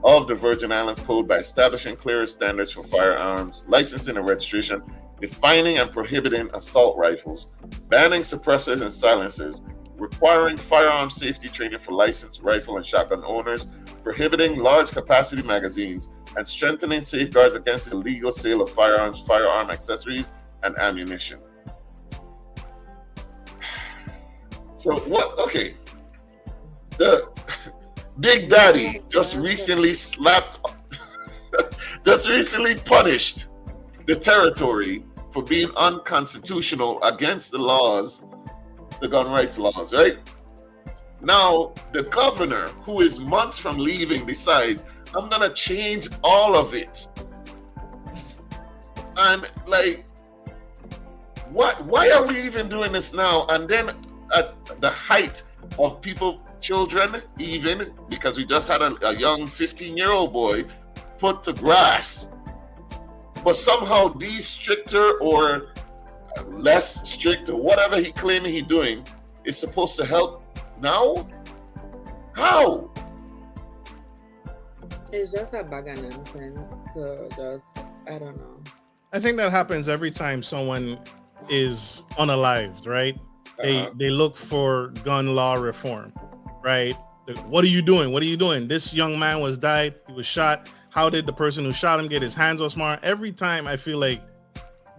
of the Virgin Islands Code by establishing clearer standards for firearms, licensing and registration, defining and prohibiting assault rifles, banning suppressors and silencers, requiring firearm safety training for licensed rifle and shotgun owners, prohibiting large capacity magazines, and strengthening safeguards against illegal sale of firearms, firearm accessories, and ammunition. So what? Okay. The Big Daddy just recently punished the territory for being unconstitutional against the laws, the gun rights laws, right? Now, the governor, who is months from leaving, decides, I'm going to change all of it. And like, why are we even doing this now? And then at the height of children, even, because we just had a young 15-year-old boy put to grass. But somehow these stricter or less strict or whatever he claiming he's doing is supposed to help now? How? It's just a bag of nonsense. So I don't know. I think that happens every time someone is unalived, right? They look for gun law reform, right? What are you doing? What are you doing? This young man died. He was shot. How did the person who shot him get his hands on smart? Every time I feel like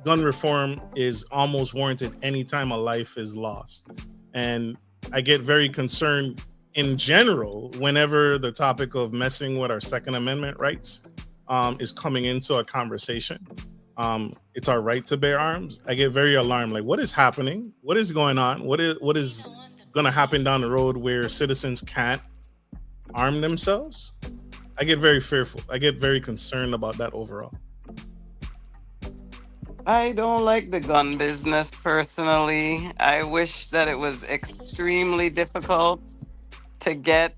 gun reform is almost warranted anytime a life is lost. And I get very concerned in general whenever the topic of messing with our Second Amendment rights is coming into a conversation. It's our right to bear arms. I get very alarmed. Like, what is happening? What is going on? What is going to happen down the road where citizens can't arm themselves? I get very fearful. I get very concerned about that overall. I don't like the gun business personally. I wish that it was extremely difficult to get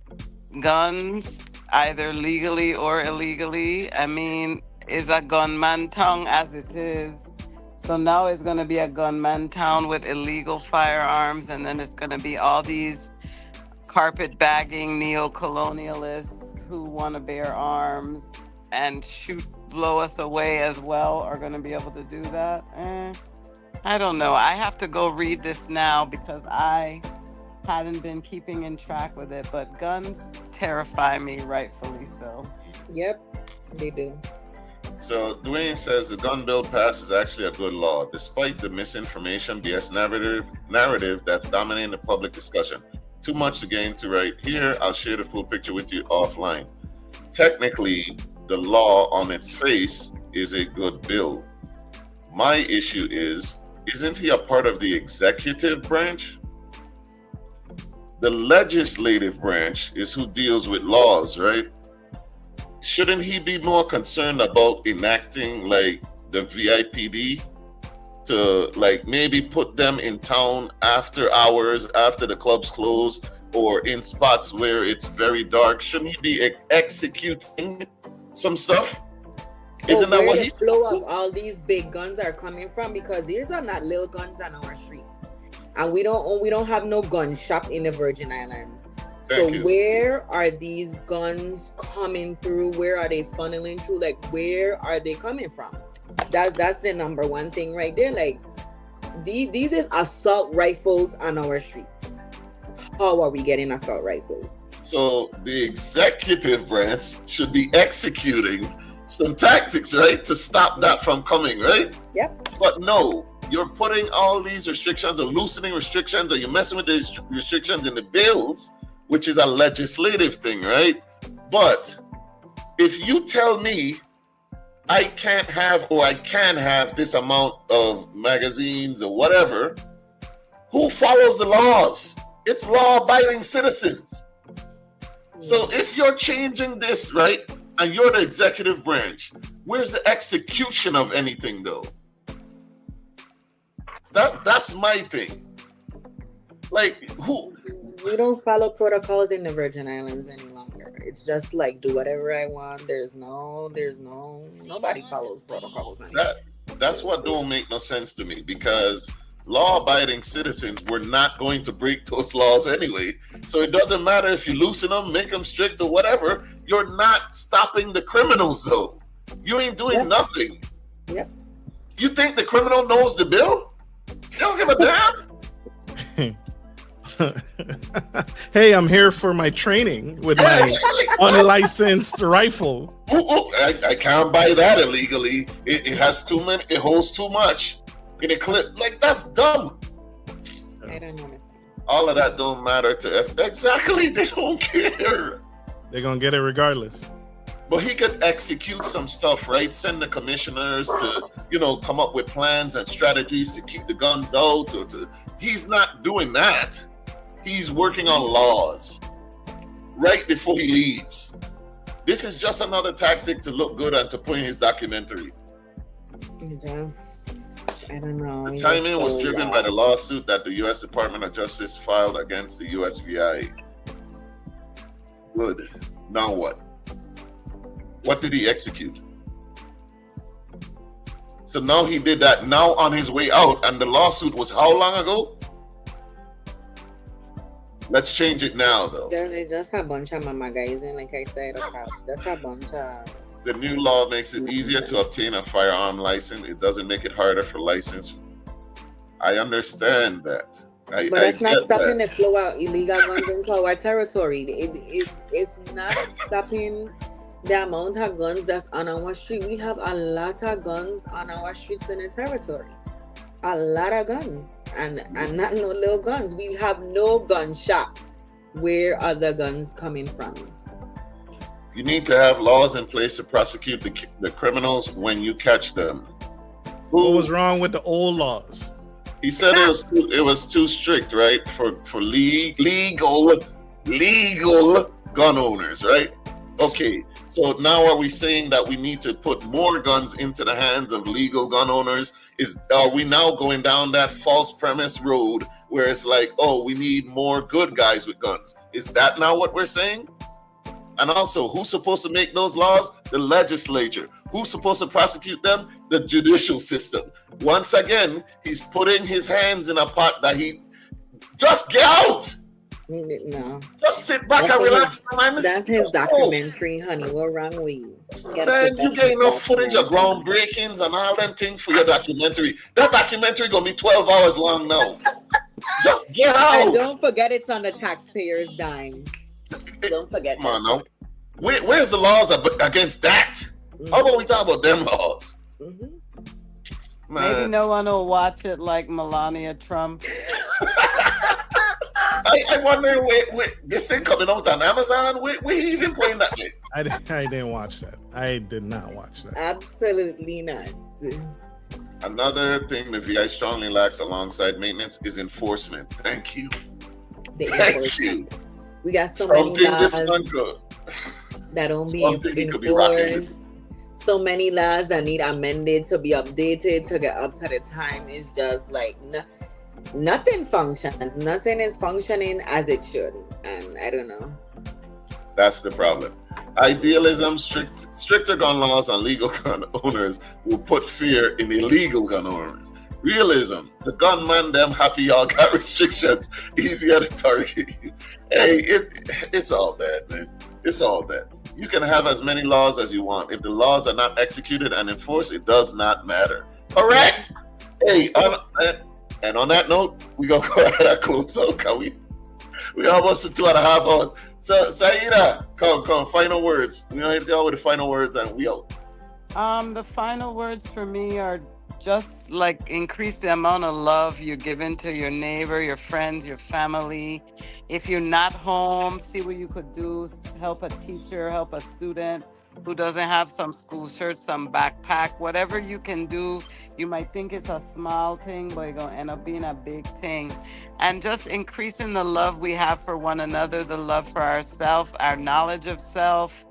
guns, either legally or illegally. I mean, is a gunman town as it is. So now it's going to be a gunman town with illegal firearms, and then it's going to be all these carpet-bagging neo-colonialists who want to bear arms and blow us away as well are going to be able to do that. I don't know. I have to go read this now because I hadn't been keeping in track with it, but guns terrify me, rightfully so. Yep, they do. So Dwayne says the gun bill pass is actually a good law, despite the misinformation, BS narrative that's dominating the public discussion. Too much to get into right here. I'll share the full picture with you offline. Technically, the law on its face is a good bill. My issue is, isn't he a part of the executive branch? The legislative branch is who deals with laws, right? Shouldn't he be more concerned about enacting like the VIPD to like maybe put them in town after hours, after the clubs close, or in spots where it's very dark? Shouldn't he be executing some stuff? Isn't that what the he flow of all these big guns are coming from? Because these are not little guns on our streets, and we don't have no gun shop in the Virgin Islands. So where are these guns coming through? Where are they funneling through? Like, where are they coming from? That's the number one thing right there. Like, these is assault rifles on our streets. How are we getting assault rifles? So the executive branch should be executing some tactics, right, to stop that from coming, right? Yep. But no, you're putting all these restrictions or loosening restrictions, or you're messing with these restrictions in the bills, which is a legislative thing, right? But if you tell me I can't have, or I can have this amount of magazines or whatever, who follows the laws? It's law-abiding citizens. So if you're changing this, right, and you're the executive branch, where's the execution of anything, though? That's my thing. Like, who? We don't follow protocols in the Virgin Islands any longer. It's just like, do whatever I want. Nobody follows protocols anymore. That's what don't make no sense to me, because law-abiding citizens were not going to break those laws anyway. So it doesn't matter if you loosen them, make them strict or whatever. You're not stopping the criminals, though. You ain't doing nothing. Yep. You think the criminal knows the bill? They don't give a damn. Hey, I'm here for my training with my unlicensed rifle. I can't buy that illegally. It has too many. It holds too much in a clip. Like, that's dumb. I don't know. All of that don't matter to F. Exactly, they don't care. They're gonna get it regardless. But he could execute some stuff, right? Send the commissioners to, come up with plans and strategies to keep the guns out. He's not doing that. He's working on laws right before he leaves. This is just another tactic to look good and to put in his documentary. I don't know. The timing was driven by the lawsuit that the U.S. Department of Justice filed against the USVI. Good. Now what? What did he execute? So now he did that. Now on his way out, and the lawsuit was how long ago? Let's change it now, though. There's just a bunch of mama guys, and like I said, that's a bunch of... The new law makes it easier to obtain a firearm license. It doesn't make it harder for license. I understand that. But it's not stopping the flow of illegal guns into our territory. It's not stopping the amount of guns that's on our street. We have a lot of guns on our streets in the territory. A lot of guns. And not no little guns. We have no gun shop. Where are the guns coming from? You need to have laws in place to prosecute the criminals when you catch them. What was wrong with the old laws? He said it was too strict, right? For legal gun owners, right? Okay, so now are we saying that we need to put more guns into the hands of legal gun owners? Are we now going down that false premise road where it's like, oh, we need more good guys with guns? Is that now what we're saying? And also, who's supposed to make those laws? The legislature. Who's supposed to prosecute them? The judicial system. Once again, he's putting his hands in a pot that he... Just get out! No. Just sit back and relax. That's his documentary, honey. What wrong with you? Man, you get enough footage of groundbreakings and all them things for your documentary. That documentary gonna be 12 hours long now. Just get out! And don't forget it's on the taxpayer's dime. Don't forget. Come on now. Where's the laws against that? How about we talk about them laws? Maybe no one will watch it like Melania Trump. I wonder where this thing coming out on Amazon. Where you even playing that thing? I didn't watch that. I did not watch that. Absolutely not. Another thing the VI strongly lacks alongside maintenance is enforcement. Thank you. Thank you. We got so many laws that don't be enforced. so many laws that need amended to be updated to get up to the time. It's just like nothing functions. Nothing is functioning as it should. And I don't know. That's the problem. Idealism, stricter gun laws on legal gun owners will put fear in illegal gun owners. Realism, the gunman them happy y'all got restrictions, easier to target. Hey, it's all bad, man. It's all bad. You can have as many laws as you want. If the laws are not executed and enforced, it does not matter. Correct? Hey, and on that note, we gonna go ahead and close out. We almost at 2.5 hours. So Sayeeda, come, final words. We gonna hit y'all with the final words and we out. The final words for me are just like increase the amount of love you're giving to your neighbor, your friends, your family. If you're not home, see what you could do. Help a teacher, help a student who doesn't have some school shirt, some backpack, whatever you can do. You might think it's a small thing, but it's gonna end up being a big thing. And just increasing the love we have for one another, the love for ourselves, our knowledge of self,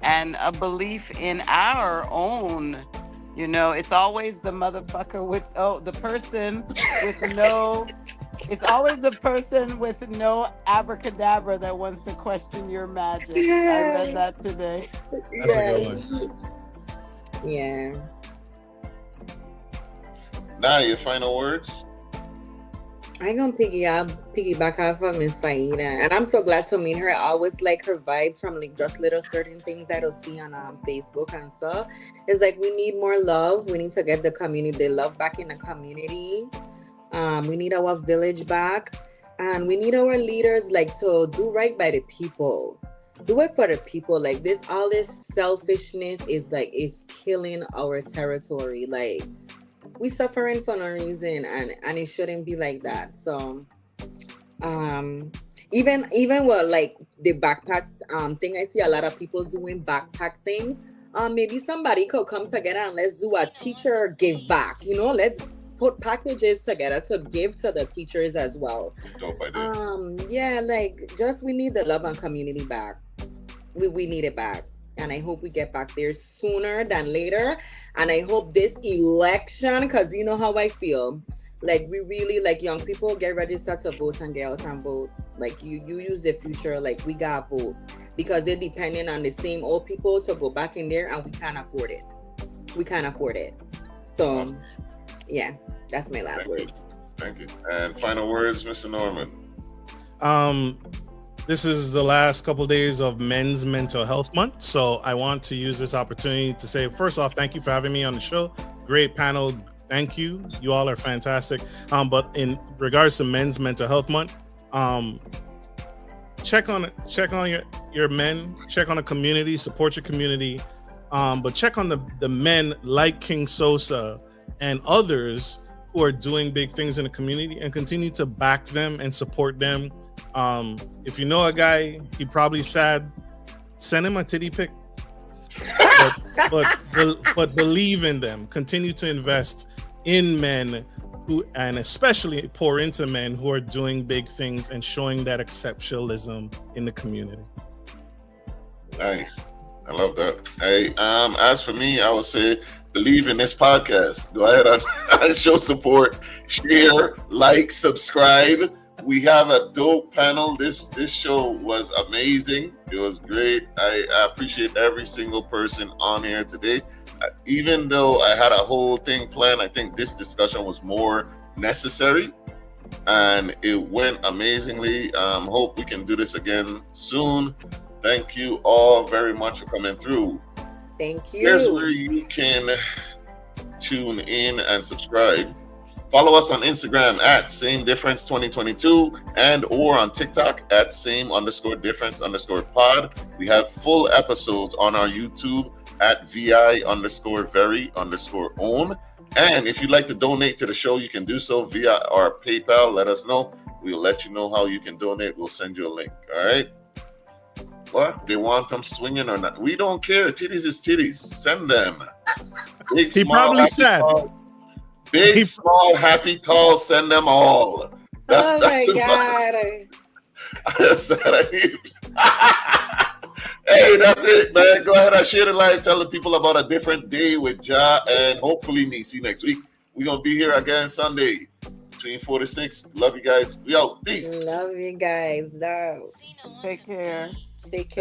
and a belief in our own. You know, it's always the motherfucker with, the person with no, it's always the person with no abracadabra that wants to question your magic. I read that today. That's a good one. Yeah. Now, your final words? I'm gonna piggyback off of Miss Sayeeda, and I'm so glad to meet her. I always like her vibes from like just little certain things I don't see on Facebook and stuff. It's like we need more love. We need to get the love back in the community. We need our village back, and we need our leaders like to do right by the people. Do it for the people. Like all this selfishness is killing our territory. Like, we suffering for no reason, and it shouldn't be like that. So even with like the backpack thing, I see a lot of people doing backpack things. Maybe somebody could come together and let's do a teacher give back. Let's put packages together to give to the teachers as well. Yeah, like just we need the love and community back. We need it back. And I hope we get back there sooner than later. And I hope this election, because you know how I feel, like we really, like young people, get registered to vote and get out and vote. Like you use the future, like we gotta vote. Because they're depending on the same old people to go back in there, and we can't afford it. We can't afford it. So, yeah, that's my last word. Thank you. And final words, Mr. Norman. This is the last couple of days of Men's Mental Health Month. So I want to use this opportunity to say, first off, thank you for having me on the show. Great panel. Thank you. You all are fantastic. But in regards to Men's Mental Health Month, check on your men, check on the community, support your community. But check on the men like King Sosa and others who are doing big things in the community, and continue to back them and support them. If you know a guy, he probably sad, send him a titty pic. but believe in them. Continue to invest in men and especially pour into men who are doing big things and showing that exceptionalism in the community. Nice. I love that. Hey, as for me, I would say believe in this podcast. Go ahead and show support, share, like, subscribe. We have a dope panel. This show was amazing. It was great. I appreciate every single person on here today. Even though I had a whole thing planned, I think this discussion was more necessary, and it went amazingly. Hope we can do this again soon. Thank you all very much for coming through. Thank you. Here's where you can tune in and subscribe. Follow us on Instagram at Same Difference 2022 and or on TikTok at Same_Difference_pod. We have full episodes on our YouTube at VI_very_own. And if you'd like to donate to the show, you can do so via our PayPal. Let us know. We'll let you know how you can donate. We'll send you a link. All right. What? They want them swinging or not? We don't care. Titties is titties. Send them. Big, he small, probably said. Big, small, happy, tall, send them all. That's my God. Hey, That's it, man. Go ahead and share the live. Tell the people about a different day with Ja, and hopefully me. See you next week. We're gonna be here again Sunday between 4 to 6. Love you guys. We out. Peace. Love you guys. Love. Take care. Take care.